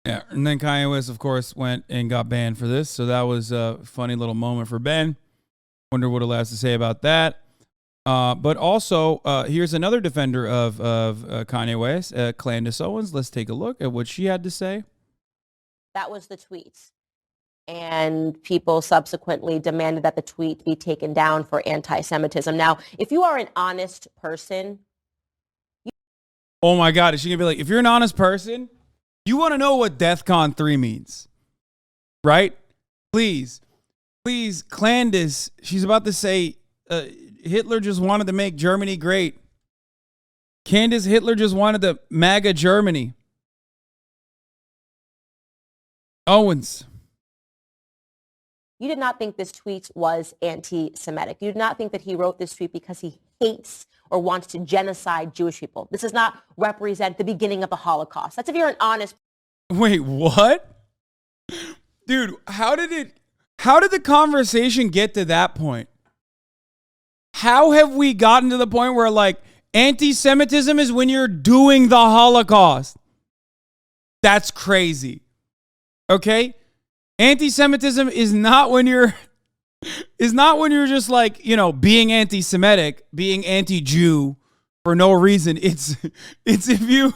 Yeah, and then Kanye West, of course, went and got banned for this. So that was a funny little moment for Ben. Wonder what he'll have to say about that. But also, here's another defender of Kanye West, Candice Owens. Let's take a look at what she had to say. That was the tweet. And people subsequently demanded that the tweet be taken down for anti-Semitism. Now, if you are an honest person. Oh my God, is she going to be like, if you're an honest person, you want to know what DEFCON 3 means, right? Please, Candice, she's about to say, Hitler just wanted to make Germany great. Candice, Hitler just wanted to MAGA Germany. Owens. You did not think this tweet was anti-Semitic. You did not think that he wrote this tweet because he hates or wants to genocide Jewish people. This does not represent the beginning of the Holocaust. That's if you're an honest. Wait, what? Dude, how did the conversation get to that point? How have we gotten to the point where, like, anti-Semitism is when you're doing the Holocaust? That's crazy. Okay? Anti-Semitism is not when you're just like, you know, being anti-Semitic, being anti-Jew for no reason. It's if you,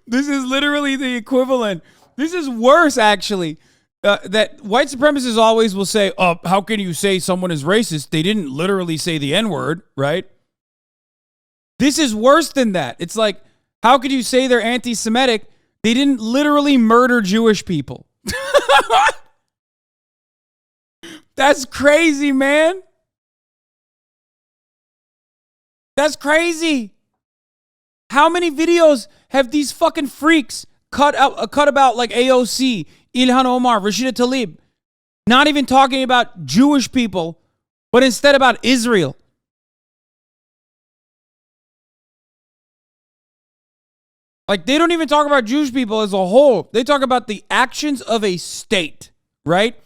this is literally the equivalent. This is worse, actually. That white supremacists always will say, oh, how can you say someone is racist? They didn't literally say the N-word, right? This is worse than that. It's like, how could you say they're anti-Semitic? They didn't literally murder Jewish people. That's crazy, man. That's crazy. How many videos have these fucking freaks cut about, like AOC, Ilhan Omar, Rashida Tlaib, not even talking about Jewish people, but instead about Israel? Like, they don't even talk about Jewish people as a whole. They talk about the actions of a state, right?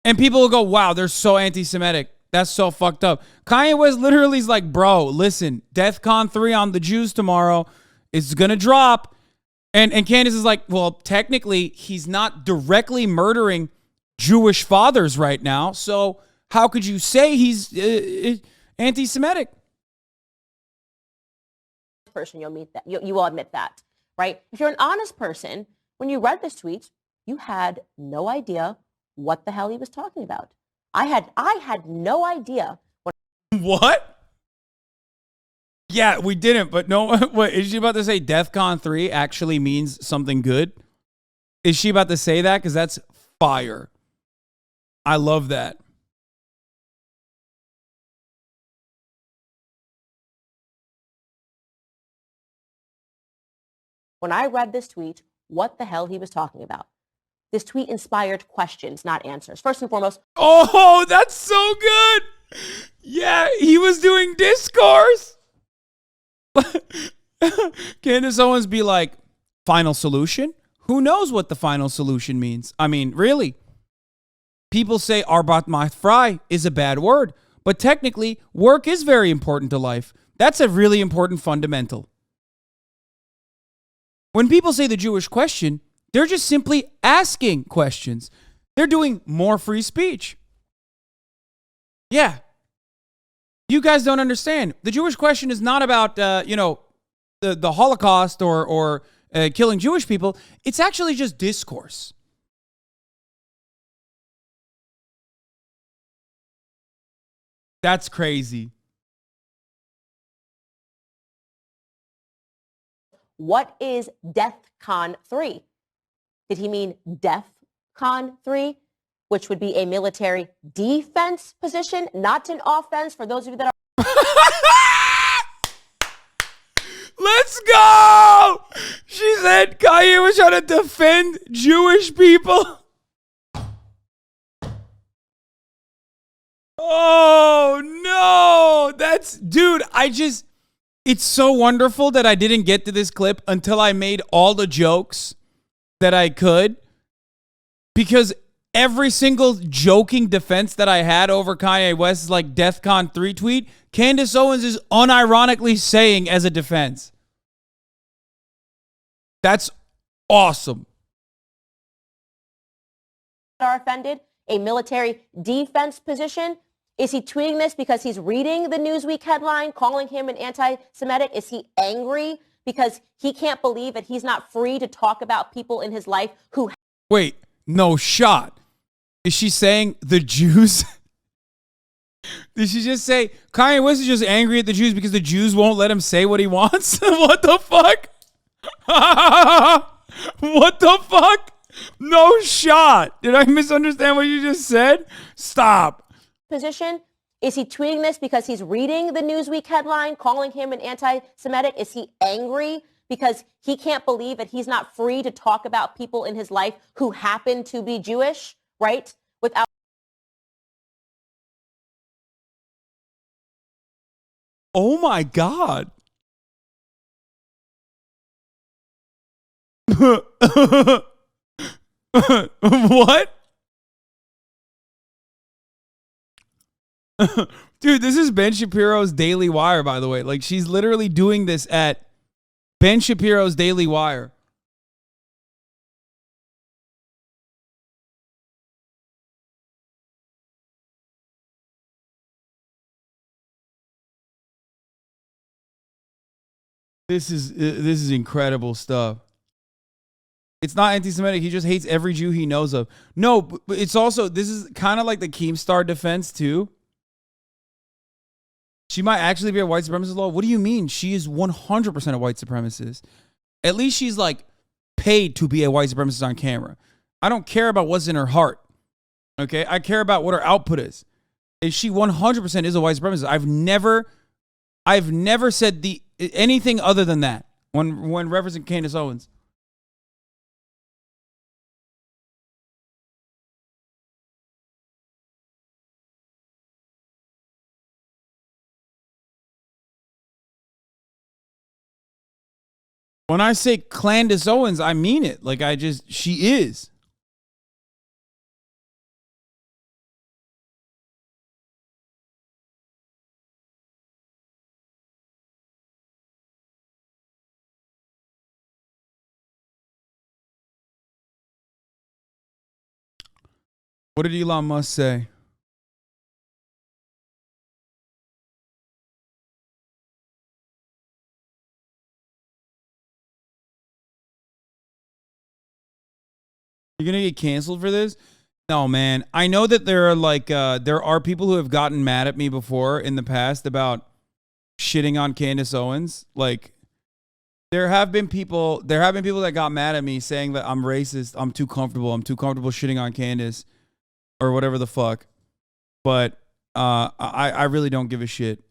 And people will go, wow, they're so anti-Semitic. That's so fucked up. Kanye West literally is like, bro, listen, DEFCON 3 on the Jews tomorrow is going to drop. And Candice is like, well, technically, he's not directly murdering Jewish fathers right now. So how could you say he's anti-Semitic? Person, you'll meet that. You will admit that. Right? If you're an honest person, when you read this tweet, you had no idea what the hell he was talking about. I had no idea. What? Yeah, we didn't, but no. What is she about to say? DEFCON 3 actually means something good? Is she about to say that? Because that's fire. I love that. When I read this tweet, what the hell he was talking about. This tweet inspired questions, not answers. First and foremost. Oh, that's so good. Yeah, he was doing discourse. Candice Owens be like, final solution? Who knows what the final solution means? I mean, really? People say Arbat Mahfry is a bad word, but technically, work is very important to life. That's a really important fundamental. When people say the Jewish question, they're just simply asking questions. They're doing more free speech. Yeah. You guys don't understand. The Jewish question is not about, the Holocaust or killing Jewish people. It's actually just discourse. That's crazy. What is DEFCON 3? Did he mean DEFCON 3, which would be a military defense position, not an offense for those of you that are... Let's go! She said Kanye was trying to defend Jewish people. Oh, no. Dude, it's so wonderful that I didn't get to this clip until I made all the jokes that I could. Because every single joking defense that I had over Kanye West's like DEFCON 3 tweet, Candice Owens is unironically saying as a defense. That's awesome. Are offended, a military defense position. Is he tweeting this because he's reading the Newsweek headline calling him an anti-Semitic? Is he angry because he can't believe that he's not free to talk about people in his life who... Wait, no shot. Is she saying the Jews? Did she just say Kanye West is just angry at the Jews because the Jews won't let him say what he wants? What the fuck? What the fuck? No shot. Did I misunderstand what you just said? Stop. Position? Is he tweeting this because he's reading the Newsweek headline calling him an anti-Semitic? Is he angry because he can't believe that he's not free to talk about people in his life who happen to be Jewish, right? Without... Oh my God. What? Dude, this is Ben Shapiro's Daily Wire, by the way. Like, she's literally doing this at Ben Shapiro's Daily Wire. This is incredible stuff. It's not anti-Semitic. He just hates every Jew he knows of. No, but it's also, this is kind of like the Keemstar defense too. She might actually be a white supremacist law. What do you mean? She is 100% a white supremacist. At least she's like paid to be a white supremacist on camera. I don't care about what's in her heart. Okay? I care about what her output is. If she 100% is a white supremacist, I've never said anything other than that when referencing Candice Owens. When I say Candice Owens, I mean it. Like, she is. What did Elon Musk say? You're gonna get canceled for this? No, man. I know that there are like there are people who have gotten mad at me before in the past about shitting on Candace Owens. Like there have been people that got mad at me saying that I'm racist. I'm too comfortable shitting on Candace or whatever the fuck. But I really don't give a shit.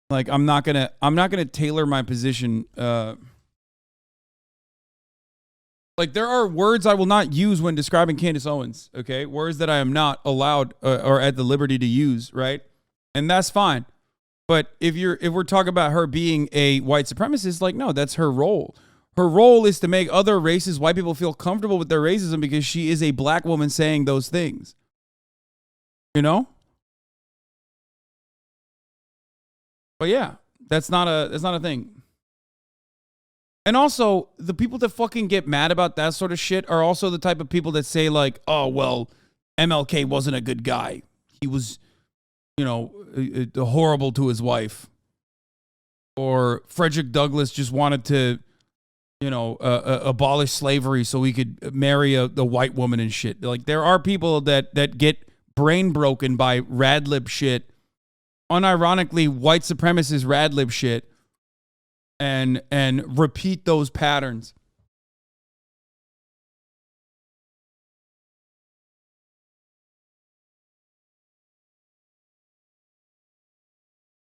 Like I'm not gonna tailor my position. Like there are words I will not use when describing Candace Owens. Okay, words that I am not allowed or at the liberty to use. Right, and that's fine. But if we're talking about her being a white supremacist, like no, that's her role. Her role is to make other races, white people, feel comfortable with their racism because she is a black woman saying those things. You know. But yeah, that's not a thing. And also, the people that fucking get mad about that sort of shit are also the type of people that say like, "Oh, well, MLK wasn't a good guy. He was, you know, horrible to his wife." Or Frederick Douglass just wanted to, you know, abolish slavery so he could marry the white woman and shit. Like there are people that get brain broken by radlib shit. Unironically, white supremacist radlib shit, and repeat those patterns.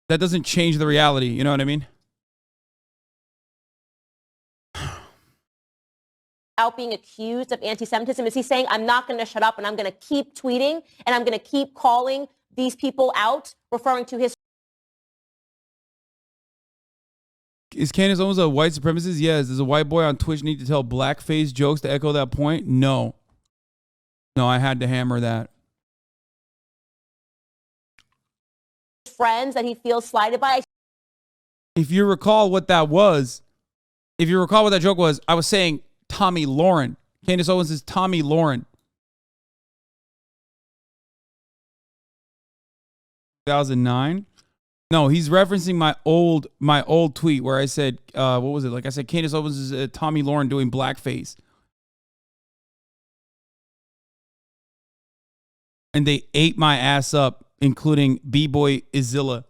That doesn't change the reality. You know what I mean? Out being accused of anti-Semitism? Is he saying, I'm not going to shut up and I'm going to keep tweeting and I'm going to keep calling these people out, referring to his... Is Candace Owens a white supremacist? Yes. Does a white boy on Twitch need to tell blackface jokes to echo that point? No. No, I had to hammer that. friends that he feels slighted by? If you recall what that was, if you recall what that joke was, I was saying Tommy Lauren. Candace Owens is Tommy Lauren. 2009. No, he's referencing my old tweet where I said, what was it? Like I said, Candace Owens is Tommy Lauren doing blackface. And they ate my ass up, including B-Boy Izilla.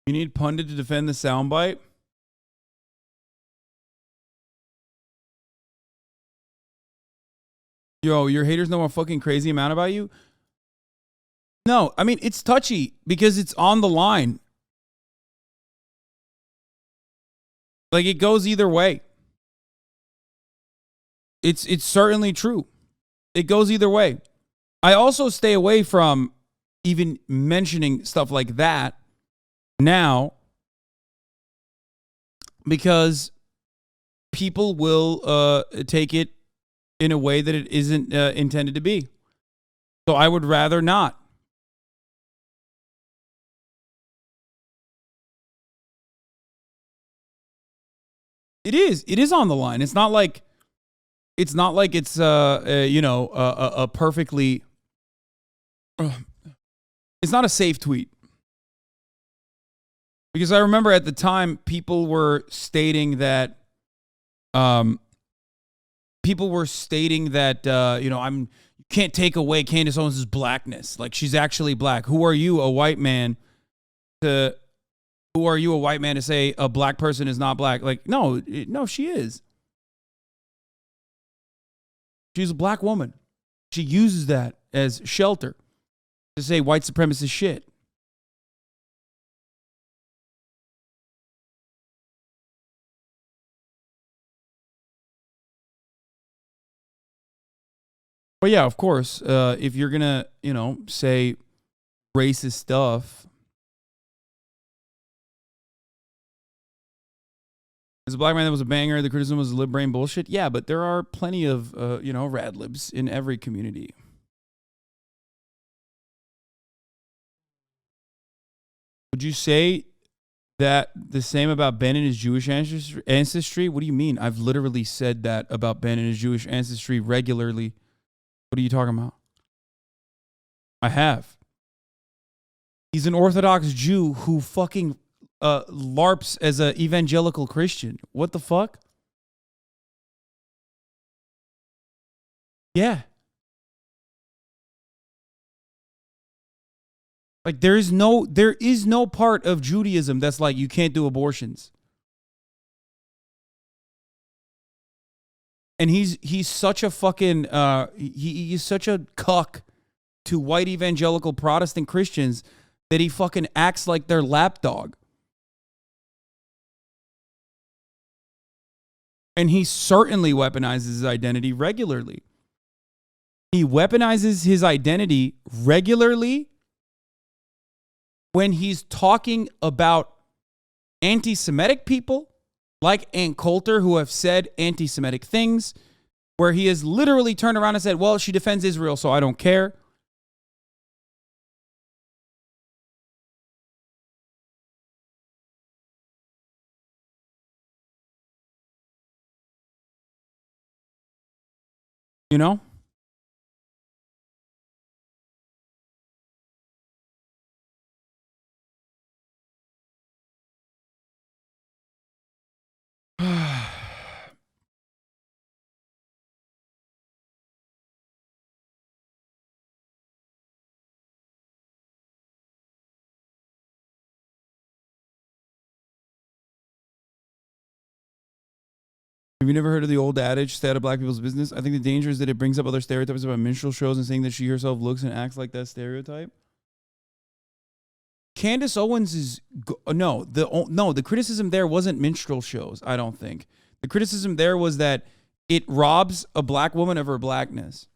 You need Pundit to defend the soundbite? Yo, your haters know a fucking crazy amount about you? No, I mean, it's touchy because it's on the line. Like, it goes either way. It's certainly true. It goes either way. I also stay away from even mentioning stuff like that now because people will take it in a way that it isn't intended to be. So I would rather not. It is on the line. It's not like it's you know, a perfectly it's not a safe tweet. Because I remember at the time people were stating that you know, you can't take away Candace Owens' blackness. Like, she's actually black. Who are you, a white man, to say a black person is not black? Like, no, she is. She's a black woman. She uses that as shelter to say white supremacist shit. But yeah, of course, if you're gonna, say racist stuff, as a black man that was a banger, the criticism was lib brain bullshit. Yeah, but there are plenty of, rad libs in every community. Would you say that the same about Ben and his Jewish ancestry? What do you mean? I've literally said that about Ben and his Jewish ancestry regularly. What are you talking about? I have. He's an Orthodox Jew who fucking LARPs as an evangelical Christian. What the fuck? Yeah. Like there is no part of Judaism that's like you can't do abortions. And he's such a fucking he's such a cuck to white evangelical Protestant Christians that he fucking acts like their lapdog. And he certainly weaponizes his identity regularly. He weaponizes his identity regularly when he's talking about anti-Semitic people like Ann Coulter who have said anti-Semitic things, where he has literally turned around and said, well, she defends Israel, so I don't care. You know? Have you never heard of the old adage, stay out of black people's business? I think the danger is that it brings up other stereotypes about minstrel shows and saying that she herself looks and acts like that stereotype. Candice Owens is the criticism there wasn't minstrel shows, I don't think. The criticism there was that it robs a black woman of her blackness.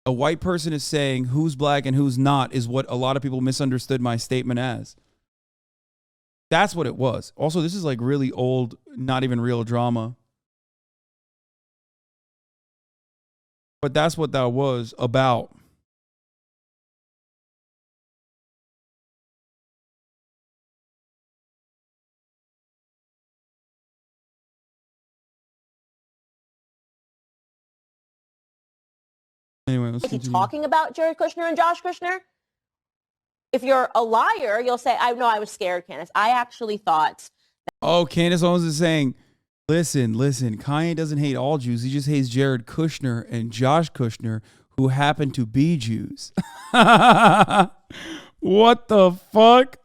A white person is saying who's black and who's not is what a lot of people misunderstood my statement as. That's what it was. Also, this is like really old, not even real drama. But that's what that was about. Anyway, let's continue. Talking about Jared Kushner and Josh Kushner? If you're a liar, you'll say, I was scared, Candice. I actually thought. Oh, Candice Owens is saying, listen, Kanye doesn't hate all Jews. He just hates Jared Kushner and Josh Kushner, who happen to be Jews. What the fuck?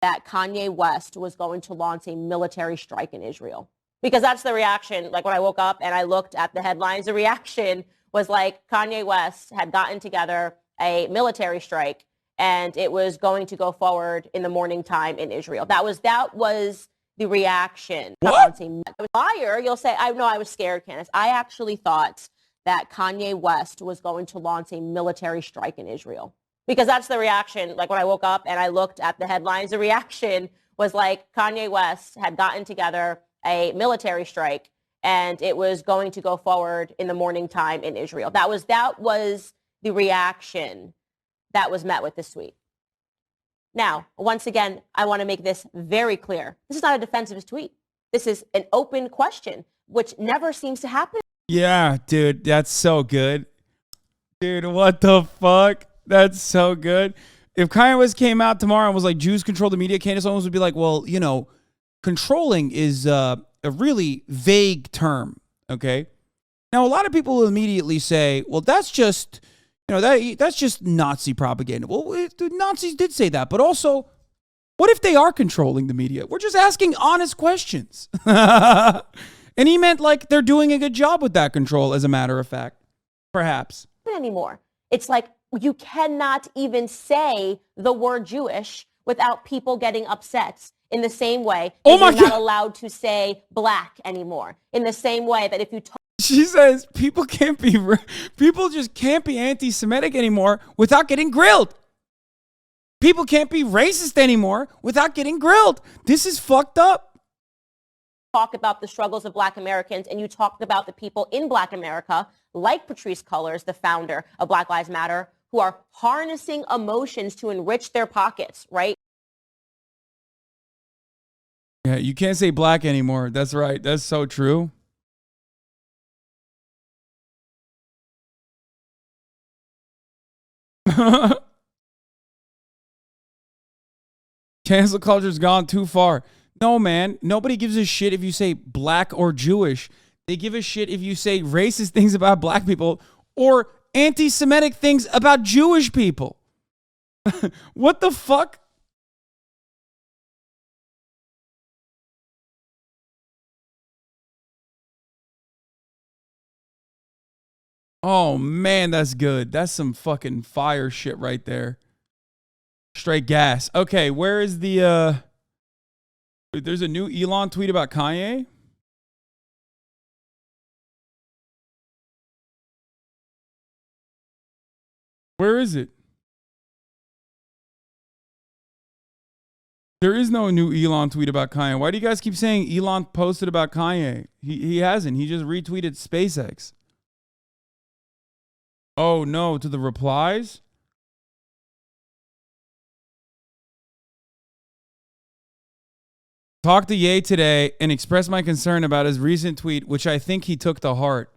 That Kanye West was going to launch a military strike in Israel. Because that's the reaction. Like when I woke up and I looked at the headlines, the reaction was like Kanye West had gotten together a military strike and it was going to go forward in the morning time in Israel. That was the reaction. What? Liar, you'll say, I was scared, Candice. I actually thought that Kanye West was going to launch a military strike in Israel. Because that's the reaction. Like when I woke up and I looked at the headlines, the reaction was like Kanye West had gotten together a military strike and it was going to go forward in the morning time in Israel. That was the reaction that was met with this tweet. Now, once again, I want to make this very clear. This is not a defense of his tweet. This is an open question, which never seems to happen. Yeah, dude, that's so good. Dude, what the fuck? That's so good. If Kanye West came out tomorrow and was like, Jews control the media, Candice Owens would be like, well, controlling is a really vague term, okay? Now, a lot of people will immediately say, well, that's just, that's just Nazi propaganda. Well, the Nazis did say that, but also, what if they are controlling the media? We're just asking honest questions. And he meant like they're doing a good job with that control, as a matter of fact. Perhaps. Anymore. It's like you cannot even say the word Jewish without people getting upset. In the same way that you're not allowed to say black anymore. In the same way that if you She says people just can't be anti-Semitic anymore without getting grilled. People can't be racist anymore without getting grilled. This is fucked up. Talk about the struggles of Black Americans, and you talked about the people in Black America, like Patrisse Cullors, the founder of Black Lives Matter, who are harnessing emotions to enrich their pockets, right? Yeah, you can't say black anymore. That's right. That's so true. Cancel culture's gone too far. No, man. Nobody gives a shit if you say black or Jewish. They give a shit if you say racist things about black people or anti-Semitic things about Jewish people. What the fuck? Oh, man, that's good. That's some fucking fire shit right there. Straight gas. Okay, where is the... There's a new Elon tweet about Kanye? Where is it? There is no new Elon tweet about Kanye. Why do you guys keep saying Elon posted about Kanye? He hasn't. He just retweeted SpaceX. Oh, no, to the replies? Talked to Ye today and expressed my concern about his recent tweet, which I think he took to heart.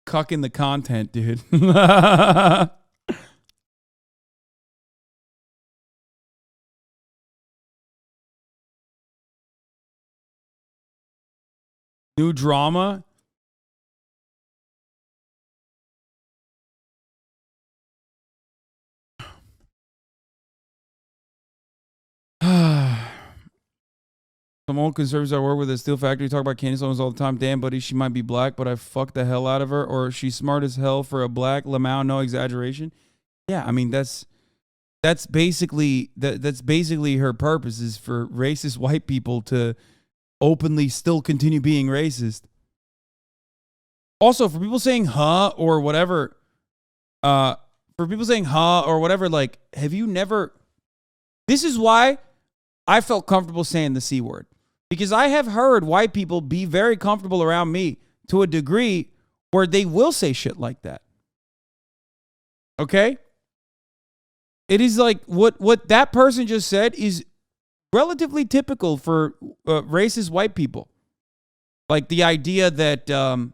Cucking the content, dude. New drama. Some old conservatives I work with at Steel Factory talk about Candice Owens all the time. Damn, buddy, she might be black, but I fucked the hell out of her. Or she's smart as hell for a black. Lamau, no exaggeration. Yeah, I mean that's basically her purpose, is for racist white people to openly still continue being racist. Also, for people saying huh or whatever, like, have you never... This is why I felt comfortable saying the C word. Because I have heard white people be very comfortable around me to a degree where they will say shit like that. Okay? It is like what that person just said is relatively typical for racist white people. Like the idea that,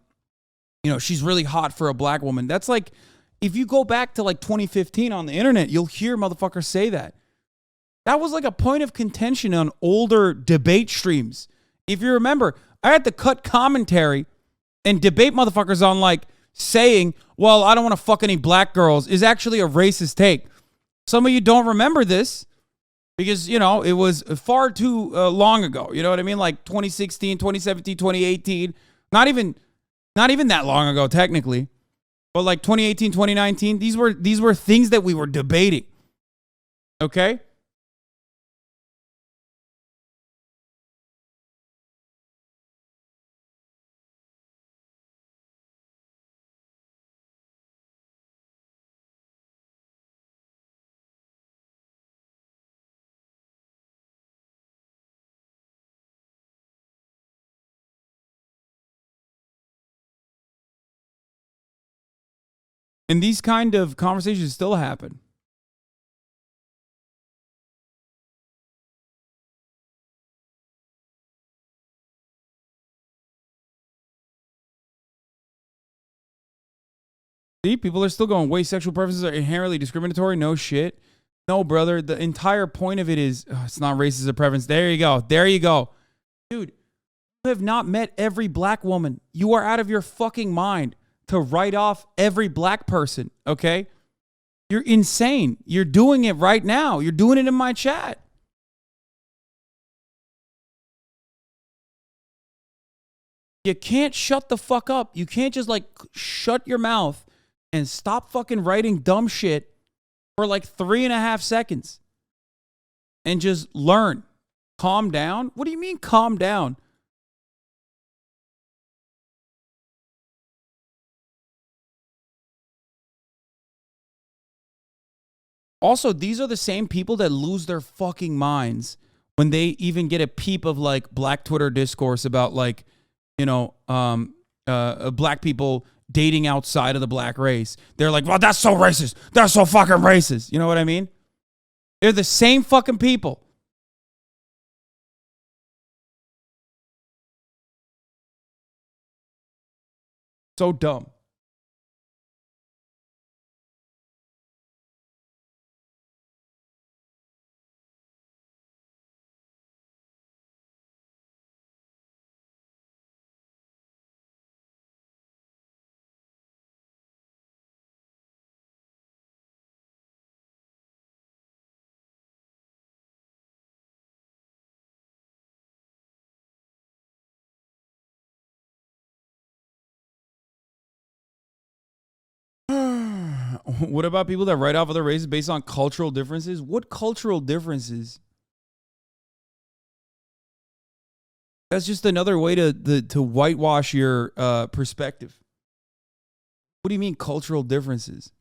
she's really hot for a black woman. That's like, if you go back to like 2015 on the internet, you'll hear motherfuckers say that. That was like a point of contention on older debate streams. If you remember, I had to cut commentary and debate motherfuckers on like saying, well, I don't want to fuck any black girls is actually a racist take. Some of you don't remember this because, it was far too long ago. You know what I mean? Like 2016, 2017, 2018. Not even that long ago, technically. But like 2018, 2019, these were things that we were debating. Okay? And these kind of conversations still happen. See, people are still going, wait, sexual preferences are inherently discriminatory? No shit. No, brother. The entire point of it is, it's not racist as a preference. There you go. There you go. Dude, you have not met every black woman. You are out of your fucking mind to write off every black person, okay? You're insane. You're doing it right now. You're doing it in my chat. You can't shut the fuck up. You can't just like shut your mouth and stop fucking writing dumb shit for like 3.5 seconds and just learn. Calm down? What do you mean calm down? Also, these are the same people that lose their fucking minds when they even get a peep of like black Twitter discourse about like, you know, black people dating outside of the black race. They're like, well, that's so racist. That's so fucking racist. You know what I mean? They're the same fucking people. So dumb. What about people that write off other races based on cultural differences? What cultural differences? That's just another way to whitewash your perspective. What do you mean cultural differences?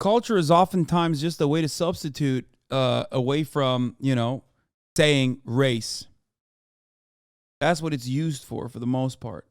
Culture is oftentimes just a way to substitute away from, you know, saying race. That's what it's used for the most part.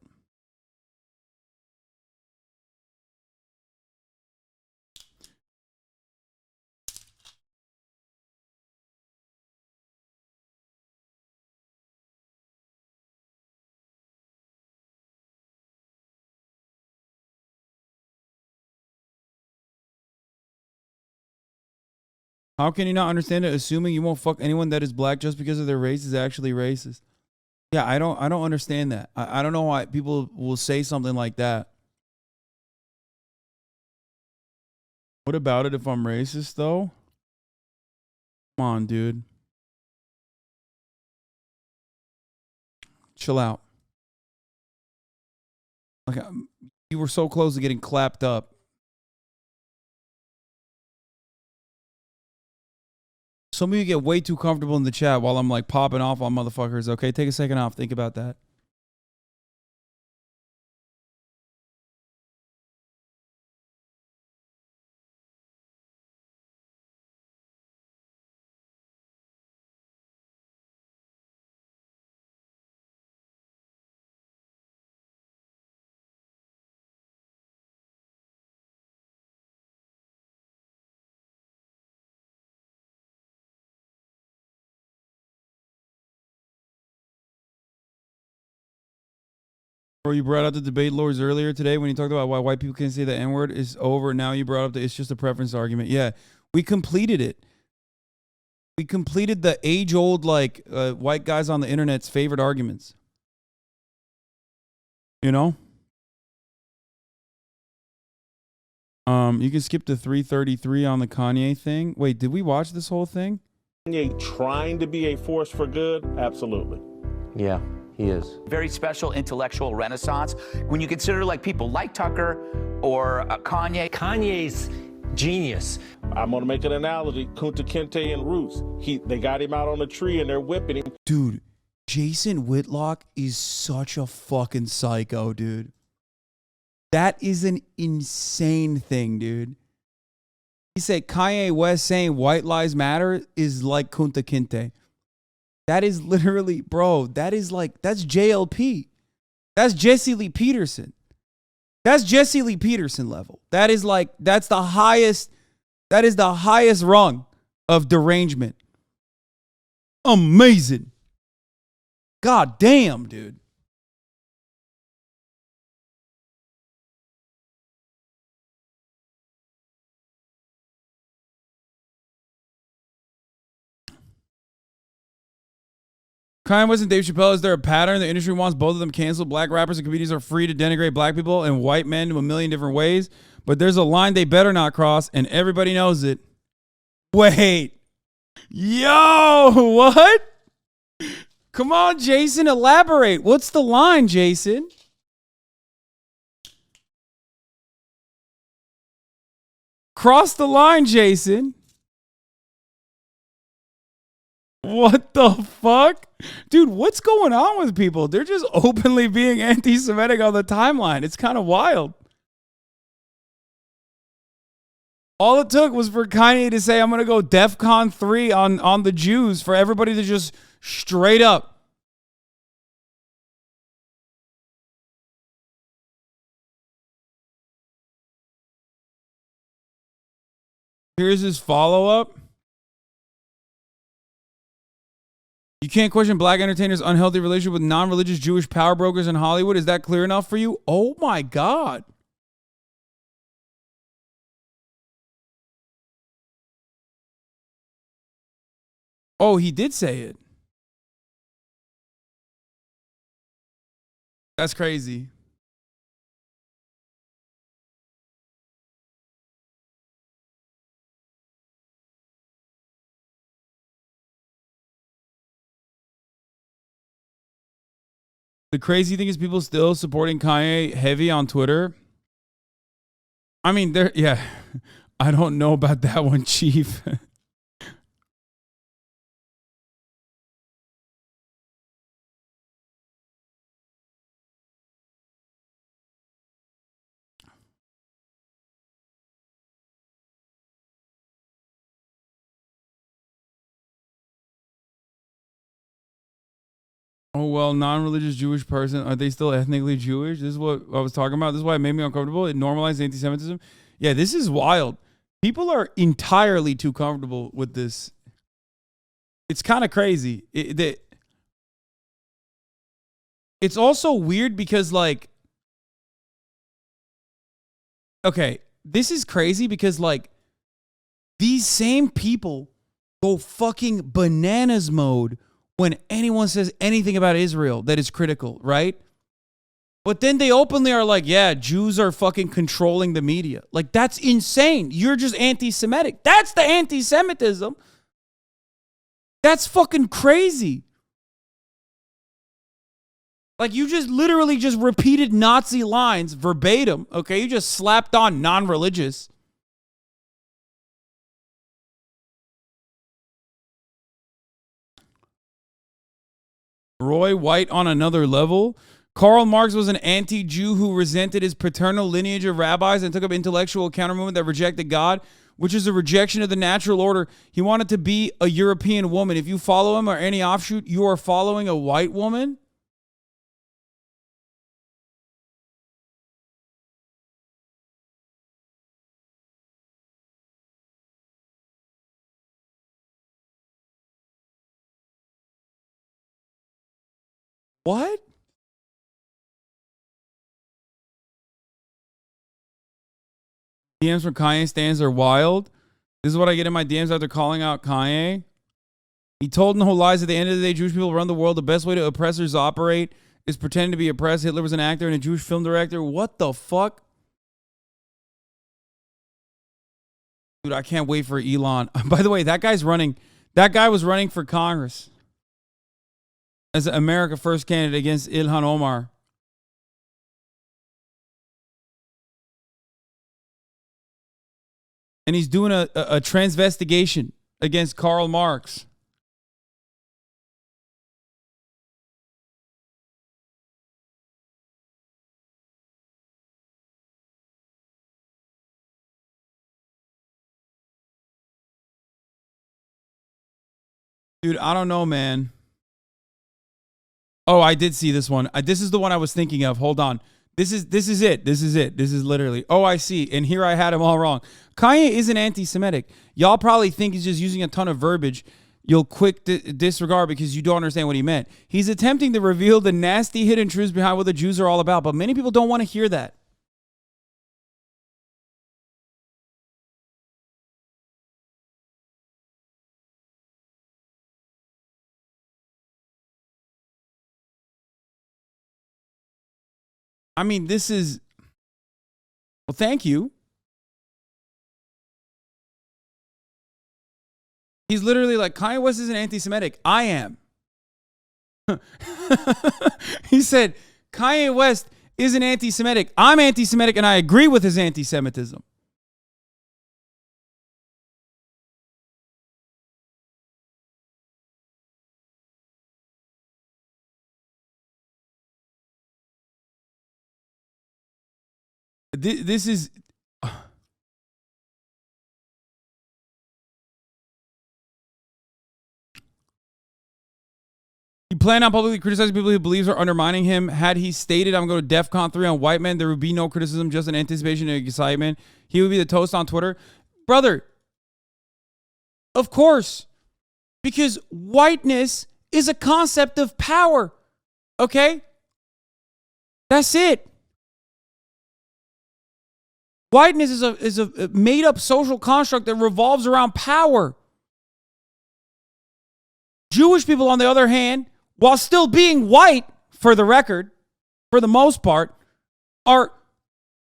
How can you not understand it? Assuming you won't fuck anyone that is black just because of their race is actually racist. Yeah, I don't understand that. I don't know why people will say something like that. What about it if I'm racist though? Come on, dude. Chill out. Like you were so close to getting clapped up. Some of you get way too comfortable in the chat while I'm like popping off on motherfuckers. Okay, take a second off. Think about that. Bro, you brought up the debate lords earlier today when you talked about why white people can't say the N-word is over. Now you brought up it's just a preference argument. Yeah, we completed it. We completed the age-old, like, white guys on the internet's favorite arguments. You know? You can skip to 333 on the Kanye thing. Wait, did we watch this whole thing? Kanye trying to be a force for good? Absolutely. Yeah, he is. Very special intellectual renaissance. When you consider like people like Tucker or Kanye. Kanye's genius. I'm going to make an analogy. Kunta Kinte and Roots. They got him out on a tree and they're whipping him. Dude, Jason Whitlock is such a fucking psycho, dude. That is an insane thing, dude. He said Kanye West saying white lives matter is like Kunta Kinte. That is literally, bro, that is like, that's JLP. That's Jesse Lee Peterson. That's Jesse Lee Peterson level. That is like, that is the highest rung of derangement. Amazing. God damn, dude. Kanye West and Dave Chappelle, is there a pattern? The industry wants both of them canceled. Black rappers and comedians are free to denigrate black people and white men in a million different ways. But there's a line they better not cross, and everybody knows it. Wait. Yo, what? Come on, Jason, elaborate. What's the line, Jason? Cross the line, Jason. What the fuck? Dude, what's going on with people? They're just openly being anti-Semitic on the timeline. It's kind of wild. All it took was for Kanye to say, I'm going to go DEFCON 3 on the Jews, for everybody to just straight up. Here's his follow-up. You can't question black entertainers' unhealthy relationship with non-religious Jewish power brokers in Hollywood. Is that clear enough for you? Oh my God. Oh, he did say it. That's crazy. The crazy thing is people still supporting Kanye heavy on Twitter. I mean, yeah, I don't know about that one, Chief. Oh, well, non-religious Jewish person, are they still ethnically Jewish? This is what I was talking about. This is why it made me uncomfortable. It normalized anti-Semitism. Yeah, this is wild. People are entirely too comfortable with this. It's kind of crazy. It's also weird because, like, okay, this is crazy because, like, these same people go fucking bananas mode when anyone says anything about Israel that is critical, right? But then they openly are like, yeah, Jews are fucking controlling the media. Like, that's insane. You're just anti-Semitic. That's the anti-Semitism. That's fucking crazy. Like, you just literally just repeated Nazi lines verbatim, okay? You just slapped on non-religious. Roy White on another level. Karl Marx was an anti-Jew who resented his paternal lineage of rabbis and took up intellectual counter-movement that rejected God, which is a rejection of the natural order. He wanted to be a European woman. If you follow him or any offshoot, you are following a white woman. What? DMs from Kanye stands are wild. This is what I get in my DMs after calling out Kanye. He told no lies. At the end of the day, Jewish people run the world. The best way to oppressors operate is pretending to be oppressed. Hitler was an actor and a Jewish film director. What the fuck? Dude, I can't wait for Elon. By the way, that guy's running. That guy was running for Congress as an America First candidate against Ilhan Omar. And he's doing a transvestigation against Karl Marx. Dude, I don't know, man. Oh, I did see this one. This is the one I was thinking of. Hold on. This is it. This is it. This is literally. Oh, I see. And here I had him all wrong. Kanye isn't anti-Semitic. Y'all probably think he's just using a ton of verbiage you'll quick disregard because you don't understand what he meant. He's attempting to reveal the nasty hidden truths behind what the Jews are all about, but many people don't want to hear that. I mean, this is, well, thank you. He's literally like, Kanye West isn't anti-Semitic. I am. He said, Kanye West isn't anti-Semitic. I'm anti-Semitic and I agree with his anti-Semitism. This is... He planned on publicly criticizing people he believes are undermining him. Had he stated, I'm going to DEFCON 3 on white men, there would be no criticism, just an anticipation and excitement. He would be the toast on Twitter. Brother, of course, because whiteness is a concept of power. Okay? That's it. Whiteness is a made-up social construct that revolves around power. Jewish people, on the other hand, while still being white, for the record, for the most part, are,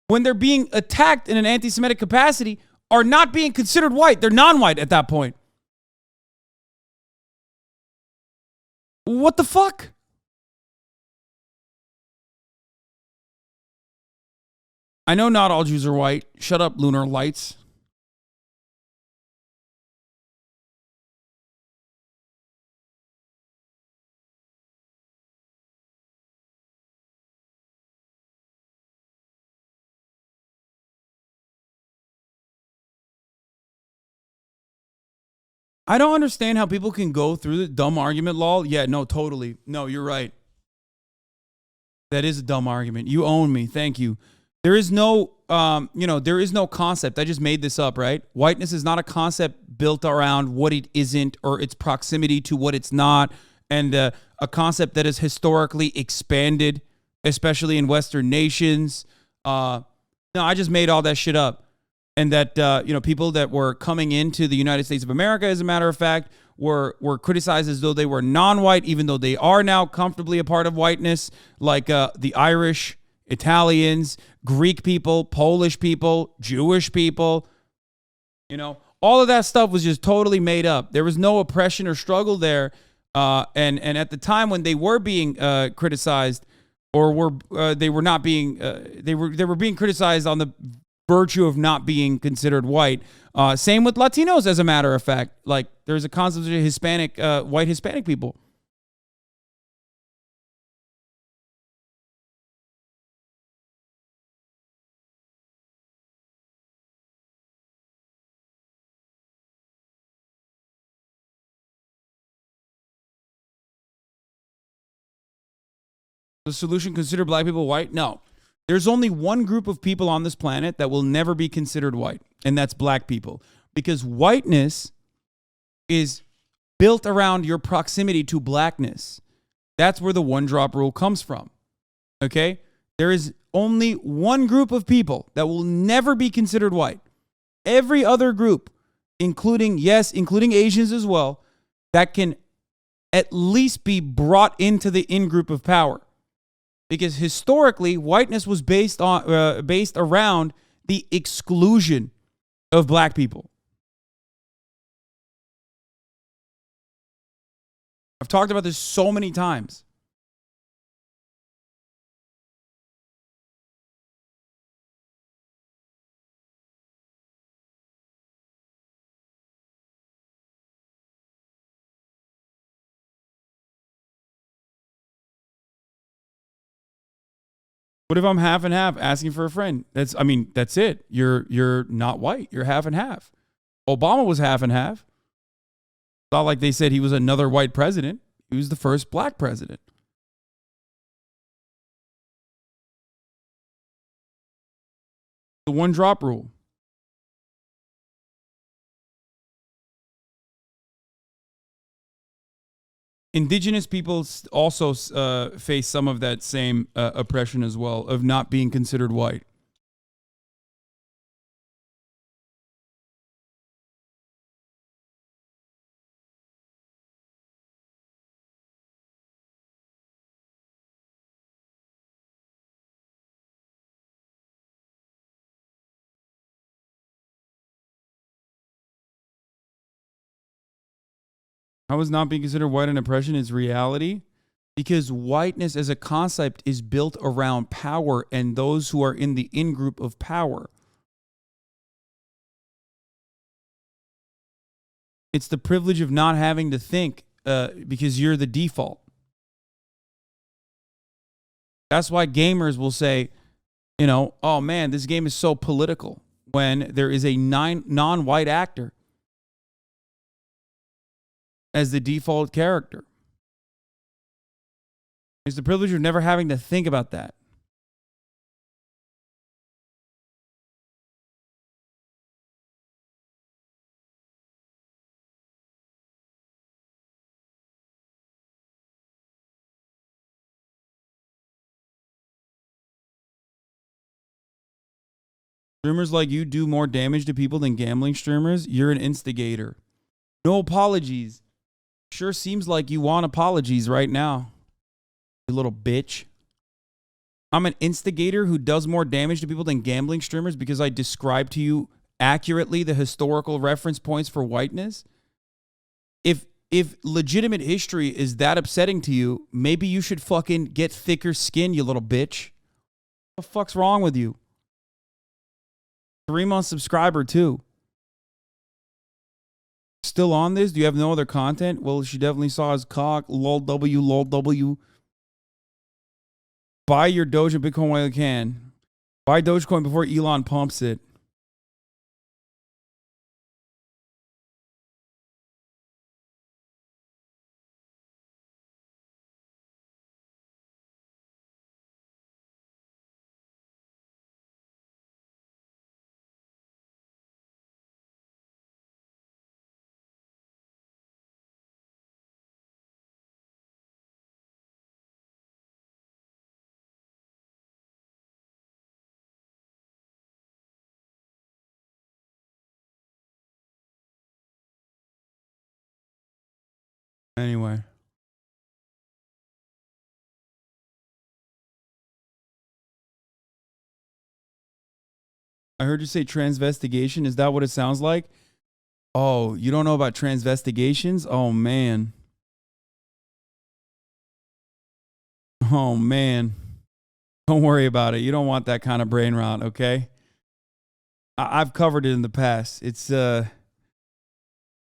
when they're being attacked in an anti-Semitic capacity, are not being considered white. They're non-white at that point. What the fuck? I know not all Jews are white. Shut up, lunar lights. I don't understand how people can go through the dumb argument, lol. Yeah, no, totally. No, you're right. That is a dumb argument. You own me. Thank you. There is no, there is no concept. I just made this up, right? Whiteness is not a concept built around what it isn't or its proximity to what it's not. And a concept that is historically expanded, especially in Western nations. No, I just made all that shit up. And that, people that were coming into the United States of America, as a matter of fact, were criticized as though they were non-white, even though they are now comfortably a part of whiteness, like the Irish, Italians, Greek people, Polish people, Jewish people. All of that stuff was just totally made up. There was no oppression or struggle there. And at the time when they were being criticized, or they were not being, they were being criticized on the virtue of not being considered white. Same with Latinos, as a matter of fact. Like, there's a concept of Hispanic, white Hispanic people. The solution, consider black people white? No. There's only one group of people on this planet that will never be considered white, and that's black people. Because whiteness is built around your proximity to blackness. That's where the one-drop rule comes from. Okay? There is only one group of people that will never be considered white. Every other group, including Asians as well, that can at least be brought into the in-group of power. Because historically, whiteness was based around the exclusion of black people. I've talked about this so many times. What if I'm half and half asking for a friend? That's it. You're not white. You're half and half. Obama was half and half. It's not like they said he was another white president. He was the first black president. The one-drop rule. Indigenous peoples also face some of that same oppression as well, of not being considered white. How is not being considered white an oppression is reality? Because whiteness as a concept is built around power and those who are in the in-group of power. It's the privilege of not having to think because you're the default. That's why gamers will say, you know, oh man, this game is so political when there is a non-white actor as the default character. It's the privilege of never having to think about that. Streamers like you do more damage to people than gambling streamers. You're an instigator. No apologies. Sure seems like you want apologies right now. You little bitch. I'm an instigator who does more damage to people than gambling streamers because I describe to you accurately the historical reference points for whiteness. If legitimate history is that upsetting to you, maybe you should fucking get thicker skin, you little bitch. What the fuck's wrong with you? 3-month subscriber too. Still on this? Do you have no other content? Well, she definitely saw his cock. Lol W. Buy your Doge and Bitcoin while you can. Buy Dogecoin before Elon pumps it. Anyway. I heard you say transvestigation. Is that what it sounds like? Oh, you don't know about transvestigations? Oh, man. Oh, man. Don't worry about it. You don't want that kind of brain rot, okay? I've covered it in the past. It's,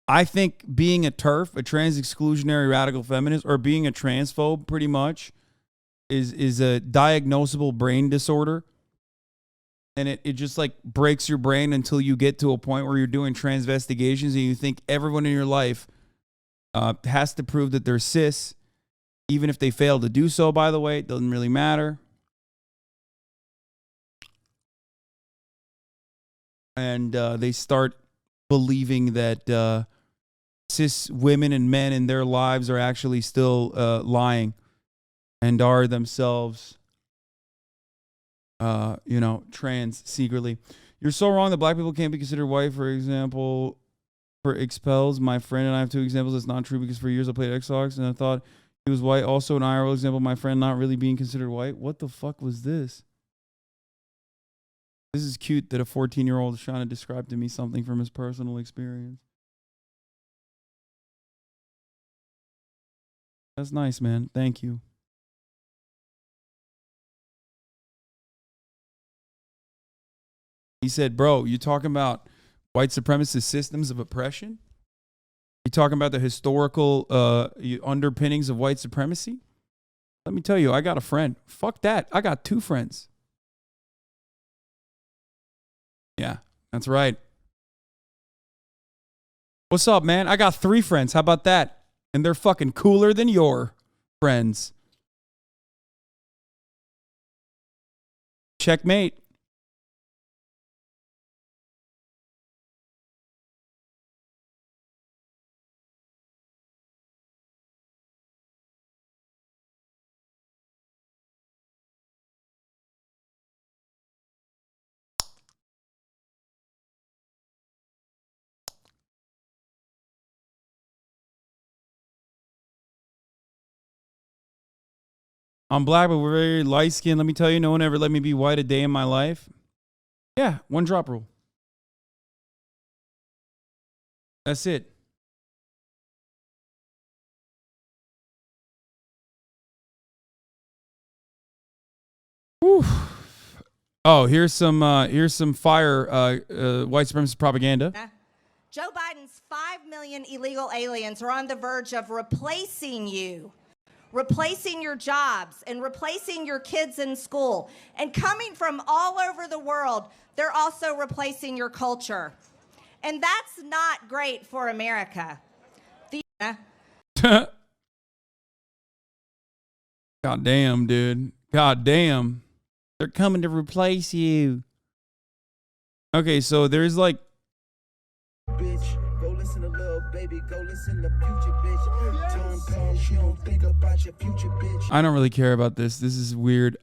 I think being a TERF, a trans exclusionary radical feminist, or being a transphobe pretty much is a diagnosable brain disorder. And it just like breaks your brain until you get to a point where you're doing transvestigations and you think everyone in your life has to prove that they're cis. Even if they fail to do so, by the way, it doesn't really matter. And they start believing that cis women and men in their lives are actually still lying and are themselves, trans secretly. You're so wrong that black people can't be considered white, for example, for expels. My friend and I have 2 examples. That's not true because for years I played Xbox and I thought he was white. Also, an IRL example, my friend not really being considered white. What the fuck was this? This is cute that a 14-year-old is trying to describe to me something from his personal experience. That's nice, man. Thank you. He said, bro, you talking about white supremacist systems of oppression? You talking about the historical underpinnings of white supremacy? Let me tell you, I got a friend. Fuck that. I got 2 friends. Yeah, that's right. What's up, man? I got 3 friends. How about that? And they're fucking cooler than your friends. Checkmate. I'm black, but we're very light skinned. Let me tell you, no one ever let me be white a day in my life. Yeah, 1 drop rule. That's it. Whew. Oh, here's some fire white supremacist propaganda. Joe Biden's 5 million illegal aliens are on the verge of replacing you, replacing your jobs, and replacing your kids in school. And coming from all over the world, they're also replacing your culture. And that's not great for America. God damn, dude. God damn. They're coming to replace you. Okay, so there's like... Bitch, go listen to Lil Baby, go listen to Future, bitch. Time comes, you don't think about your future, bitch. I don't really care about this. This is weird.